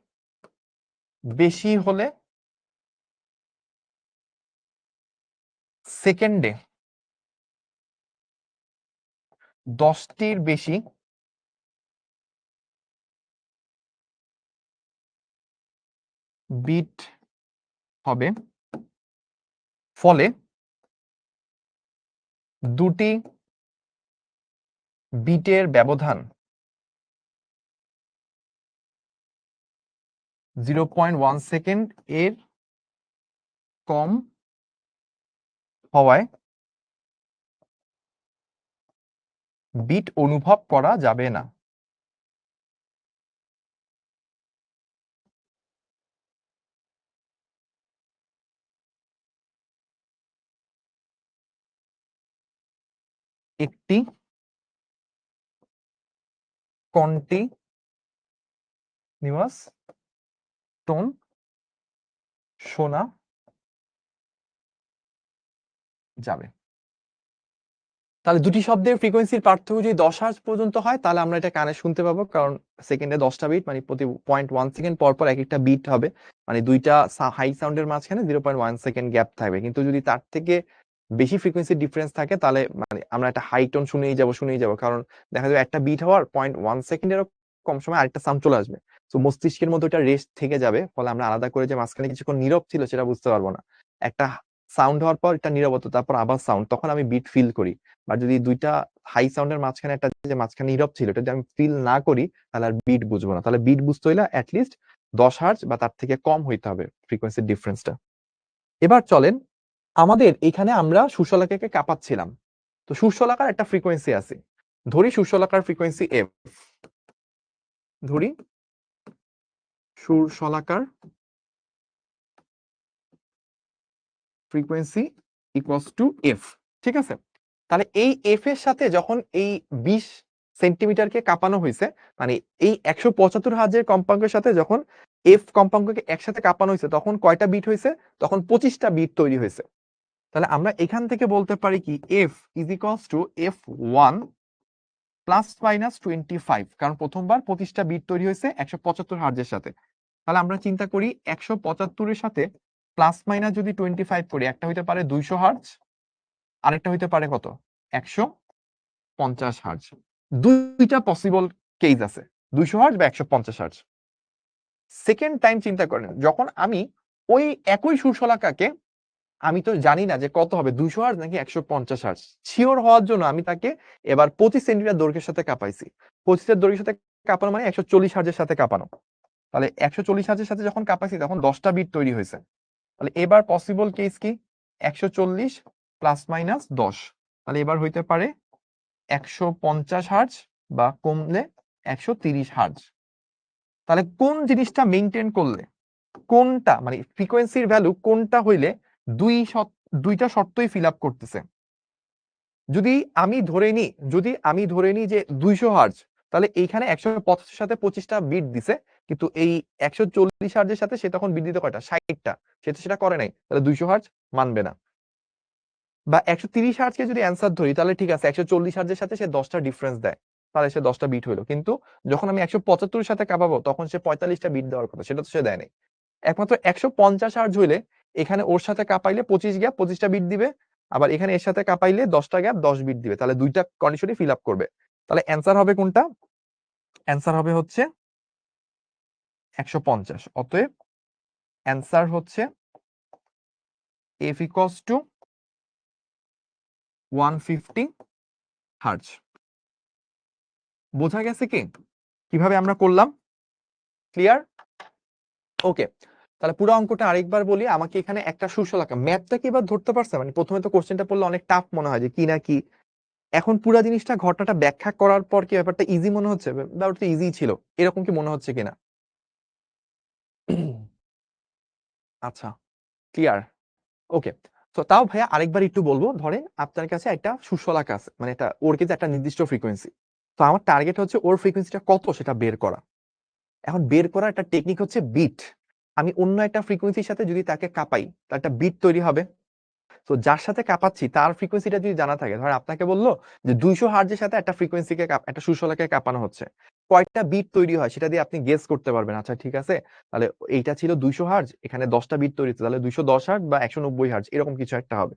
বেশি হলে সেকেন্ডে 10টির বেশি বিট হবে, ফলে দুটি বিটের ব্যবধান 0.1 সেকেন্ড এর কম হওয়ায় বিট অনুভব করা যাবে না। একটি কন্টিনিউয়াস টোন শোনা যাবে। তাহলে দুটি শব্দের ফ্রিকোয়েন্সির পার্থক্য যদি 10 হার্জ পর্যন্ত হয় তাহলে আমরা এটা কানে শুনতে পাবো, কারণ সেকেন্ডে 10টা বিট, মানে প্রতি 0.1 সেকেন্ড পর পর এক একটা বিট হবে, মানে দুইটা হাই সাউন্ডের মাঝখানে 0.1 সেকেন্ড গ্যাপ থাকবে। কিন্তু যদি তার থেকে বেশি ফ্রিকোয়েন্সি ডিফারেন্স থাকে তাহলে মানে আমরা একটা হাই টোন শুনেই যাবো, কারণ দেখা যাবে একটা বিট হওয়ার 0.1 সেকেন্ডেরও কম সময় আরেকটা সাউন্ড চলে আসবে। তো মস্তিষ্কের মধ্যে ওটা রেস্ট থেকে যাবে, ফলে আমরা আলাদা করে যে মাঝখানে কিছুক্ষণ নীরব ছিল সেটা বুঝতে পারবো না। একটা সাউন্ড হওয়ার পর এটা নীরবতা, তারপর আবার সাউন্ড, তখন আমি বিট ফিল করি। বা যদি দুইটা হাই সাউন্ডের মাঝখানে একটা যে মাঝখানে নীরব ছিল এটা যদি আমি ফিল না করি তাহলে আর বিট বুঝবো না। তাহলে বিট বুঝতে হইলে অ্যাটলিস্ট 10 হার্জ বা তার থেকে কম হইতে হবে ফ্রিকোয়েন্সির ডিফারেন্সটা। এবার চলেন, আমাদের এখানে আমরা সুরশলাকাকে কাঁপাচ্ছিলাম, তো সুরশলাকার একটা ফ্রিকোয়েন্সি আছে, ধরি সুরশলাকার ফ্রিকোয়েন্সি এফ, ধরি সুরশলাকার ফ্রিকোয়েন্সি ইকুয়ালস টু এফ। ঠিক আছে, তাহলে এই এফ এর সাথে যখন এই 20 সেন্টিমিটারকে কাঁপানো হয়েছে, মানে এই 175 হার্জের কম্পাঙ্কের সাথে যখন এফ কম্পাঙ্ককে একসাথে কাঁপানো হয়েছে তখন কয়টা বিট হয়েছে? তখন 25টা বিট তৈরি হয়েছে। তাহলে আমরা এখান থেকে বলতে পারি কি, F is equals two F1 plus minus 25, কারণ প্রথমবার 25টা বিট তৈরি হয়েছে 175 হার্জের সাথে। তাহলে আমরা চিন্তা করি 175 এর সাথে প্লাস মাইনাস যদি 25 করি, একটা হইতে পারে 200 হার্জ, আরেকটা হইতে পারে কত, 150 হার্জ। দুইটা পসিবল কেস আছে, 200 হার্জ বা 150 হার্জ। সেকেন্ড টাইম চিন্তা করেন, যখন আমি ওই একই সুরশলাকাকে, আমি তো জানি না যে কত হবে, 200 হার্জ নাকি 150 হার্জ, শিওর হওয়ার জন্য আমি তাকে এবার 25 সেন্টিমিটার দৈর্ঘ্যের সাথে কাঁপাইছি। 25 দৈর্ঘ্যের সাথে কাঁপানো মানে 140 হার্জের সাথে কাঁপানো। তাহলে 140 হার্জের সাথে যখন কাঁপাইছি তখন 10টা বিট তৈরি হয়েছে। তাহলে এবার পসিবল কেস কি, 140 প্লাস মাইনাস 10, তাহলে এবার হইতে পারে 150 হার্জ বা কমলে 130 হার্জ। তাহলে কোন জিনিসটা মেইনটেইন করলে, কোনটা মানে ফ্রিকোয়েন্সির ভ্যালু কোনটা হইলে দুইটা শর্তই ফিল আপ করতেছে, যদি আমি ধরে নিই যে 200 হার্জ, তাহলে এইখানে 185 সাথে 25টা বিট দিছে, কিন্তু এই 140 হার্জের সাথে সে তখন বিট দিতে কয়টা, 60টা, সে তো সেটা করে নাই, তাহলে 200 হার্জ মানবে না। বা 130 হার্জকে যদি অ্যান্সার ধরি, তাহলে ঠিক আছে 140 হার্জের সাথে সে 10টা ডিফারেন্স দেয়, তাহলে সে 10টা বিট হইলো। কিন্তু যখন আমি 175 সাথে কাঁপাবো, তখন সে 45টা বিট দেওয়ার কথা, সেটা তো সে দেয় নাই। একমাত্র 150 হার্জ হইলে এখানে ওর সাথে কাঁপাইলে 25 গ্যাপ 25টা বিট দিবে, আবার এখানে এর সাথে কাঁপাইলে 10টা গ্যাপ 10 বিট দিবে, তাহলে দুইটা কন্ডিশনই ফিল আপ করবে। তাহলে অ্যান্সার হবে কোনটা? অ্যান্সার হবে হচ্ছে 150। অতএব অ্যান্সার হচ্ছে f equals to 150 হার্জ। বোঝা গেছে কি কিভাবে আমরা করলাম? ক্লিয়ার? ওকে, তাহলে পুরো অঙ্কটা আরেকবার বলি। আমাকে এখানে একটা সুশলাকা ম্যাথটা কি এবার ধরতে পারছে? মানে প্রথমে তো কোশ্চেনটা পড়লে অনেক টাফ মনে হয় যে কি না কি, এখন পুরো জিনিসটা ঘটনাটা ব্যাখ্যা করার পর কি ব্যাপারটা ইজি মনে হচ্ছে? ব্যাপারটা ইজি ছিল এরকম কি মনে হচ্ছে কিনা? আচ্ছা, ক্লিয়ার। ওকে, তো তাও ভাইয়া আরেকবার একটু বলবো। ধরেন আপনার কাছে একটা সুশলাকা আছে, মানে এটা ওর কিন্তু একটা নির্দিষ্ট ফ্রিকোয়েন্সি, তো আমার টার্গেট হচ্ছে ওর ফ্রিকোয়েন্সিটা কত সেটা বের করা। এখন বের করার একটা টেকনিক হচ্ছে বিট। আমি অন্য একটা ফ্রিকোয়েন্সির সাথে যদি তাকে কাঁপাই, তার একটা বিট তৈরি হবে। তো যার সাথে কাঁপাচ্ছি তার ফ্রিকোয়েন্সিটা যদি জানা থাকে, ধর আপনাকে বললো যে 200 হার্জের সাথে একটা ফ্রিকোয়েন্সিকে একটা সুশলাকে কাঁপানো হচ্ছে, কয়টা বিট তৈরি হয় সেটা দিয়ে আপনি গেস করতে পারবেন। আচ্ছা ঠিক আছে, তাহলে এইটা ছিল 200 হার্জ, এখানে 10টা বিট তৈরি হচ্ছে, তাহলে 210 হার্জ বা 190 হার্জ এরকম কিছু একটা হবে।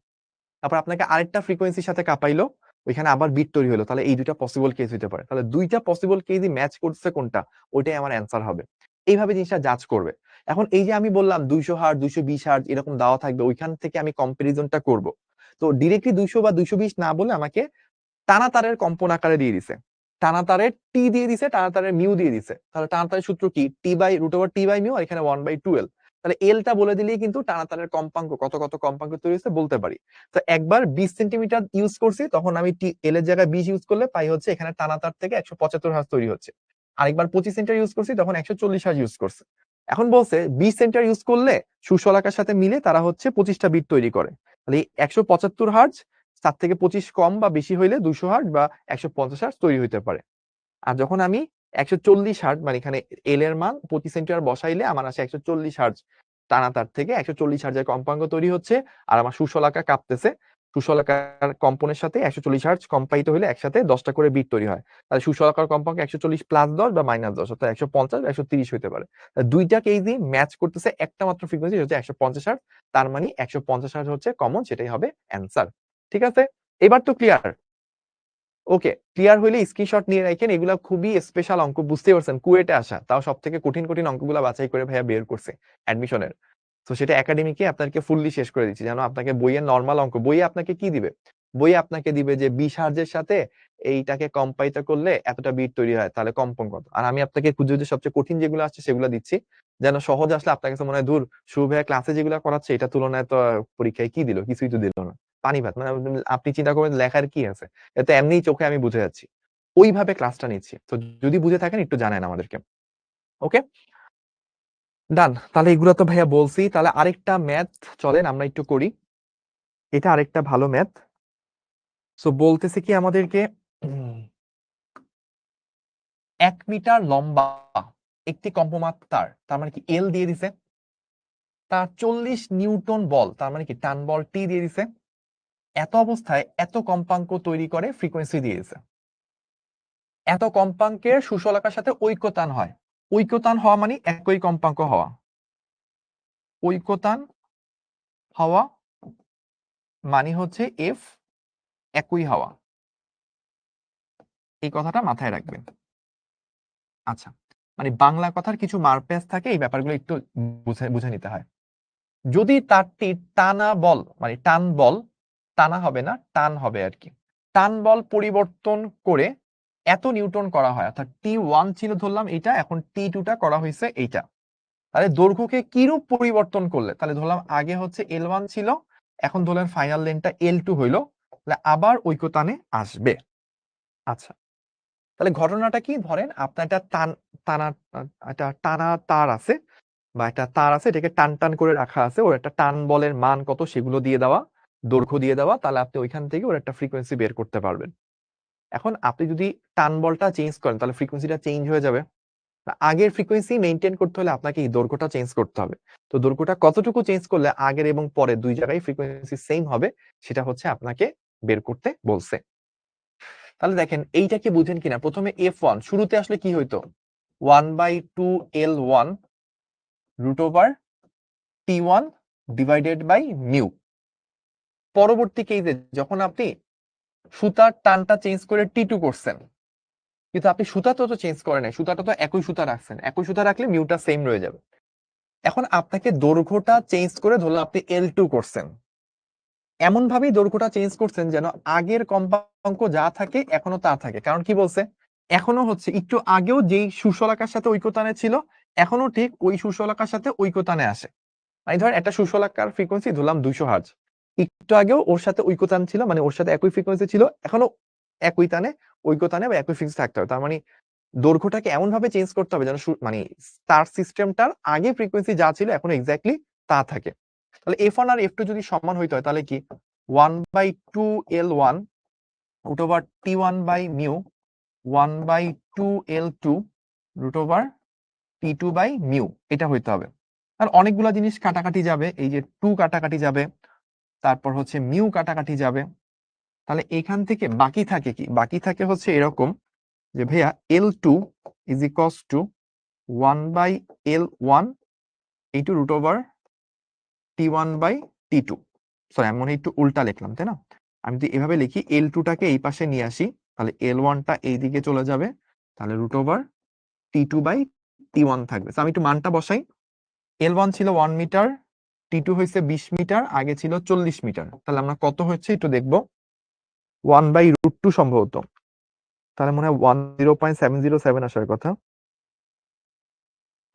তারপর আপনাকে আরেকটা ফ্রিকোয়েন্সির সাথে কাঁপাইলো, ওইখানে আবার বিট তৈরি হলো, তাহলে এই দুইটা পসিবল কেস হতে পারে, তাহলে দুইটা পসিবল কেসই ম্যাচ করছে কোনটা, ওইটাই আমার অ্যান্সার হবে। এইভাবে জিনিসটা জাজ করবে। এখন এই যে আমি বললাম 200 হার্জ 220 হার্জ এরকম দেওয়া থাকবে, ওইখান থেকে আমি কম্পারিজনটা করব। তো ডিরেক্টলি 200 বা 220 না বলে আমাকে টানা তারের কম্পন আকারে দিয়ে দিছে, টানা তারের টি দিয়ে দিছে, টানা তারের মিউ দিয়ে দিছে। তাহলে টানা তারের সূত্র কি? T by root over T by mu, আর এখানে 1/12। তাহলে এলটা বলে দিলেই কিন্তু টানা তারের কম্পাঙ্ক কত কত কম্পাঙ্ক তৈরি হচ্ছে বলতে পারি। তো একবার 20 সেন্টিমিটার ইউজ করছি, তখন আমি টি এল এর জায়গায় 20 ইউজ করলে পাই হচ্ছে এখানে টানা তার থেকে 175 হার্জ তৈরি হচ্ছে। আরেকবার 25 সেন্টিমিটার ইউজ করছি, তখন 140 হার্জ ইউজ করছে। এখন বলছে 20 সেন্টিমিটার ইউজ করলে সুশলাকার সাথে মিলে তারা হচ্ছে 25টা বিট তৈরি করে। তাহলে 175 হার্জ, তার থেকে 25 কম বা বেশি হইলে 200 হার্জ বা 150 হার্জ তৈরি হইতে পারে। আর যখন আমি 140 হার্জ, মানে এখানে এল এর মান 25 সেন্টিমিটার বসাইলে আমার আসে 140 হার্জ, টানা তার থেকে 140 হার্জের কম্পাঙ্ক তৈরি হচ্ছে, আর আমার সুশলাকা কাঁপতেছে। সুশলাকার কম্পনের সাথে 140 হার্জ কম্পায়িত হলে একসাথে 10টা করে বিট তৈরি হয়। তাহলে সুশলাকার কম্পাঙ্ক 140 প্লাস 10 বা মাইনাস 10, অর্থাৎ 150 বা 130 হইতে পারে। দুইটা কেসই ম্যাচ করতেছে, একটা মাত্র ফ্রিকোয়েন্সি হচ্ছে 150 হার্জ, তার মানে 150 হার্জ হচ্ছে কমন, সেটাই হবে অ্যান্সার। ঠিক আছে, এবার তো ক্লিয়ার? ওকে, ক্লিয়ার হইলে স্ক্রিনশট নিয়ে রাখেন। এগুলা খুবই স্পেশাল অঙ্ক, বুঝতে পারছেন, কুয়েটে আসা, তাও সব থেকে কঠিন কঠিন অঙ্কগুলা বাছাই করে ভাইয়া বের করছে অ্যাডমিশনের। তো সেটা একাডেমিকে আপনাকে ফুললি শেষ করে দিচ্ছি, যেন আপনাকে বইয়ের নর্মাল অঙ্ক, বইয়ে আপনাকে কি দিবে, বইয়ে আপনাকে দিবে যে 20 হার্জের সাথে এইটাকে কম্পাইত করলে এতটা বিট তৈরি হয়, তাহলে কম্পন কত। আর আমি আপনাকে খুঁজে খুঁজে সবচেয়ে কঠিন যেগুলো আসছে সেগুলো দিচ্ছি, যেন সহজ আসলে আপনার কাছে মনে হয় দূর, শুভ ভাইয়া ক্লাসে যেগুলো করাচ্ছে এটা তুলনায় তো পরীক্ষায় কি দিল, কিছুই তো দিল না, পানি ভাত। মানে আপনি চিন্তা করবেন লেখার কি আছে, এটা এমনিই চোখে আমি বুঝে যাচ্ছি, ওইভাবে ক্লাসটা নিচ্ছি। তো যদি বুঝে থাকেন একটু জানেন আমাদেরকে। ওকে, ডান। তাহলে এগুলো তো ভাইয়া বলছি, তাহলে আরেকটা ম্যাথ চলেন আমরা একটু করি। এটা আরেকটা ভালো ম্যাথ। সো বলতেছে কি আমাদেরকে, 1 মিটার লম্বা একটি কম্পমান তার, তার মানে কি এল দিয়ে দিছে, তার 40 নিউটন বল, তার মানে কি টান বল টি দিয়ে দিছে, এত অবস্থায় এত কম্পাঙ্ক তৈরি করে ফ্রিকোয়েন্সি দিয়ে দিছে। এত কম্পাঙ্কের সুশলাকার সাথে ঐক্যতান হয়। ঐক্যতান হওয়া মানে একই কম্পাঙ্ক হওয়া, ঐক্যতান হওয়া মানে হচ্ছে এফ একই হওয়া, এই কথাটা মাথায় রাখবেন। আচ্ছা, মানে বাংলা কথার কিছু মারপ্যাচ থাকে, এই ব্যাপারগুলো একটু বুঝে বুঝে নিতে হয়। যদি তারটি টানা বল, মানে টান বল, টানা হবে না টান হবে আর কি, টান বল পরিবর্তন করে এত নিউটন করা হয়, অর্থাৎ T1 ছিল ধরলাম এইটা, এখন T2টা করা হয়েছে এইটা, তাহলে দৈর্ঘ্যকে কিরূপ পরিবর্তন করলে, তাহলে ধরলাম আগে হচ্ছে L1 ছিল, এখন ধরলেন ফাইনাল লেনটা L2 হইলো, তাহলে আবার ঐকতানে আসবে। আচ্ছা, তাহলে ঘটনাটা কি, ধরেন আপনার একটা টানা একটা টানা তার আছে, বা একটা তার আছে, এটাকে টান টান করে রাখা আছে, ওর একটা টান বলের মান কত সেগুলো দিয়ে দেওয়া, দৈর্ঘ্য দিয়ে দেওয়া, তাহলে আপনি ওইখান থেকে ওর একটা ফ্রিকোয়েন্সি বের করতে পারবেন। এখন আপনি যদি টান বলটা চেঞ্জ করেন তাহলে ফ্রিকোয়েন্সিটা চেঞ্জ হয়ে যাবে। আগের ফ্রিকোয়েন্সি মেনটেন করতে হলে আপনাকে এই দৈর্ঘ্যটা চেঞ্জ করতে হবে। তো দৈর্ঘ্যটা কতটুকু চেঞ্জ করলে আগের এবং পরের দুই জায়গায় ফ্রিকোয়েন্সি সেম হবে, সেটা হচ্ছে আপনাকে বের করতে বলছে। তাহলে দেখেন এইটা কি বুঝেন কিনা। প্রথমে f1 শুরুতে আসলে কি হইতো, 1/2L1 √T1 divided by mu. পরবর্তী কেসে যখন আপনি সুতার টানটা চেঞ্জ করে T2 করছেন, কিন্তু আপনি সুতা তো চেঞ্জ করেন নাই, সুতাটা তো একই সুতা রাখছেন, একই সুতা রাখলে মিউটা সেম রয়ে যাবে। এখন আপনাকে দৈর্ঘ্যটা চেঞ্জ করে ধরলাম আপনি L2 করছেন, এমন ভাবেই দৈর্ঘ্যটা চেঞ্জ করছেন যেন আগের কম্পাঙ্ক যা থাকে এখনো তা থাকে। কারণ কি বলছে, এখনো হচ্ছে একটু আগেও যেই সুশলাকার সাথে ঐকতানে ছিল এখনো ঠিক ওই সুশলাকার সাথে ঐকতানে আসে। মানে ধরেন একটা সুশলাকার ফ্রিকোয়েন্সি ধরলাম 200 হার্জ, একটু আগেও ওর সাথে ঐকতান ছিল, মানে ওর সাথে একই ফ্রিকোয়েন্সি ছিল, এখনো একই তানে ঐকতানে বা একই ফ্রিকোয়েন্সি থাকতে হবে। তার মানে দৈর্ঘ্যটাকে এমন ভাবে চেঞ্জ করতে হবে যেন মানে স্টার সিস্টেমটার আগে ফ্রিকোয়েন্সি যা ছিল এখন এক্স্যাক্টলি তা থাকে। তাহলে f1 আর f2 যদি সমান হইতে হয় তাহলে কি 1/2L1 √T1 by mu 1/2L2 √T2 by mu, এটা হইতে হবে। আর অনেকগুলা জিনিস কাটাকাটি যাবে, এই যে 2 কাটাকাটি যাবে, তারপর হচ্ছে মিউ কাটাকাটি যাবে। তাহলে এখান থেকে বাকি থাকে কি, বাকি থাকে হচ্ছে এরকম যে ভাইয়া L2 is equals two 1/L1 এইটু √T1/T2। Sorry আমি মনে হয় একটু উল্টা লিখলাম, তাই না? আমি যদি এভাবে লিখি L2 টাকে এই পাশে নিয়ে আসি তাহলে L1 টা এই দিকে চলে যাবে, তাহলে √T2/T1 থাকবে। আমি একটু মানটা বসাই। L1 ছিল 1 মিটার, T2 হয়েছে 20 মিটার, আগে ছিল 40 মিটার। তাহলে আমরা কত হচ্ছে একটু দেখবো, 1/√2 সম্ভবত, তাহলে মনে হয় 0.707 আসার কথা।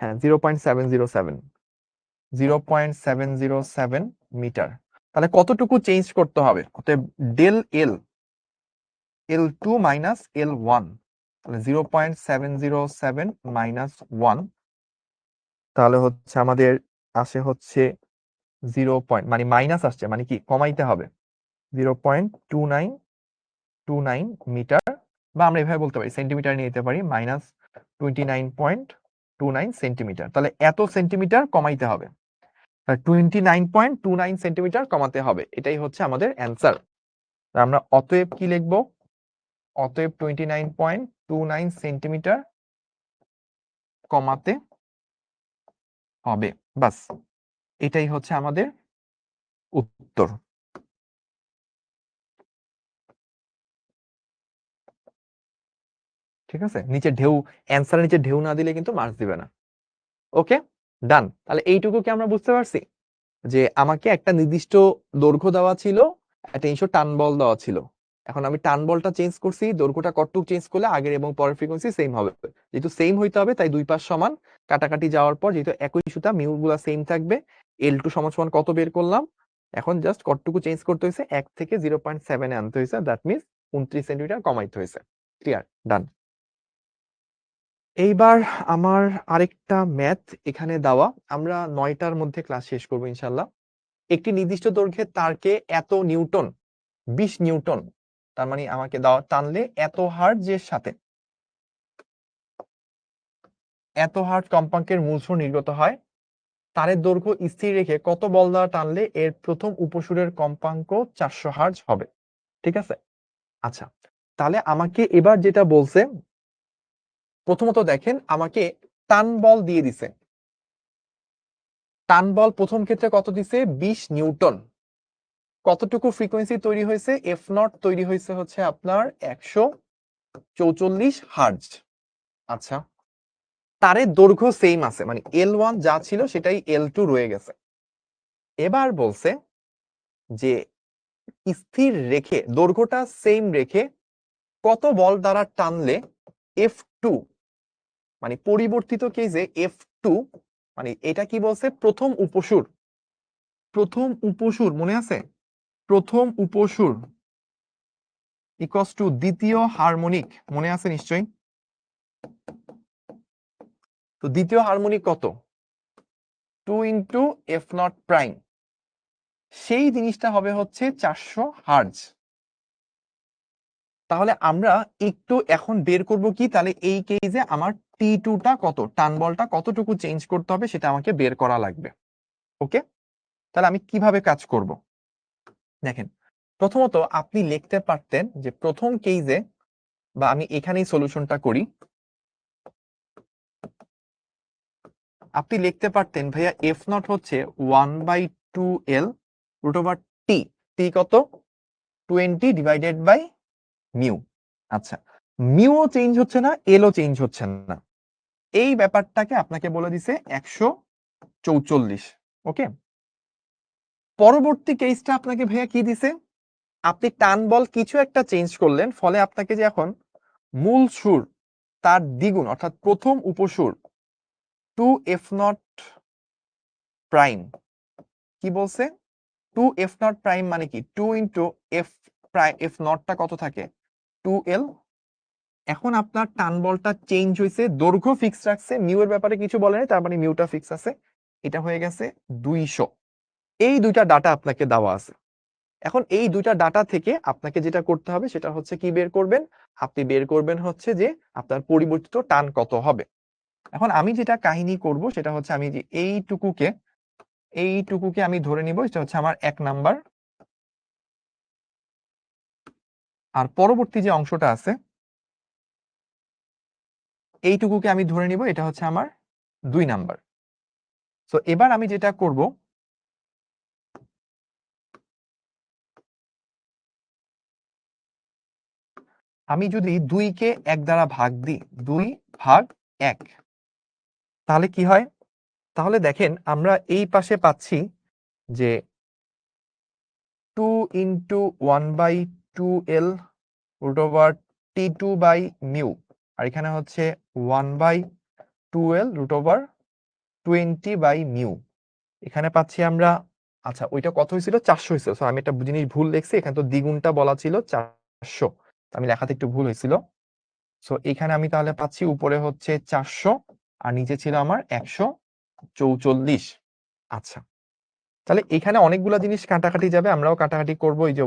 হ্যাঁ 0.707 মিটার। তাহলে কতটুকু চেঞ্জ করতে হবে, অতএব ডেল এল L2 মাইনাস L1, তাহলে 0.707 মাইনাস 1, তাহলে হচ্ছে আমাদের আসে হচ্ছে 0. মানে মাইনাস আসছে, মানে কি কমাইতে হবে 0.2929 মিটার, বা আমরা এভাবে বলতে পারি সেন্টিমিটার নিয়ে নিতে পারি, -29.29 সেন্টিমিটার। তাহলে এত সেন্টিমিটার কমাইতে হবে, 29.29 সেন্টিমিটার কমাতে হবে, এটাই হচ্ছে আমাদের অ্যান্সার। আমরা অতএব কি লিখবো, অতএব 29.29 সেন্টিমিটার কমাতে হবে। বাস, এটাই হচ্ছে আমাদের উত্তর। ঠিক আছে, নিচে ঢেউ, অ্যান্সারের নিচে ঢেউ না দিলে কিন্তু মার্কস দিবে না। ওকে, ডান। তাহলে এইটুকু কি আমরা বুঝতে পারছি যে আমাকে একটা নির্দিষ্ট দৈর্ঘ্য দেওয়া ছিল, একটা ইনশো টান বল দেওয়া ছিল। এখন আমি টান বলটা চেঞ্জ করছি, দৈর্ঘ্যটা কতটুকু চেঞ্জ করলে আগের এবং পরের ফ্রিকোয়েন্সি সেম হবে। যেহেতু সেম হইতে হবে তাই দুই পাশ সমান, কাটাকাটি যাওয়ার পর যেহেতু একই সুতা মিউ গুলা সেম থাকবে, L2 সমান সমান কত বের করলাম। এখন জাস্ট কতটুকু চেঞ্জ করতে হয়েছে, 1 থেকে 0.7 আনতে হয়েছে, দ্যাট মিনস 29 সেন্টিমিটার কমাইতে হয়েছে। ক্লিয়ার, ডান। এইবার আমার আরেকটা ম্যাথ এখানে দেওয়া, আমরা 9টার মধ্যে ক্লাস শেষ করবো ইনশাল্লাহ। একটি নির্দিষ্ট দৈর্ঘ্যের তারকে এত নিউটন, 20 নিউটন, তার মানে আমাকে দেওয়া টানলে এত হার্টজের সাথে এত হার্টজ কম্পাঙ্কের মূলসুর নির্গত হয়। তারের দৈর্ঘ্য স্থির রেখে কত বল দ্বারা টানলে এর প্রথম উপসুরের কম্পাঙ্ক 400 হার্টজ হবে। ঠিক আছে, আচ্ছা। তাহলে আমাকে এবার যেটা বলছে, প্রথমত দেখেন আমাকে টান বল দিয়ে দিছে। টান বল প্রথম ক্ষেত্রে কত দিছে, 20 নিউটন। কতটুকু ফ্রিকোয়েন্সি তৈরি হয়েছে, f0 তৈরি হয়েছে হচ্ছে আপনার 144 হার্টজ। আচ্ছা, তারের দৈর্ঘ্য সেম আছে, মানে L1 যা ছিল সেটাই L2 রয়ে গেছে। এবার বলছে যে স্থির রেখে দৈর্ঘ্যটা সেম রেখে কত বল দ্বারা টানলে F2, মানে পরিবর্তিত কেসে F2, মানে এটা কি বলছে, প্রথম উপসুর, প্রথম উপসুর মনে আছে, প্রথম উপসুর ইকুয়ালস টু দ্বিতীয় হারমোনিক, মনে আছে নিশ্চয়ই। তো দ্বিতীয় হারমোনিক কত, 2 ইন্টু F0 প্রাইম। সেই জিনিসটা হবে হচ্ছে 400 হার্জ। তাহলে আমরা একটু এখন বের করব কি, তাহলে এই কেসে আমার T2 টা কত, টান বলটা কতটুকু চেঞ্জ করতে হবে সেটা আমাকে বের করা লাগবে। ওকে, তাহলে আমি কিভাবে কাজ করব দেখেন। প্রথমত আপনি লিখতে পারতেন যে প্রথম কেসে, বা আমি এখানেই সলিউশনটা করি, আপনি লিখতে পারতেন ভাইয়া এফ নট হচ্ছে 1/2L রুট ওভার টি। টি কত? 20 ডিভাইডেড বাই মিউ। আচ্ছা, মিউও চেঞ্জ হচ্ছে না, এলও চেঞ্জ হচ্ছে না, এই ব্যাপারটাকে আপনাকে বলে দিছে 144। ওকে, পরবর্তী কেসটা আপনাকে ভাইয়া কি দিছে, আপনি টান বল কিছু একটা চেঞ্জ করলেন, ফলে আপনাকে যে এখন মূল সুর তার দ্বিগুণ অর্থাৎ প্রথম উপসুর 2F0 প্রাইম, কি বলছে 2F0 প্রাইম মানে কি 2 ইন্টু এফ প্রাইম, এফ নটটা কত থাকে 2L। এখন আপনার টান বলটা চেঞ্জ হয়েছে, দৈর্ঘ্য ফিক্স রাখছে, মিউ এর ব্যাপারে কিছু বলে নাই, তার মানে মিউটা ফিক্স আছে, এটা হয়ে গেছে 200। এই দুইটা ডাটা আপনাকে দেওয়া আছে। এখন এই দুইটা ডাটা থেকে আপনাকে যেটা করতে হবে সেটা হচ্ছে কি বের করবেন, আপনি বের করবেন হচ্ছে যে আপনার পরিবর্তিত টান কত হবে। এখন আমি যেটা কাহিনী করব সেটা হচ্ছে আমি যে এইটুকুকে আমি ধরে নিব, এটা হচ্ছে আমার 1 নাম্বার, আর পরবর্তী যে অংশটা আছে এইটুকুকে আমি ধরে নিব, এটা হচ্ছে আমার 2 নাম্বার। তো এবার আমি যেটা করব, আমি যদি 2 কে 1 দ্বারা ভাগ দিই, 2/1, তাহলে কি হয়, তাহলে দেখেন আমরা এই পাশে পাচ্ছি যে 2 into 1/2L root over T2 by mu, আর এখানে হচ্ছে 1/2L root over 20 by mu, এখানে পাচ্ছি আমরা। আচ্ছা, ওইটা কত হয়েছিল 400 হয়েছিল, আমি একটা জিনিস ভুল লিখছি, এখানে তো দ্বিগুণটা বলা ছিল 400, আমি লেখাতে একটু ভুল হয়েছিল। সো এখানে আমি তাহলে পাচ্ছি উপরে হচ্ছে 400 আর নিচে ছিল আমার 144। আচ্ছা, তাহলে এখানে অনেকগুলো জিনিস কাটাকাটি যাবে, আমরাও কাটাকাটি করব, এই যে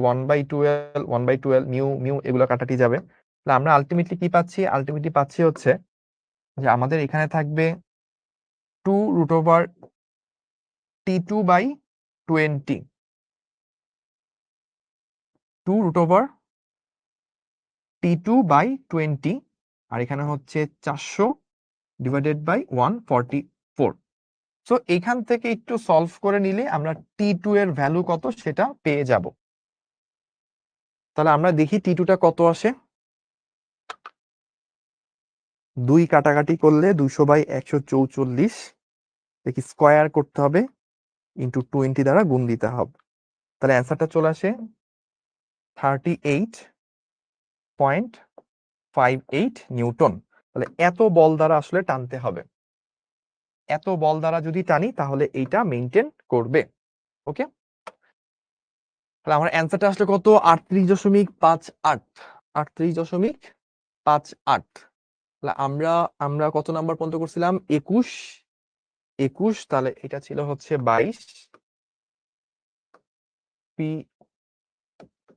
1/2L মিউ মিউ এগুলো কাটাটি যাবে। তাহলে আমরা আলটিমেটলি কি পাচ্ছি, আলটিমেটলি পাচ্ছি হচ্ছে যে আমাদের এখানে থাকবে 2 root over T2 by 20, 2 root over T2 by 20, আর এখানে হচ্ছে 400 ডিভাইডেড বাই 144। সো এখান থেকে একটু সলভ করে নিলে আমরা T2 এর ভ্যালু কত সেটা পেয়ে যাব। তাহলে আমরা দেখি T2 টা কত আসে। 2 কাটাকাটি করলে 200/144, দেখি স্কয়ার করতে হবে, ইন্টু 20 দ্বারা গুণ দিতে হবে, তাহলে অ্যান্সারটা চলে আসে 38.58 নিউটন। তাহলে এত বল দ্বারা আসলে টানতে হবে, এত বল দ্বারা যদি টানি তাহলে এইটা মেইনটেইন করবে। ওকে, তাহলে আমার অ্যান্সারটা আসলে কত 38.58, 38.58। তাহলে আমরা আমরা কত নাম্বার পর্যন্ত করছিলাম 21, তাহলে এটা ছিল হচ্ছে 22,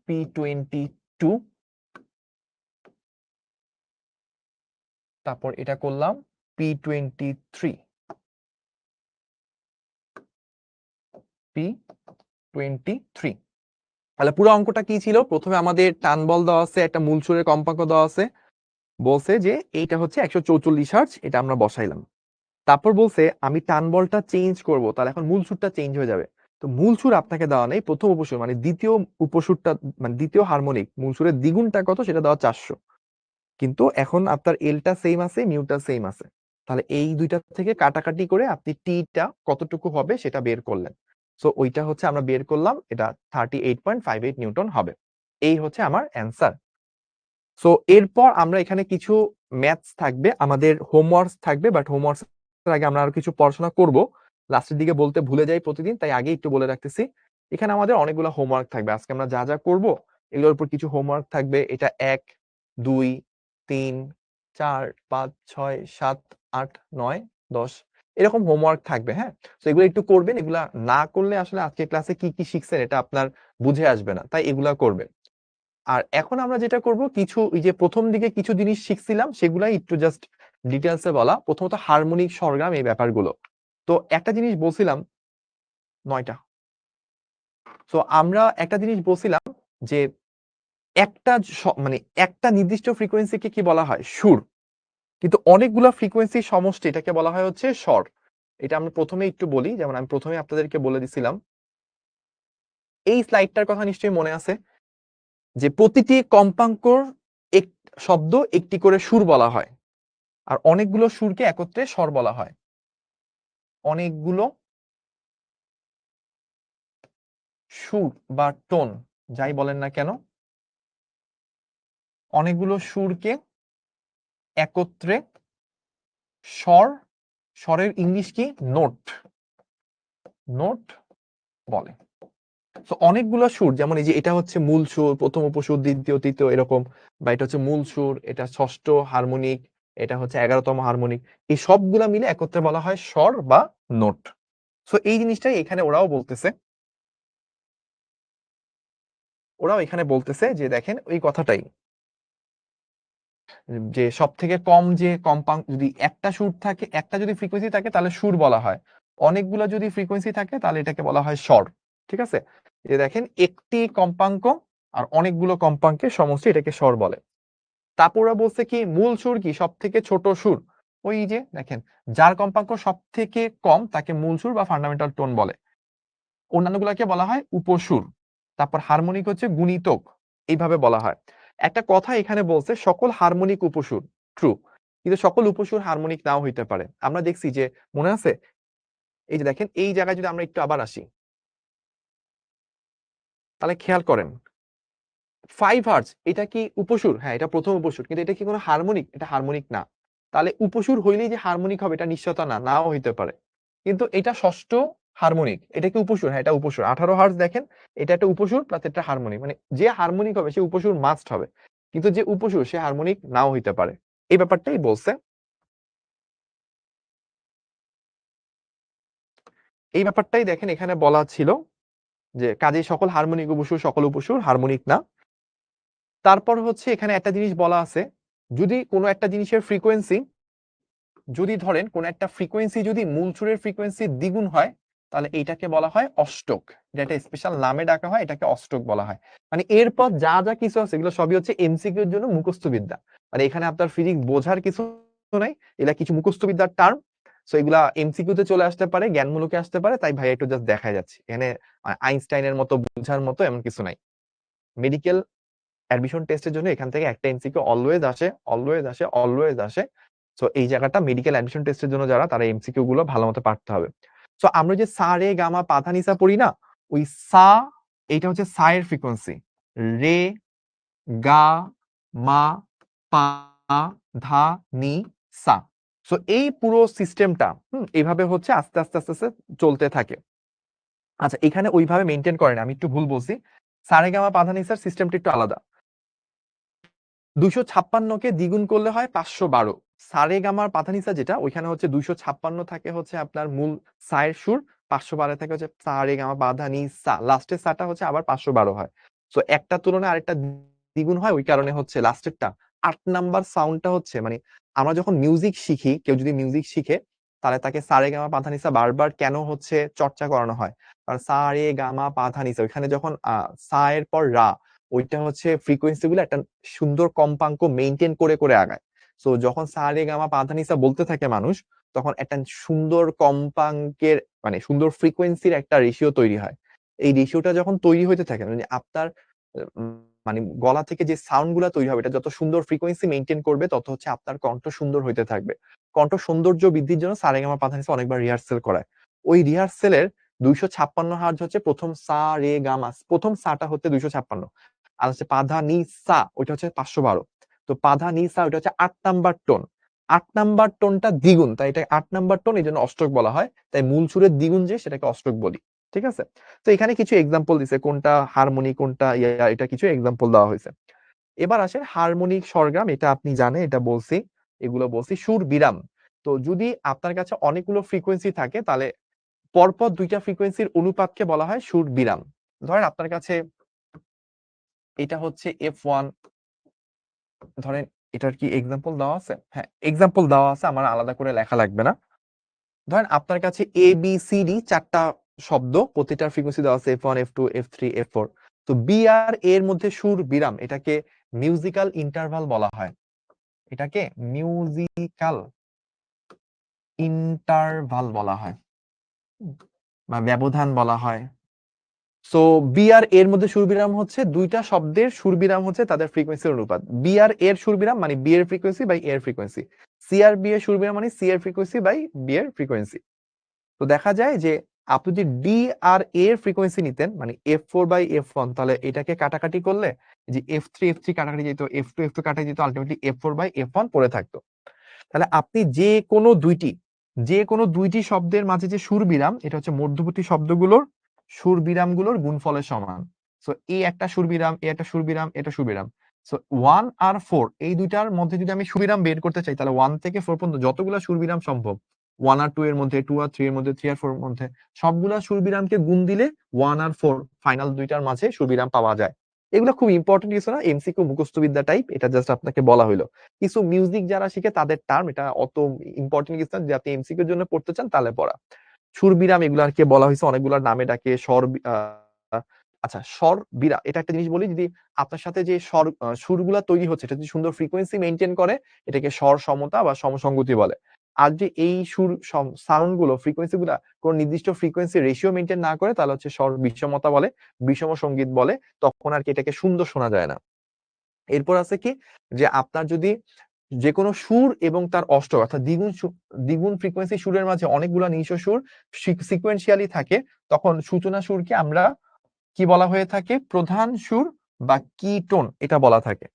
P22, তারপর এটা করলাম P23, তাহলে পুরো অঙ্কটা কি ছিল, প্রথমে আমাদের টান বল দেওয়া আছে, একটা মূল সুরের কম্পাঙ্ক দেওয়া আছে, বলছে যে এইটা হচ্ছে 144 হার্জ, এটা আমরা বসাইলাম। তারপর বলছে আমি টান বলটা চেঞ্জ করব, তাহলে এখন মূল সুরটা চেঞ্জ হয়ে যাবে। তো মূল সুর আপনাকে দেওয়া নেই, প্রথম উপসুর মানে দ্বিতীয় উপসুরটা, মানে দ্বিতীয় হারমোনিক মূল সুরের দ্বিগুণটা কত সেটা দেওয়া 400, কিন্তু এখন আপনার এলটা সেম আছে, মিউটা সেম আছে, তাহলে এই দুইটা থেকে কাটাকাটি করে আপনি টিটা কতটুকু হবে সেটা বের করলেন। সো ওইটা হচ্ছে আমরা বের করলাম, এটা 38.58 নিউটন হবে। এই হচ্ছে আমার অ্যান্সার। সো এরপর আমরা এখানে কিছু ম্যাথস থাকবে, আমাদের হোমওয়ার্কস থাকবে, বাট হোমওয়ার্কস এর আগে আমরা আরো কিছু পড়াশোনা করব, লাস্টের দিকে বলতে ভুলে যাই প্রতিদিন, তাই আগে একটু বলে রাখতেছি। এখানে আমাদের অনেকগুলো হোমওয়ার্ক থাকবে, আজকে আমরা যা যা করব এগুলোর উপর কিছু হোমওয়ার্ক থাকবে। এটা 1, 2, 3, 4, 5, 6, 7, 8, 9, 10, এরকম হোমওয়ার্ক থাকবে, হ্যাঁ? তো এগুলো একটু করবেন। এগুলা না করলে আসলে আজকে ক্লাসে কি কি শিখছেন এটা আপনার বুঝে আসবে না, তাই এগুলা করবেন। আর এখন আমরা যেটা করব, কিছু এই যে প্রথম দিকে কিছু জিনিস শিখছিলাম সেগুলাই একটু জাস্ট ডিটেলসে বলা। প্রথমত হারমোনিক স্বরগ্রাম, এই ব্যাপারগুলো। তো একটা জিনিস বলছিলাম ৯টা। সো আমরা একটা জিনিস বলছিলাম যে একটা মানে একটা নির্দিষ্ট ফ্রিকোয়েন্সিকে কি বলা হয়? সুর। কিন্তু অনেকগুলা ফ্রিকোয়েন্সির সমষ্টি, এটাকে বলা হয় হচ্ছে স্বর। এটা আমরা প্রথমে একটু বলি, যেমন আমি প্রথমে আপনাদেরকে বলে দিছিলাম। এই স্লাইডটার কথা নিশ্চয়ই মনে আছে যে প্রতিটি কম্পাঙ্কর এক শব্দ একটি করে সুর বলা হয়। আর অনেকগুলো সুরকে একত্রে স্বর বলা হয়। অনেকগুলো সুর বা টোন, যাই বলেন না কেন, অনেকগুলো সুরকে একত্রে স্বর, স্বরের ইংলিশ কি? নোট। নোট বলে। তো অনেকগুলো সুর, যেমন এই যে এটা হচ্ছে মূল সুর, প্রথম উপসুর, দ্বিতীয়, তৃতীয়, এরকম, বা এটা হচ্ছে মূল সুর, এটা ষষ্ঠ হারমোনিক, এটা হচ্ছে 11তম হারমোনিক। এই সবগুলা মিলে একত্রে বলা হয় স্বর বা নোট। সো এই জিনিসটাই এখানে ওরাও বলতেছে। ওরাও এখানে বলতেছে যে দেখেন ওই কথাটাই, যে সব থেকে কম যে কম্পাঙ্ক, যদি একটা সুর থাকে, একটা যদি ফ্রিকোয়েন্সি থাকে তাহলে সুর বলা হয়। অনেকগুলো যদি ফ্রিকোয়েন্সি থাকে তাহলে এটাকে বলা হয় স্বর। ঠিক আছে? এই যে দেখেন, একটি কম্পাঙ্ক আর অনেকগুলো কম্পাঙ্কের সমষ্টি, এটাকে স্বর বলে। তারপর ওরা বলছে কি, মূল সুর কি? সব থেকে ছোট সুর। ওই যে দেখেন, যার কম্পাঙ্ক সব থেকে কম তাকে মূল সুর বা ফান্ডামেন্টাল টোন বলে। অন্যান্যগুলোকে বলা হয় উপসুর। তারপর হারমোনিক হচ্ছে গুণিতক, এইভাবে বলা হয়। একটা কথা এখানে বলছে, সকল হারমোনিক উপসুর। ট্রু। কিন্তু সকল উপসুর হারমোনিক নাও হইতে পারে। আমরা দেখছি যে, মনে আছে, এই যে দেখেন, এই জায়গায় যদি আমরা একটু আবার আসি, তাহলে খেয়াল করেন 5 হার্টজ এটা কি উপসুর? হ্যাঁ, এটা প্রথম উপসুর, কিন্তু এটা কি কোনো হারমোনিক? এটা হারমোনিক না। তাহলে উপসুর হইলেই যে হারমোনিক হবে এটা নিশ্চয়তা না, নাও হইতে পারে। কিন্তু এটা ষষ্ঠ হারমোনিক, এটা কি উপসুর? হ্যাঁ, এটা উপসুর। 18 হার্টজ দেখেন, এটা একটা উপসুর প্লাস একটা হারমোনিক, মানে যে হারমোনিক হবে সে উপসুর মাস্ট হবে। কিন্তু যে উপসুর সে হারমোনিক নাও হইতে পারে। এই ব্যাপারটাই বলছে। এই ব্যাপারটাই দেখেন এখানে বলা ছিল যে কাজেই সকল হারমোনিক উপসুর, সকল উপসুর হারমোনিক না। তারপর হচ্ছে এখানে একটা জিনিস বলা আছে, যদি কোনো একটা জিনিসের ফ্রিকোয়েন্সি, যদি ধরেন কোন একটা ফ্রিকোয়েন্সি যদি মূল সুরের ফ্রিকোয়েন্সি দ্বিগুণ হয়, তাহলে এইটাকে বলা হয় অষ্টক। এটা একটা স্পেশাল নামে ডাকা হয়, এটাকে অষ্টক বলা হয়। মানে এরপর যা যা কিছু আছে এগুলো সবই হচ্ছে এমসিকিউ এর জন্য মুখস্থ বিদ্যা। মানে এখানে আপনার ফিজিক্স বোঝার কিছু নাই, এগুলা কিছু মুখস্থ বিদ্যার টার্ম। সো এগুলা এমসিকিউ তে চলে আসতে পারে, জ্ঞানমূলকে আসতে পারে, তাই ভাই একটু জাস্ট দেখাই যাচ্ছে এখানে। আইনস্টাইনের মতো বোঝার মতো এমন কিছু নাই। মেডিকেল অ্যাডমিশন টেস্টের জন্য এখান থেকে একটা এমসিকিউ অলওয়েজ আসে, অলওয়েজ আসে, অলওয়েজ আসে। সো এই জায়গাটা মেডিকেল অ্যাডমিশন টেস্টের জন্য যারা, তারা এমসিকিউ গুলো ভালো মতো পারতে হবে। সো আমরা যে সা রে গামা পা ধা নি সা পড়ি না, ওই সা, এইটা হচ্ছে সা এর ফ্রিকোয়েন্সি। রে, গা, মা, পা, ধা, নি, সা। সো এই পুরো সিস্টেমটা এইভাবে হচ্ছে আস্তে আস্তে আস্তে আস্তে চলতে থাকে। আচ্ছা, এখানে ওইভাবে মেনটেন করে না, আমি একটু ভুল বলছি। সা রে গা মা পা ধা নি সার সিস্টেমটা একটু আলাদা। 256 কে দ্বিগুণ করলে হয় 512। সারেগামার পাধানিসা যেটা, ওইখানে হচ্ছে 256 থাকে হচ্ছে আপনার মূল সায়ের সুর, 512 থাকে হচ্ছে সারেগামা পাধানিসা, লাস্টের সাটা হচ্ছে আবার 512 হয়। সো একটা তুলনায় আরেকটা দ্বিগুণ হয়, ওই কারণে হচ্ছে লাস্টেরটা 8 নাম্বার সাউন্ডটা হচ্ছে, মানে আমরা যখন মিউজিক শিখি, কেউ যদি মিউজিক শিখে তাহলে তাকে সারেগামা পাধানিসা বারবার কেন হচ্ছে চর্চা করানো হয়? কারণ সারেগামা পাধানিসা, ওইখানে যখন সা এর পর রা, ওইটা হচ্ছে ফ্রিকোয়েন্সি গুলো একটা সুন্দর কম্পাঙ্ক মেইনটেইন করে করে আগায়। সো যখন সা রে গা মা পা ধা নি সা বলতে থাকে মানুষ, তখন একটা সুন্দর কম্পাঙ্কের, মানে সুন্দর ফ্রিকোয়েন্সির একটা রেশিও তৈরি হয়। এই রেশিওটা যখন তৈরি হইতে থাকে, মানে আপনার উম, মানে গলা থেকে যে সাউন্ড গুলা তৈরি হবে, এটা যত সুন্দর ফ্রিকোয়েন্সি মেইনটেইন করবে, তত হচ্ছে আপনার কণ্ঠ সুন্দর হইতে থাকবে। কণ্ঠ সৌন্দর্য বৃদ্ধির জন্য সা রে গা মা পা ধা নি সা অনেকবার রিহার্সেল করায়। ওই রিহার্সেলের 256 হার্জ হচ্ছে প্রথম সা রে গা মা, প্রথম সাটা হচ্ছে 256, আর হচ্ছে পাধা নি সা ওইটা হচ্ছে 512। তো পাধা নি সা ওইটা হচ্ছে 8 নাম্বার টোন। 8 নাম্বার টোনটা দ্বিগুণ, তাই এটা 8 নাম্বার টোন, এই জন্য অষ্টক বলা হয়। তাই মূল সুরের দ্বিগুণ যে, সেটাকে অষ্টক বলি। ঠিক আছে? তো এখানে কিছু এক্সাম্পল দিছে, কোনটা হারমোনিক কোনটা ইয়া, এটা কিছু এক্সাম্পল দেওয়া হয়েছে। এবার আসেন হারমোনিক স্বরগ্রাম, এটা আপনি জানেন, এটা বলছি, এগুলো বলছি। সুর বিরাম, তো তো যদি আপনার কাছে অনেকগুলো ফ্রিকোয়েন্সি থাকে তাহলে পরপর দুইটা ফ্রিকোয়েন্সির অনুপাতকে বলা হয় সুর বিরাম। ধরেন আপনার কাছে এটা হচ্ছে F1, ধরেন এটার কি এক্সাম্পল দেওয়া আছে? হ্যাঁ, এক্সাম্পল দেওয়া আছে, আমার আলাদা করে লেখা লাগবে না। ধরেন আপনার কাছে এ বি সি ডি চারটা শব্দ, প্রতিটার ফ্রিকোয়েন্সি দেওয়া আছে F1, F2, F3, F4। তো বি আর এর মধ্যে সুর বিরাম, এটাকে মিউজিক্যাল ইন্টারভাল বলা হয়। এটাকে মিউজিক্যাল ইন্টারভাল বলা হয় বা ব্যবধান বলা হয়। সো বি আর এর মধ্যে সুরবিরাম হচ্ছে দুইটা শব্দের সুরবিরাম হচ্ছে তাদের ফ্রিকোয়েন্সির অনুপাত। বি আর এর সুরবিরাম মানে বি এর ফ্রিকোয়েন্সি বাই এর ফ্রিকোয়েন্সি, সি আর বি এর সুরবিরাম মানে সি এর ফ্রিকোয়েন্সি বাই বি এর ফ্রিকোয়েন্সি। তো দেখা যায় যে আপনি যদি ডি আর এর ফ্রিকোয়েন্সি নিতেন মানে F4 বাই F1, তাহলে এটাকে কাটাকাটি করলে যে F3 কাটাকাটি যেত, F2 কাটাকাটি যেত, আলটিমেটলি F4 বাই F1 পড়ে থাকতো। তাহলে আপনি যে কোনো দুইটি শব্দের মাঝে যে সুর বিরাম, এটা হচ্ছে মধ্যবর্তী শব্দগুলোর সুর বিরামগুলোর গুণফলের সমান। সো এই একটা সুর বিরাম, এই একটা সুর বিরাম, এটা সুর বিরাম। সো 1 আর 4 এই দুইটার মধ্যে যদি আমি সুরবিরাম বের করতে চাই, তাহলে 1 থেকে 4 পর্যন্ত যতগুলো সুরবিরাম সম্ভব, 1 আর 2 এর মধ্যে, 2 আর 3 এর মধ্যে, 3 আর 4 এর মধ্যে, সবগুলা সুরবিরামকে গুণ দিলে 1 আর 4 ফাইনাল দুইটার মাঝে সুরবিরাম পাওয়া যায়। এগুলো খুব ইম্পর্টেন্ট কিছু না, এমসিকিউ মুখস্থ বিদ্যা টাইপ, এটা জাস্ট আপনাকে বলা হইলো। কিছু মিউজিক যারা শিখে তাদের টার্ম, এটা অত ইম্পর্টেন্ট কিছু না, যদি আপনি এমসিকিউ এর জন্য পড়তে চান তাহলে পড়া। সুর বিরাম এগুলাকে বলা হয়েছে অনেকগুলোর নামে ডাকে, স্বর আচ্ছা স্বর বিরাম, এটা একটা জিনিস বলি, যদি আপনার সাথে যে স্বর সুরগুলা তৈরি হচ্ছে এটা যদি সুন্দর ফ্রিকোয়েন্সি মেনটেন করে, এটাকে স্বর সমতা বা সমসঙ্গতি বলে। আর যে এই সুর সাউন্ড গুলো ফ্রিকোয়েন্সি গুলা কোন নির্দিষ্ট ফ্রিকোয়েন্সি রেশিও মেনটেন না করে, তাহলে হচ্ছে স্বর বিষমতা বলে, বিষম সঙ্গীত বলে, তখন আর কি এটাকে সুন্দর শোনা যায় না। এরপর আছে কি, যে আপনার যদি যে কোনো সুর এবং তার অষ্টক অর্থাৎ দ্বিগুণ ফ্রিকোয়েন্সি সুরের মাঝে অনেকগুলো নিঃস্ব সুর সিকোয়েন্সিয়ালি থাকে, তখন সূচনা সুরকে আমরা কি বলা হয়ে থাকে? প্রধান সুর বা কি টোন এটা বলা থাকে।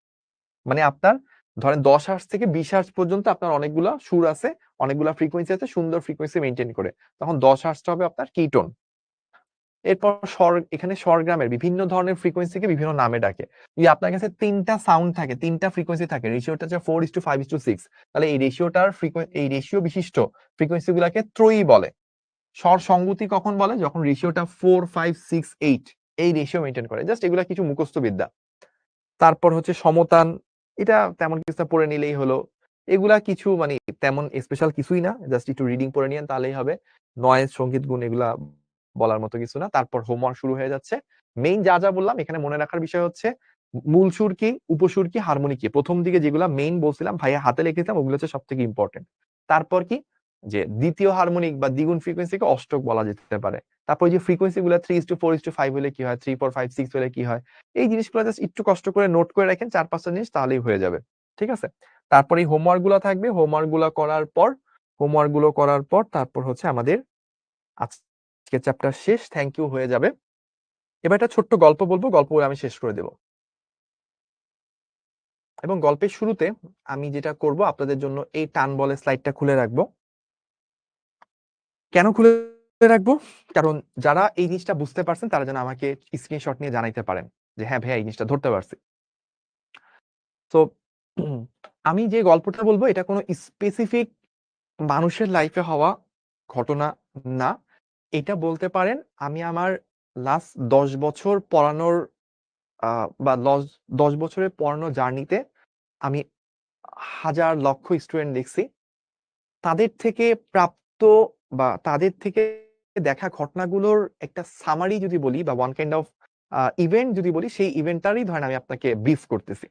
মানে আপনার ধরেন 10 হার্টজ থেকে 20 হার্টজ পর্যন্ত আপনার অনেকগুলা সুর আছে, অনেকগুলা ফ্রিকোয়েন্সি আছে, সুন্দর ফ্রিকোয়েন্সি মেনটেন করে, তখন 10 হার্টজ হবে আপনার কি টোন। এরপর এখানে স্বরগ্রামের বিভিন্ন ধরনের ফ্রিকোয়েন্সিকে বিভিন্ন নামে ডাকে। যদি আপনার কাছে তিনটা সাউন্ড থাকে, তিনটা ফ্রিকোয়েন্সি থাকে, রেশিওটা হচ্ছে 4:5:6, তাহলে এই রেশিও বিশিষ্ট ফ্রিকোয়েন্সি গুলাকে ত্রয়ী বলে। স্বর সংগতি কখন বলে? যখন রেশিওটা 4, 5, 6, 8 এই রেশিও মেনটেন করে। জাস্ট এগুলা কিছু মুখস্থ বিদ্যা। তারপর হচ্ছে সমতান, এটা তেমন কিছু পড়ে নিলেই হলো। এগুলা কিছু মানে তেমন স্পেশাল কিছুই না, জাস্ট একটু রিডিং পড়ে নিয়েন তাহলেই হবে। নয়েজ, সঙ্গীত গুণ এগুলা বলার মতো কিছু না। তারপর হোমওয়ার্ক শুরু হয়ে যাচ্ছে। মেইন যা বললাম এখানে মনে রাখার বিষয় হচ্ছে মূল সুর কি, উপসুর কি, হারমোনিক কি। প্রথম দিকে যেগুলা মেইন বলছিলাম ভাইয়া হাতে লিখেছিলাম, ওগুলো হচ্ছে সবথেকে ইম্পর্টেন্ট। তারপর কি, যে দ্বিতীয় হারমোনিক বা দ্বিগুণ ফ্রিকোয়েন্সিকে অষ্টক বলা যেতে পারে। তারপর যে ফ্রিকোয়েন্সি গুলা 3:4:5 হলে কি হয়, 3, 4, 5, 6 হলে কি হয়, এই জিনিসগুলো জাস্ট একটু কষ্ট করে নোট করে রাখেন, 4-5টা জিনিস, তাহলেই হয়ে যাবে। ঠিক আছে? তারপর এই হোমওয়ার্ক গুলা থাকবে, হোমওয়ার্ক গুলো করার পর তারপর হচ্ছে আমাদের আজকের চ্যাপ্টার শেষ, থ্যাংক ইউ হয়ে যাবে। এবার একটা ছোট্ট গল্প বলবো, গল্প বলে আমি শেষ করে দেব। এবং গল্পের শুরুতে আমি যেটা করব, আপনাদের জন্য এই টান বলে স্লাইডটা খুলে রাখবো। কেন খুলে রাখবো? কারণ যারা এই জিনিসটা বুঝতে পারছেন তারা যেন আমাকে স্ক্রিনশট নিয়ে জানাইতে পারেন যে হ্যাঁ ভাইয়া এই জিনিসটা ধরতে পারছি। তো আমি যে গল্পটা বলবো এটা কোনো স্পেসিফিক মানুষের লাইফে হওয়া ঘটনা না। এটা বলতে পারেন আমি আমার লাস্ট 10 বছর পড়ানোর বা 10 বছরের পড়ানো জার্নিতে আমি হাজার লক্ষ স্টুডেন্ট দেখছি। তাদের থেকে প্রাপ্ত বা তাদের থেকে দেখা ঘটনাগুলোর একটা সামারি যদি বলি বা ওয়ান কাইন্ড অফ ইভেন্ট যদি বলি, সেই ইভেন্টটারই ধরেন আমি আপনাকে ব্রিফ করতেছি।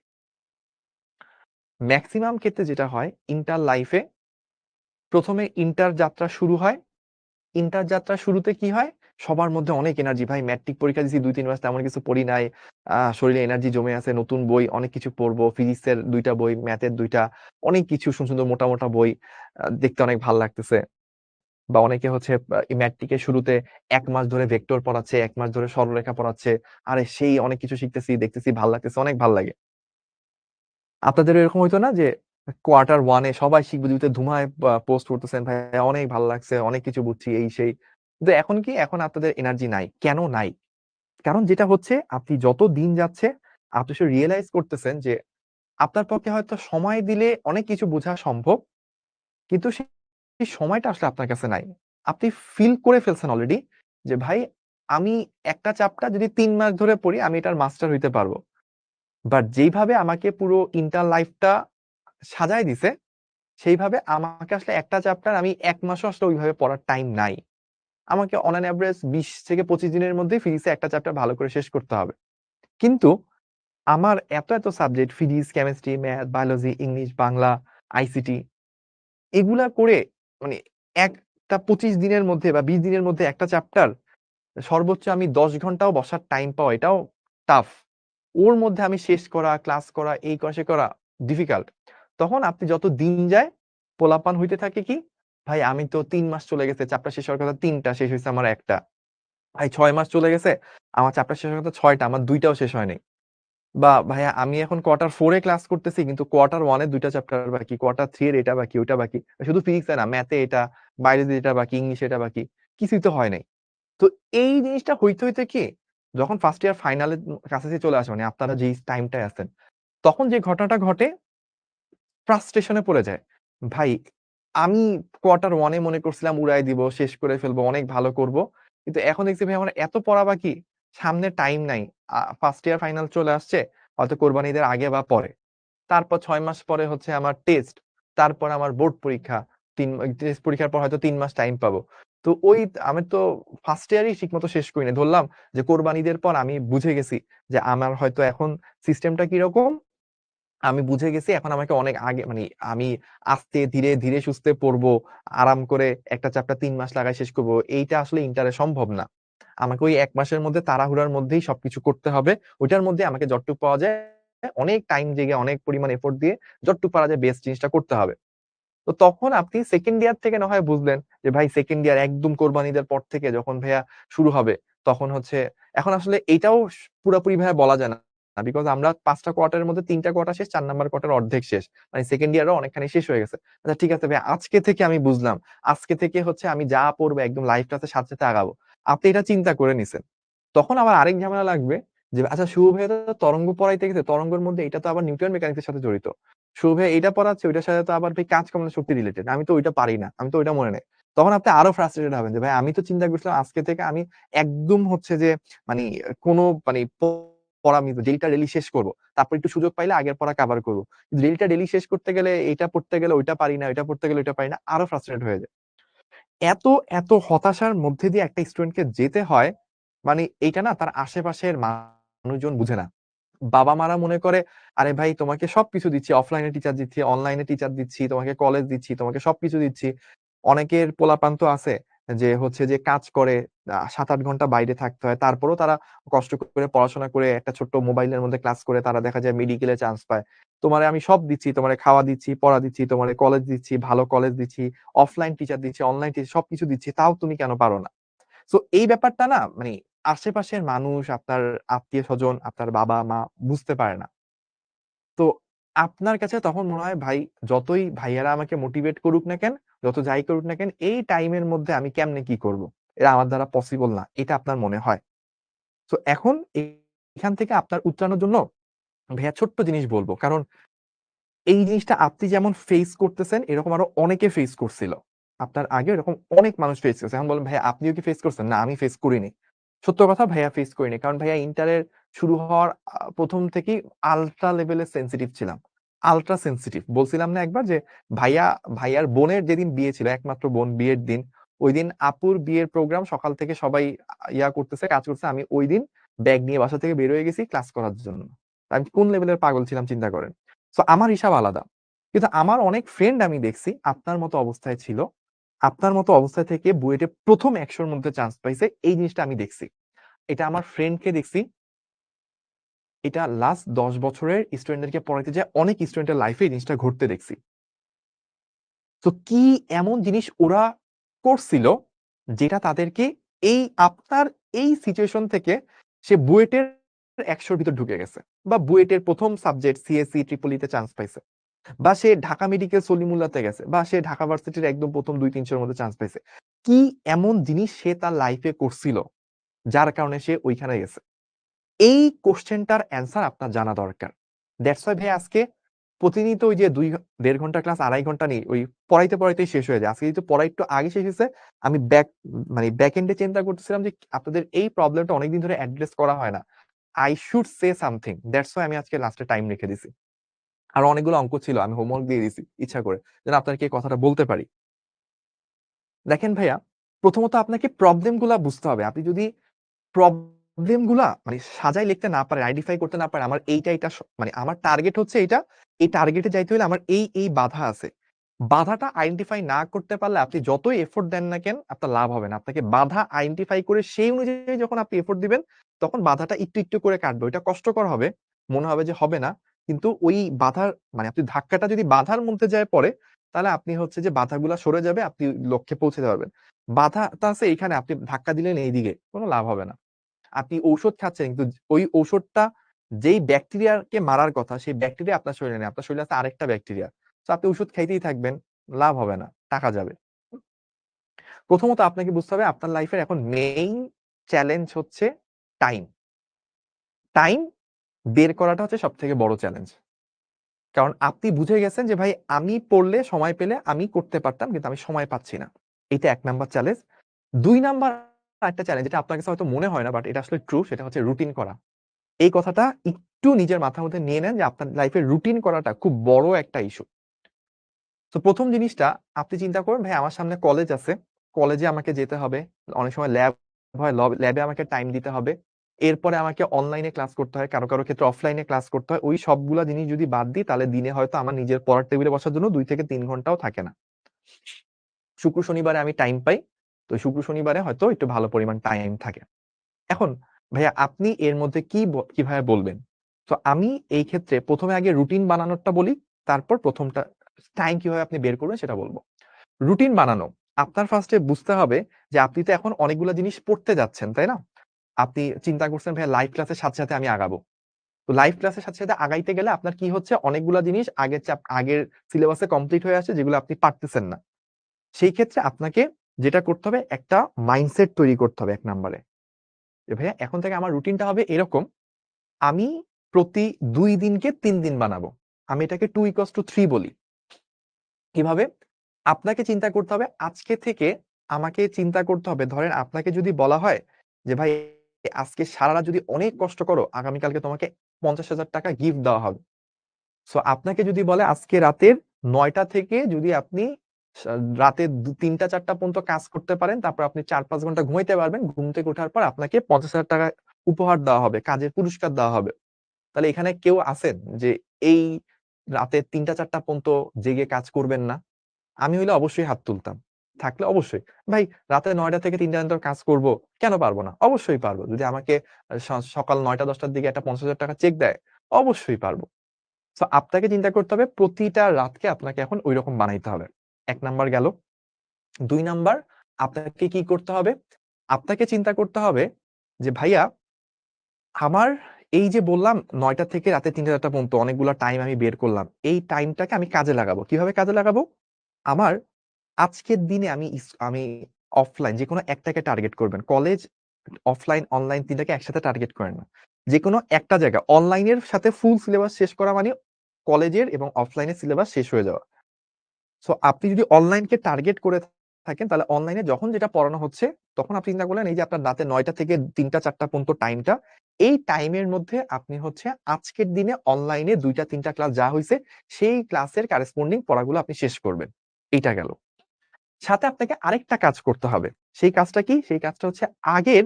ম্যাক্সিমাম ক্ষেত্রে যেটা হয়, ইন্টার লাইফে প্রথমে ইন্টার যাত্রা শুরু হয়। ইন্টার যাত্রা শুরুতে কি হয়, সবার মধ্যে অনেক এনার্জি, ভাই ম্যাট্রিক পরীক্ষা দিছি 2-3 মাস, তেমন কিছু পড়ি নাই, শরীরে এনার্জি জমে আছে, নতুন বই অনেক কিছু পড়বো, ফিজিক্সের 2টা বই, ম্যাথের 2টা, অনেক কিছু সুন্দর সুন্দর মোটা মোটা বই, দেখতে অনেক ভাল লাগতেছে। বা অনেকে হচ্ছে ম্যাট্রিকের শুরুতে 1 মাস ধরে ভেক্টর পড়াচ্ছে, 1 মাস ধরে সরলরেখা পড়াচ্ছে, আরে সেই অনেক কিছু শিখতেছি, দেখতেছি, ভাল লাগতেছে, অনেক ভাল লাগে। আপনাদের এরকম হইতো না যে কোয়ার্টার 1-এ সবাই শিখবে দিতে ধুমায় পোস্ট করতেছেন, ভাই অনেক ভালো লাগছে, অনেক কিছু বুঝছি, এই সেই। কিন্তু এখন কি, এখন আপনাদের এনার্জি নাই। কেন নাই? কারণ যেটা হচ্ছে, আপনি যত দিন যাচ্ছে আপনি সে রিয়েলাইজ করতেছেন যে আপনার পক্ষে হয়তো সময় দিলে অনেক কিছু বোঝা সম্ভব, কিন্তু সেই সময়টা আসলে আপনার কাছে নাই। আপনি ফিল করে ফেলছেন অলরেডি যে ভাই আমি একটা চ্যাপ্টার যদি ৩ মাস ধরে পড়ি আমি এটার মাস্টার হইতে পারবো। বাট যেইভাবে আমাকে পুরো ইন্টার লাইফটা সাজায় দিছে, সেইভাবে আমাকে আসলে একটা চ্যাপ্টার আমি ১ মাসও আসলে ওইভাবে পড়ার টাইম নাই। আমাকে অন অ্যান এভারেজ ২০ থেকে ২৫ দিনের মধ্যেই ফিজিক্সে একটা চ্যাপ্টার ভালো করে শেষ করতে হবে। কিন্তু আমার এত subject physics, chemistry, math, biology, English, Bangla, ICT এগুলা করে মানে একটা ২৫ দিনের মধ্যে বা ২০ দিনের মধ্যে একটা চ্যাপ্টার সর্বোচ্চ আমি ১০ ঘন্টাও বসার টাইম পাওয়া এটাও টাফ। ওর মধ্যে আমি শেষ করা, ক্লাস করা, এই করা সে করা ডিফিকাল্ট। তখন আপনি যত দিন যায় পোলাপান হইতে থাকে কি, ভাই আমি তো ৩ মাস চলে গেছে চ্যাপ্টার শেষ হওয়ার কথা ৩ টা শেষ হইছে আমার ১ টা। ভাই ৬ মাস চলে গেছে আমার চ্যাপ্টার শেষ হওয়ার কথা ৬ টা আমার ২ টাও শেষ হয় নাই। বা ভাইয়া আমি এখন কোয়ার্টার 4 এ ক্লাস করতেছি কিন্তু কোয়ার্টার 1 এর ২ টা চ্যাপ্টার বাকি, কোয়ার্টার 3 এর এটা বাকি, ওইটা বাকি। শুধু ফিজিক্স এ না, ম্যাথে এটা, বায়োলজি এটা বাকি, ইংলিশে এটা বাকি। কিছুই তো হয় নাই। তো এই জিনিসটা হইতে কি যখন ফার্স্ট ইয়ার ফাইনালের কাছাকাছি চলে আসে মানে আপনারা যেই টাইমটায় আছেন, তখন যে ঘটনাটা ঘটে ফ্রাস্ট্রেশন এ পড়ে যায়। ভাই আমি কোয়ার্টার 1 এ মনে করছিলাম উড়ায় দিব, শেষ করে ফেলবো, অনেক ভালো করব। কিন্তু এখন দেখছি ভাই আমার এত পড়া বাকি, সামনে টাইম নাই। ফার্স্ট ইয়ার ফাইনাল চলে আসছে, হয়তো কোরবানি ঈদের আগে বা পরে। তারপর ৬ মাস পরে হচ্ছে আমার টেস্ট। তারপর আমার বোর্ড পরীক্ষা। টেস্ট পরীক্ষার পর হয়তো ৩ মাস টাইম পাবো। তো আমি তো ফার্স্ট ইয়ারই ঠিকমতো শেষ করি নাই। ধরলাম যে কোরবানি ঈদের পর আমি বুঝে গেছি যে আমার হয়তো এখন সিস্টেমটা কিরকম আমি বুঝে গেছি এখন আমাকে অনেক আগে মানে আমি আস্তে ধীরে সুস্থে পড়বো। আরাম করে একটা চ্যাপ্টার ৩ মাস লাগায় শেষ করব। এইটা আসলে ইন্টারে সম্ভব না। আমাকে ওই ১ মাসের মধ্যে তাড়াহুড়ার মধ্যেই সবকিছু করতে হবে। ওইটার মধ্যে আমাকে যতটুকু পাওয়া যায় অনেক টাইম জেগে অনেক পরিমাণ এফোর্ট দিয়ে যতটুকু পারা যায় বেস্ট জিনিসটা করতে হবে। তো তখন আপনি সেকেন্ড ইয়ার থেকে না হয় বুঝলেন যে ভাই সেকেন্ড ইয়ার একদম কোরবানি ঈদের পর থেকে যখন ভাইয়া শুরু হবে তখন হচ্ছে এখন আসলে এটাও পুরাপুরি ভাবে বলা যায় না। বিকজ আমরা ৫ টা কোয়ার্টারের মধ্যে ৩ টা কোয়ার্টার শেষ, ৪ নাম্বার কোয়ার্টার অর্ধেক শেষ। মানে সেকেন্ড ইয়ারও অনেকখানি শেষ হয়ে গেছে। আচ্ছা ঠিক আছে ভাই আজকে থেকে আমি বুঝলাম। আজকে থেকে হচ্ছে আমি যা পড়বো একদম লাইফটাতে সাথে আগাবো। আপনি এটা চিন্তা করে নিছেন। তখন আবার আরেক ঝামেলা লাগবে যে আচ্ছা শুভ ভাইয়া তো তরঙ্গ পড়াইতে গেছে, তরঙ্গের মধ্যে এটা তো আবার নিউটন মেকানিক্স এর সাথে জড়িত। শুভ ভাইয়া এটা পড়াচ্ছে ওইটার সাথে তো আবার ভাই কাজ কমানোর শক্তি রিলেটেড। আমি তো ওইটা পারি না। আমি তো ওইটা মনে নেই। তখন আপনি আরো ফ্রাস্ট্রেটেড হবেন যে ভাই আমি তো চিন্তা করছিলাম আজকে থেকে আমি একদম হচ্ছে যে মানে কোনো মানে পড়া আমি যেইটা ডেইলি শেষ করব। তারপর একটু সুযোগ পাইলে আগের পড়া কভার করব। কিন্তু ডেইলিটা ডেইলি শেষ করতে গেলে এইটা পড়তে গেলে ওইটা পারি না, ওইটা পড়তে গেলে ওইটা পারি না। আরো ফ্রাস্ট্রেটেড হয়ে যায়। এত হতাশার মধ্যে দিয়ে একটা স্টুডেন্টকে যেতে হয়, মানে এইটা না তার আশেপাশের মানুষজন বুঝে না। বাবা-মারা মনে করে, "আরে ভাই তোমাকে সবকিছু দিচ্ছি। অফলাইনে টিচার দিচ্ছি, অনলাইনে টিচার দিচ্ছি, তোমাকে কলেজ দিচ্ছি, তোমাকে সবকিছু দিচ্ছি।" অনেকের পোলাপান তো আছে যে হচ্ছে যে কাজ করে ৭-৮ ঘন্টা বাইরে থাকতে হয়। তারপরেও তারা কষ্ট করে পড়াশোনা করে একটা ছোট্ট মোবাইলের মধ্যে ক্লাস করে তারা দেখা যায় মেডিকেলে চান্স পায়। তোমারে আমি সব দিচ্ছি, তোমারে খাওয়া দিচ্ছি, পড়া দিচ্ছি, তোমারে কলেজ দিচ্ছি, ভালো কলেজ দিচ্ছি, অফলাইন টিচার দিচ্ছি, অনলাইন টিচার সবকিছু দিচ্ছি। তাও তুমি কেন পারো না? সো এই ব্যাপারটা না মানে আশেপাশের মানুষ, আপনার আত্মীয়স্বজন, আপনার বাবা-মা বুঝতে পারে না। তো আপনার কাছে তখন মনে হয় ভাই যতই ভাইয়ারা আমাকে মোটিভেট করুক না কেন, যত যাই করুক না কেন, এই টাইমের মধ্যে আমি কেমনে কি করব? এটা আমার দ্বারা পসিবল না। এটা আপনার মনে হয়। সো এখন এখান থেকে আপনার উতরানোর জন্য ভাইয়া ছোট্ট জিনিস বলব। কারণ এই জিনিসটা আপনি যেমন ফেস করতেছেন এরকম আরো অনেকে ফেস করছিল। আপনার আগে এরকম অনেক মানুষ ফেস করছে। এখন বলেন, "ভাইয়া আপনিও কি ফেস করছেন?" না, আমি ফেস করিনি। সত্য কথা ভাইয়া ফেস করিনি। কারণ ভাইয়া ইন্টারের শুরু হওয়ার ১ম থেকেই আল্ট্রা লেভেলের সেনসিটিভ ছিলাম। Ultra sensitive. বলছিলাম না একবার যে ভাইয়ার বোনের যেদিন বিয়ে ছিল, একমাত্র বোন বিয়ের দিন, ঐদিন আপুর বিয়ের প্রোগ্রাম সকাল থেকে সবাই ইয়া করতেছে, কাজ করছে। আমি ঐদিন ব্যাগ নিয়ে বাসা থেকে বের হয়ে গেছি ক্লাস করার জন্য। আমি কোন লেভেলের পাগল ছিলাম চিন্তা করেন। সো আমার হিসাব আলাদা। কিন্তু আমার অনেক ফ্রেন্ড আমি দেখছি আপনার মতো অবস্থায় ছিল। আপনার মতো অবস্থায় থেকে বুয়েটে ১ম ১০০ র মধ্যে চান্স পাইছে। এই জিনিসটা আমি দেখছি। এটা আমার ফ্রেন্ডকে দেখছি। এটা লাস্ট ১০ বছরের স্টুডেন্টদেরকে পড়াইতে যেয়ে অনেক স্টুডেন্টের লাইফে এই জিনিসটা ঘটতে দেখছি। তো কি এমন জিনিস ওরা করছিল যেটা তাদেরকে আপনার এই সিচুয়েশন থেকে সে বুয়েটের ১০০ র ভিতর ঢুকে গেছে। বা বুয়েটের ১ম সাবজেক্ট সিএসসি, ট্রিপল ই তে চান্স পাইছে। বা সে ঢাকা মেডিকেল সলিমুল্লাহতে গেছে বা সে ঢাকা ভার্সিটির একদম ১ম ২-৩০০ এর মধ্যে চান্স পাইছে। কি এমন জিনিস সে তার লাইফে করছিল যার কারণে সে ওইখানে গেছে? এই কোয়েশ্চেনটার অ্যান্সার আপনার জানা দরকার। দ্যাটস হোয়াই ভাই আজকে প্রতিনিয়ত ওই যে 2.5 ঘন্টা ক্লাস 2.5 ঘন্টা নেই, ওই পড়াইতেই শেষ হয়ে যায়। আজকে যেহেতু পড়া একটু আগে শেষ হয়েছে, আমি ব্যাক এন্ডে চিন্তা করতেছিলাম যে আপনাদের এই প্রবলেমটা অনেকদিন ধরে অ্যাড্রেস করা হয় না। I should say something, that's why আমি আজকে লাস্টে টাইম রেখে দিছি। আর অনেকগুলো অঙ্ক ছিল, আমি হোমওয়ার্ক দিয়ে দিছি ইচ্ছা করে, যেন আপনাকে এই কথাটা বলতে পারি। দেখেন ভাইয়া, প্রথমত আপনাকে প্রবলেম গুলা বুঝতে হবে। আপনি যদি প্রবলেম গুলা মানে সাজাই লিখতে না পারেন, আইডেন্টিফাই করতে না পারেন, আমার এইটা এটা মানে আমার টার্গেট হচ্ছে এইটা, এই টার্গেটে যাইতে হলে আমার এই বাধা আছে, বাধাটা আইডেন্টিফাই না করতে পারলে আপনি যতই এফোর্ট দেন না কেন আপনার লাভ হবে না। আপনাকে বাধা আইডেন্টিফাই করে সেই অনুযায়ী যখন আপনি এফোর্ট দিবেন, তখন বাধাটা একটু একটু করে কাটবে। ওইটা কষ্টকর হবে, মনে হবে যে হবে না, কিন্তু ওই বাধার মানে আপনি ধাক্কাটা যদি বাধার মধ্যে যায় পড়ে, তাহলে আপনি হচ্ছে যে বাধাগুলা সরে যাবে, আপনি লক্ষ্যে পৌঁছতে পারবেন। বাধাটা আছে এইখানে, আপনি ধাক্কা দিলেন এইদিকে, কোনো লাভ হবে না। আপনি ঔষধ খাচ্ছেন, কিন্তু ওই ঔষধটা যেই ব্যাকটেরিয়াকে মারার কথা, সেই ব্যাকটেরিয়া আপনার শরীরে নেই, আপনার শরীরে আছে আরেকটা ব্যাকটেরিয়া। তো আপনি ওষুধ খাইতেই থাকবেন, লাভ হবে না, টাকা যাবে। প্রথমত আপনাকে বুঝতে হবে আপনার লাইফের এখন মেইন চ্যালেঞ্জ হচ্ছে টাইম। টাইম বের করাটা হচ্ছে সব থেকে বড় চ্যালেঞ্জ। কারণ আপনি বুঝে গেছেন যে ভাই আমি পড়লে সময় পেলে আমি করতে পারতাম, কিন্তু আমি সময় পাচ্ছি না। এটা 1 নাম্বার চ্যালেঞ্জ। 2 নাম্বার একটা চ্যালেঞ্জ, যেটা আপনার কাছে হয়তো মনে হয় না, বাট এটা আসলে ট্রু, সেটা হচ্ছে রুটিন করা। এই কথাটা একটু নিজের মাথার মধ্যে নিয়ে নেন যে আপনার লাইফে রুটিন করাটা খুব বড় একটা ইস্যু। তো প্রথম জিনিসটা আপনি চিন্তা করুন, ভাই আমার সামনে কলেজ আছে, কলেজে আমাকে যেতে হবে, অনেক সময় ল্যাব হয়, ল্যাবে আমাকে টাইম দিতে হবে, এরপরে আমাকে অনলাইনে ক্লাস করতে হয়, কারো কারো ক্ষেত্রে অফলাইনে ক্লাস করতে হয়। ওই সবগুলা জিনিস যদি বাদ দিই, তাহলে দিনে হয়তো আমার নিজের পড়ার টেবিলে বসার জন্য 2 থেকে 3 ঘন্টাও থাকে না। শুক্র শনিবারে আমি টাইম পাই, তো শুক্র শনিবারে হয়তো একটু ভালো পরিমাণ টাইম থাকে। এখন ভাইয়া আপনি এর মধ্যে কিভাবে বলবেন? তো আমি এই ক্ষেত্রে প্রথমে আগে রুটিন বানানোরটা বলি, তারপর প্রথমটা টাইম কিভাবে আপনি বের করবেন সেটা বলবো। রুটিন বানানো, আপনার ফার্স্টে বুঝতে হবে যে আপনি তো এখন অনেকগুলো জিনিস পড়তে যাচ্ছেন, তাই না? আপনি চিন্তা করছেন ভাইয়া লাইভ ক্লাসের সাথে সাথে আমি আগাবো। তো লাইভ ক্লাসের সাথে সাথে আগাইতে গেলে আপনার কি হচ্ছে, অনেকগুলা জিনিস আগের সিলেবাসে কমপ্লিট হয়ে আসছে, যেগুলো আপনি পারতেছেন না। সেই ক্ষেত্রে আপনাকে যেটা করতে হবে, একটা মাইন্ডসেট তৈরি করতে হবে 1 নাম্বারে, যে ভাইয়া এখন থেকে আমার রুটিনটা হবে এরকম, আমি প্রতি 2 দিনকে 3 দিন বানাবো। আমি এটাকে 2 = 3 বলি। কিভাবে? আপনাকে চিন্তা করতে হবে আজকে থেকে, আমাকে চিন্তা করতে হবে, ধরেন আপনাকে যদি বলা হয় যে ভাই আজকে সারা রাত যদি অনেক কষ্ট করো, আগামীকালকে তোমাকে 50,000 টাকা গিফট দেওয়া হবে। সো আপনাকে যদি বলে আজকে রাতের 9টা থেকে যদি আপনি রাতে 3টা 4টা পর্যন্ত কাজ করতে পারেন, তারপর আপনি 4-5 ঘন্টা ঘুমাইতে পারবেন, ঘুম থেকে ওঠার পর আপনাকে 50,000 টাকা উপহার দেওয়া হবে, কাজের পুরস্কার দেওয়া হবে। তাহলে এখানে কেউ আছেন যে এই রাতে 3টা 4টা পর্যন্ত জেগে কাজ করবেন না? আমি হইলে অবশ্যই হাত তুলতাম। থাকলে অবশ্যই। ভাই রাতে 9টা থেকে 3টা পর্যন্ত কাজ করব, কেন পারব না? অবশ্যই পারব। যদি আমাকে সকাল 9টা 10টার দিকে একটা 50,000 টাকা চেক দেয়, অবশ্যই পারব। সো আপনাকে চিন্তা করতে হবে প্রতিটা রাতকে আপনাকে এখন ঐরকম বানাইতে হবে। ১ নাম্বার গেল। ২ নাম্বার, আপনাকে কি করতে হবে? আপনাকে চিন্তা করতে হবে যে ভাইয়া আমার এই যে বললাম ৯টা থেকে রাতে ৩টা ৪টা পর্যন্ত অনেকগুলা টাইম আমি বের করলাম। এই টাইমটাকে আমি কাজে লাগাবো। কিভাবে কাজে লাগাবো? আমার আজকের দিনে আমি অফলাইন যেকোনো একটাকে টার্গেট করবেন। কলেজ, অফলাইন, অনলাইন ৩ টাকে একসাথে টার্গেট করেন না। যেকোনো একটা জায়গা অনলাইনের সাথে ফুল সিলেবাস শেষ করা মানে কলেজের এবং অফলাইনের সিলেবাস শেষ হয়ে যাওয়া। সো আপনি যদি অনলাইনকে টার্গেট করে থাকেন, তাহলে অনলাইনে যখন যেটা পড়ানো হচ্ছে, তখন আপনি চিন্তা করলেন এই যে আপনার রাতে ৯টা থেকে ৩টা ৪টা পর্যন্ত টাইমটা, এই টাইমের মধ্যে আপনি হচ্ছে আজকের দিনে অনলাইনে ২টা ৩টা ক্লাস যা হইছে, সেই ক্লাসের করেসপন্ডিং পড়াগুলো আপনি শেষ করবেন। এইটা গেল। সাথে আপনাকে আরেকটা কাজ করতে হবে। সেই কাজটা কি? সেই কাজটা হচ্ছে আগের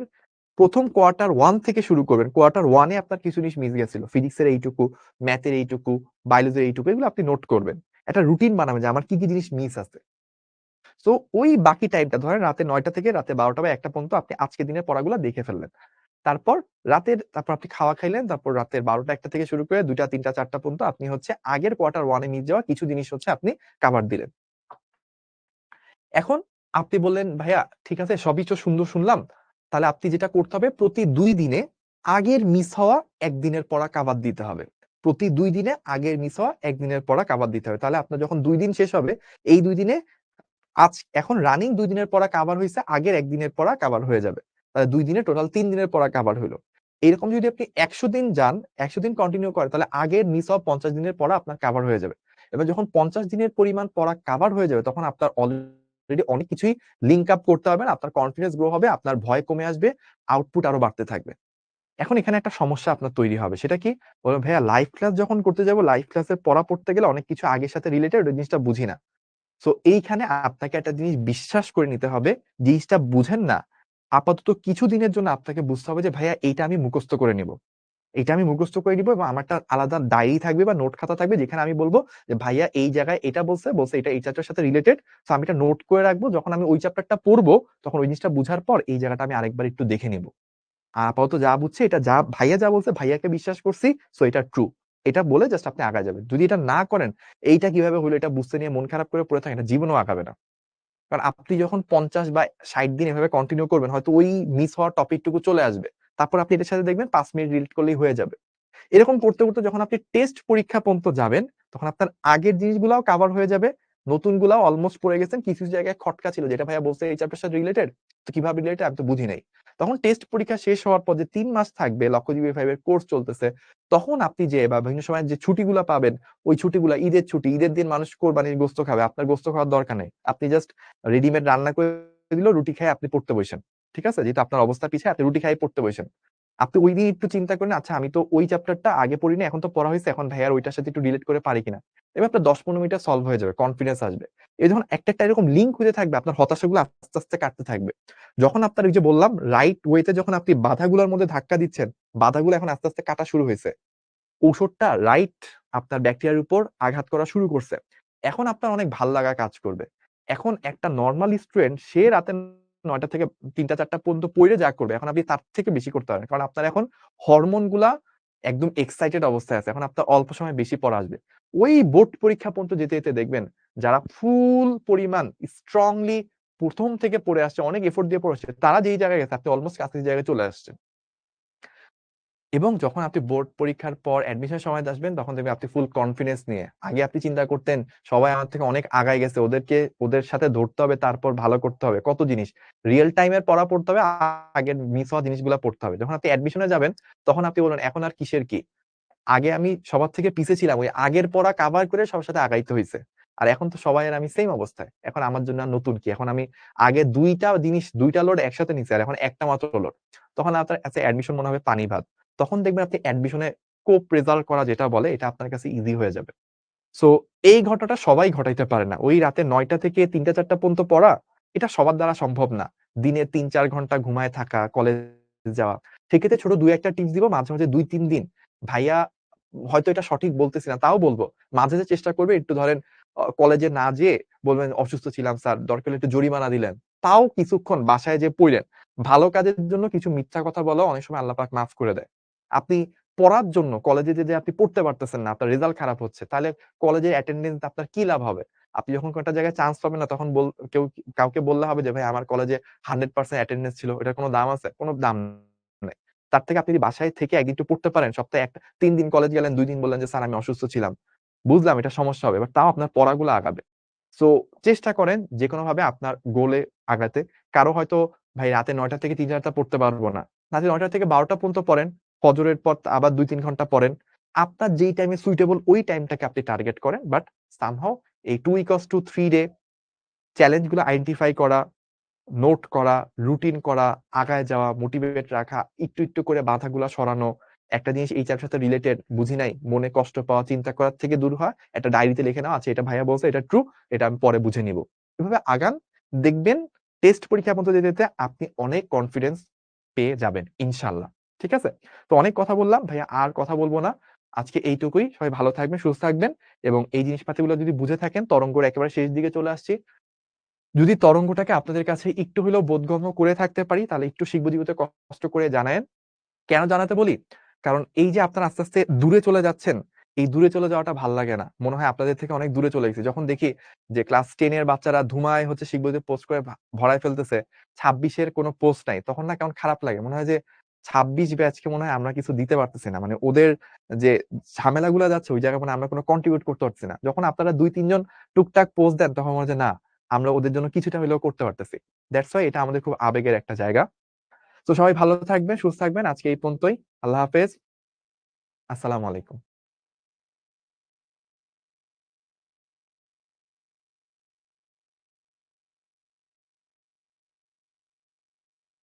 ১ম কোয়ার্টার 1 থেকে শুরু করবেন। কোয়ার্টার 1 এ আপনার কিছু জিনিস মিস গেছিল। ফিজিক্সের এইটুকু, ম্যাথের এইটুকু, বায়োলজির এইটুকু, এগুলো আপনি নোট করবেন। একটা রুটিন বানাবেন যে আমার কি জিনিস মিস আছে। সো ওই বাকি টাইমটা ধরেন রাতে ৯টা থেকে রাতে ১২টা বা ১টা পর্যন্ত আপনি আজকের দিনের পড়াগুলা দেখে ফেললেন। তারপর আপনি খাওয়া খাইলেন, তারপর রাতের ১২টা ১টা থেকে শুরু করে ২টা ৩টা ৪টা পর্যন্ত আপনি হচ্ছে আগের কোয়ার্টার 1 এ মিস যাওয়া কিছু জিনিস হচ্ছে আপনি কভার দিলেন। এখন আপনি বললেন, "ভাইয়া ঠিক আছে সবই তো সুন্দর শুনলাম। তাহলে আপনি যেটা করতে হবে প্রতি ২ দিনে আগের মিস হওয়া ১ দিনের পড়া কাভার দিতে হবে। প্রতি ২ দিনে আগের মিস হওয়া ১ দিনের পড়া কাভার দিতে হবে। তাহলে আপনার যখন ২ দিন শেষ হবে, এই ২ দিনে এখন রানিং ২ দিনের পড়া কাভার হইছে, আগের ১ দিনের পড়া কাভার হয়ে যাবে। তাহলে ২ দিনে টোটাল ৩ দিনের পড়া কাভার হইল। এরকম যদি আপনি 100 দিন যান, 100 দিন কন্টিনিউ করেন, তাহলে আগের মিস হওয়া 50 দিনের পড়া আপনার কভার হয়ে যাবে। এবার যখন 50 দিনের পরিমাণ পড়া কভার হয়ে যাবে, তখন আপনার অলরেডি অনেক কিছুই লিঙ্ক আপ করতে হবে না। আপনার কনফিডেন্স গ্রো হবে, আপনার ভয় কমে আসবে, আউটপুট আরো বাড়তে থাকবে। এখন এখানে একটা সমস্যা আপনার তৈরি হবে। সেটা কি? বলবেন, "ভাইয়া লাইভ ক্লাস যখন করতে যাবো, লাইভ ক্লাসের পড়া পড়তে গেলে অনেক কিছু আগের সাথে রিলেটেড, ওই জিনিসটা বুঝি না।" সো এইখানে আপনাকে একটা জিনিস বিশ্বাস করে নিতে হবে, জিনিসটা বুঝেন না। আপাতত কিছুদিনের জন্য আপনাকে বুঝতে হবে যে, "ভাইয়া এইটা আমি মুখস্থ করে নিবো। এটা আমি মুখস্থ করে নিবো এবং আমার একটা আলাদা ডায়েরি থাকবে বা নোট খাতা থাকবে, যেখানে আমি বলব যে, ভাইয়া এই জায়গায় এটা বলছে এটা এই চ্যাপ্টারের সাথে রিলেটেড। সো আমি এটা নোট করে রাখবো। যখন আমি ওই চ্যাপ্টারটা পড়বো, তখন ওই জিনিসটা বুঝার পর এই জায়গাটা আমি আরেকবার একটু দেখে নিবো। আপাতত যা বুঝছি, এটা যা ভাইয়া যা বলছে, ভাইয়াকে বিশ্বাস করছি। সো এটা ট্রু।" এটা বলে জাস্ট আপনি আগায় যাবেন। যদি এটা না করেন, এইটা কিভাবে হলো এটা বুঝতে নিয়ে মন খারাপ করে পড়ে থাকেন, এটা জীবনেও আগাবে না। কারণ আপনি যখন 50 বা 60 দিন এভাবে কন্টিনিউ করবেন, হয়তো ওই মিস হওয়া টপিকটুকু চলে আসবে। তারপর আপনি এটার সাথে দেখবেন ৫ মিনিট রিলেট করলেই হয়ে যাবে। এরকম করতে, করতে যখন আপনি টেস্ট পরীক্ষা পর্যন্ত যাবেন, তখন আপনার আগের জিনিসগুলাও কভার হয়ে যাবে। নতুনগুলাও অলমোস্ট পড়ে গেছেন। কিছু জায়গায় খটকা ছিল, যেটা ভাইয়া বলছে এই চ্যাপ্টারের সাথে রিলেটেড। তো কিভাবে রিলেটেড আমি তো বুঝি নাই। তখন টেস্ট পরীক্ষা শেষ হওয়ার পর যে ৩ মাস থাকবে, লক্ষ্যজীবী 5 এর কোর্স চলতেছে। তখন আপনি যেয়ে বা বিভিন্ন সময় যে ছুটিগুলা পাবেন, ওই ছুটিগুলা ঈদের ছুটি, ঈদের দিন মানুষ কোরবানির গোশত খাবে। আপনার গোশত খাওয়ার দরকার নেই। আপনি জাস্ট রেডিমেড রান্না করে দিল, রুটি খাইয়ে আপনি পড়তে বইসেন। ঠিক আছে? যেহেতু আপনার অবস্থা পিছায়, আপনি রুটি খাইয়ে পড়তে বইসেন। আপনি ঐদিন একটু চিন্তা করেন, আচ্ছা আমি তো ওই চ্যাপ্টারটা আগে পড়িনি, এখন তো পড়া হইছে, এখন ভাইয়ার ওইটার সাথে একটু রিলেট করে পারি কিনা। এবার আপনার ১০-১৫ মিনিটে সলভ হয়ে যাবে, কনফিডেন্স আসবে। এই যখন একটা এরকম লিঙ্ক হতে থাকবে, আপনার হতাশাগুলো আস্তে, আস্তে কাটতে থাকবে। যখন আপনার ওই যে বললাম, রাইট ওয়েতে যখন আপনি বাধাগুলোর মধ্যে ধাক্কা দিচ্ছেন, বাধাগুলো এখন আস্তে, আস্তে কাটা শুরু হইছে। ঔষধটা রাইট আপনার ব্যাকটেরিয়ার উপর আঘাত করা শুরু করছে। এখন আপনার অনেক ভাল লাগা কাজ করবে। এখন একটা নরমাল স্টুডেন্ট সে রাতে ৯টা থেকে ৩টা-৪টা পর্যন্ত পইড়ে যা করবে, এখন আপনি তার থেকে বেশি করতে পারেন। কারণ আপনার এখন হরমোন গুলা একদম এক্সাইটেড অবস্থায় আছে। এখন আপনার অল্প সময়ে বেশি পড়া আসবে। ওই বোর্ড পরীক্ষা পর্যন্ত যেতে, যেতে দেখবেন যারা ফুল পরিমাণ স্ট্রংলি ১ম থেকে পড়ে আসছে, অনেক এফোর্ট দিয়ে পড়ে আসছে, তারা যেই জায়গায় গেছে, আপনি অলমোস্ট কাছাকাছি জায়গায় চলে আসছেন। এবং যখন আপনি বোর্ড পরীক্ষার পর অ্যাডমিশন সময় আসবেন, তখন দেখবেন আপনি ফুল কনফিডেন্স নিয়ে, আগে আপনি চিন্তা করতেন সবাই আমার থেকে অনেক আগায় গেছে, ওদের সাথে ধরতে হবে, তারপর ভালো করতে হবে, কত জিনিস রিয়েল টাইমের পড়া পড়তে হবে, আগের মিস হওয়া জিনিসগুলো পড়তে হবে। যখন আপনি অ্যাডমিশনে যাবেন, তখন আপনি বলবেন এখন আর কিসের কি, আগে আমি সবার থেকে পিছিয়ে ছিলাম, ওই আগের পড়া কাভার করে সবার সাথে আগাইতে হইছে। আর এখন তো সবাই আর আমি সেম অবস্থায়, এখন আমার জন্য আর নতুন কি, এখন আমি আগে দুইটা লোড একসাথে নিছি, আর এখন একটা মাত্র লোড। তখন আপনার কাছে অ্যাডমিশন মনে হবে পানি ভাত। তখন দেখবেন আপনি অ্যাডমিশনে কোপ রেজাল্ট করা যেটা বলে, এটা আপনার কাছে ইজি হয়ে যাবে। সো এই ঘটনাটা সবাই ঘটাইতে পারে না। ওই রাতে ৯টা থেকে ৩টা-৪টা পর্যন্ত পড়া, এটা সবার দ্বারা সম্ভব না। দিনে ৩-৪ ঘন্টা ঘুমায় থাকা, কলেজ যাওয়া। সেক্ষেত্রে ছোট ২-১ টা টিপস দিব, মাঝে, মাঝে ২-৩ দিন ভাইয়া হয়তো এটা সঠিক বলতেছি না, তাও বলব। মাঝে, মাঝে চেষ্টা করবে একটু ধরেন কলেজে না যেয়ে বলবেন অসুস্থ ছিলাম স্যার, দরকার হলে একটু জরিমানা দিলেন। তাও কিছুক্ষণ বাসায় যেয়ে পইড়েন। ভালো কাজের জন্য কিছু মিথ্যা কথা বলাও অনেক সময় আল্লাহ পাক মাফ করে দেয়। আপনি পড়ার জন্য কলেজে যে আপনি পড়তে পারতেছেন না, আপনার রেজাল্ট খারাপ হচ্ছে, তাহলে কলেজের অ্যাটেন্ডেন্স আপনার কি লাভ হবে? আপনি যখন কোন একটা জায়গায় চান্স পাবেন না, তখন কাউকে বললে হবে যে, "ভাই আমার কলেজে 100% অ্যাটেন্ডেন্স ছিল।" এটার কোন দাম আছে? কোন দাম নাই। তার থেকে আপনি যদি বাসায় থেকে একদিন একটু পড়তে পারেন, সপ্তাহে ৩ দিন কলেজ গেলেন, ২ দিন বললেন যে, "স্যার আমি অসুস্থ ছিলাম।" বুঝলাম এটা সমস্যা হবে। বাট তাও আপনার পড়াগুলো আগাবে। সো চেষ্টা করেন যেকোনোভাবে আপনার গোলে আগাতে। কারো হয়তো ভাই রাতে ৯টা থেকে ৩-৪টা পড়তে পারবো না। রাতে ৯টা থেকে ১২টা পর্যন্ত পড়েন। ফজরের পর আবার ২-৩ ঘন্টা পড়েন। আপনার যেই টাইমে সুইটেবল ওই টাইমটাকে আপনি টার্গেট করেন। বাট সামহাউ এই 2 ইকুয়ালস টু 3 ডে চ্যালেঞ্জ গুলো আইডেন্টিফাই করা, নোট করা, রুটিন করা, আগায় যাওয়া, মোটিভেট রাখা, একটু, একটু করে বাধাগুলা সরানো। একটা জিনিস এই চ্যাপ্টারের সাথে রিলেটেড বুঝি নাই, মনে কষ্ট পাওয়া, চিন্তা করার থেকে দূর হওয়া, একটা ডায়েরিতে লিখে নেওয়া, আচ্ছা এটা ভাইয়া বলছে, এটা ট্রু, এটা আমি পরে বুঝে নিব। এভাবে আগান, দেখবেন টেস্ট পরীক্ষা পর্যন্ত যেতে, যেতে আপনি অনেক কনফিডেন্স পেয়ে যাবেন ইনশাআল্লাহ। ঠিক আছে? তো অনেক কথা বললাম ভাইয়া, আর কথা বলব না। আজকে এইটুকুই। সবাই ভালো থাকবেন, সুস্থ থাকবেন এবং এই জিনিসপাতিগুলো যদি বুঝে থাকেন, তরঙ্গর একেবারে শেষ দিকে চলে আসছি। যদি তরঙ্গটাকে আপনাদের কাছে একটু হলেও বোধগম্য করে থাকতে পারি, তাহলে একটু শিখবুঝিতে কষ্ট করে জানায়েন। কেন জানাতে বলি? কারণ এই যে আপনারা আস্তে, আস্তে দূরে চলে যাচ্ছেন, এই দূরে চলে যাওয়াটা ভাল লাগে না। মনে হয় আপনাদের থেকে অনেক দূরে চলে গেছি। যখন দেখি যে ক্লাস 10 এর বাচ্চারা ধুমায় হচ্ছে শিখবুঝি পোস্ট করে ভরায় ফেলতেছে, 26 এর কোনো পোস্ট নাই। তখন না কেমন খারাপ লাগে। মনে হয় যে 26 ব্যাচকে মনে হয় আমরা কিছু দিতে পারতেছি না। মানে ওদের যে ঝামেলাগুলা যাচ্ছে, ওই জায়গায় মানে আমরা কোনো কন্ট্রিবিউট করতে পারতেছি না। যখন আপনারা ২-৩ জন টুকটাক পোস্ট দেন, তখন মনে হয় যে না, আমরা ওদের জন্য কিছুটা হইলেও করতে পারতেছি। দ্যাটস হোয়াই এটা আমাদের খুব আবেগের একটা জায়গা। তো সবাই ভালো থাকবেন, সুস্থ থাকবেন। আজকে এই পর্যন্তই। আল্লাহ হাফেজ। আসসালামু আলাইকুম।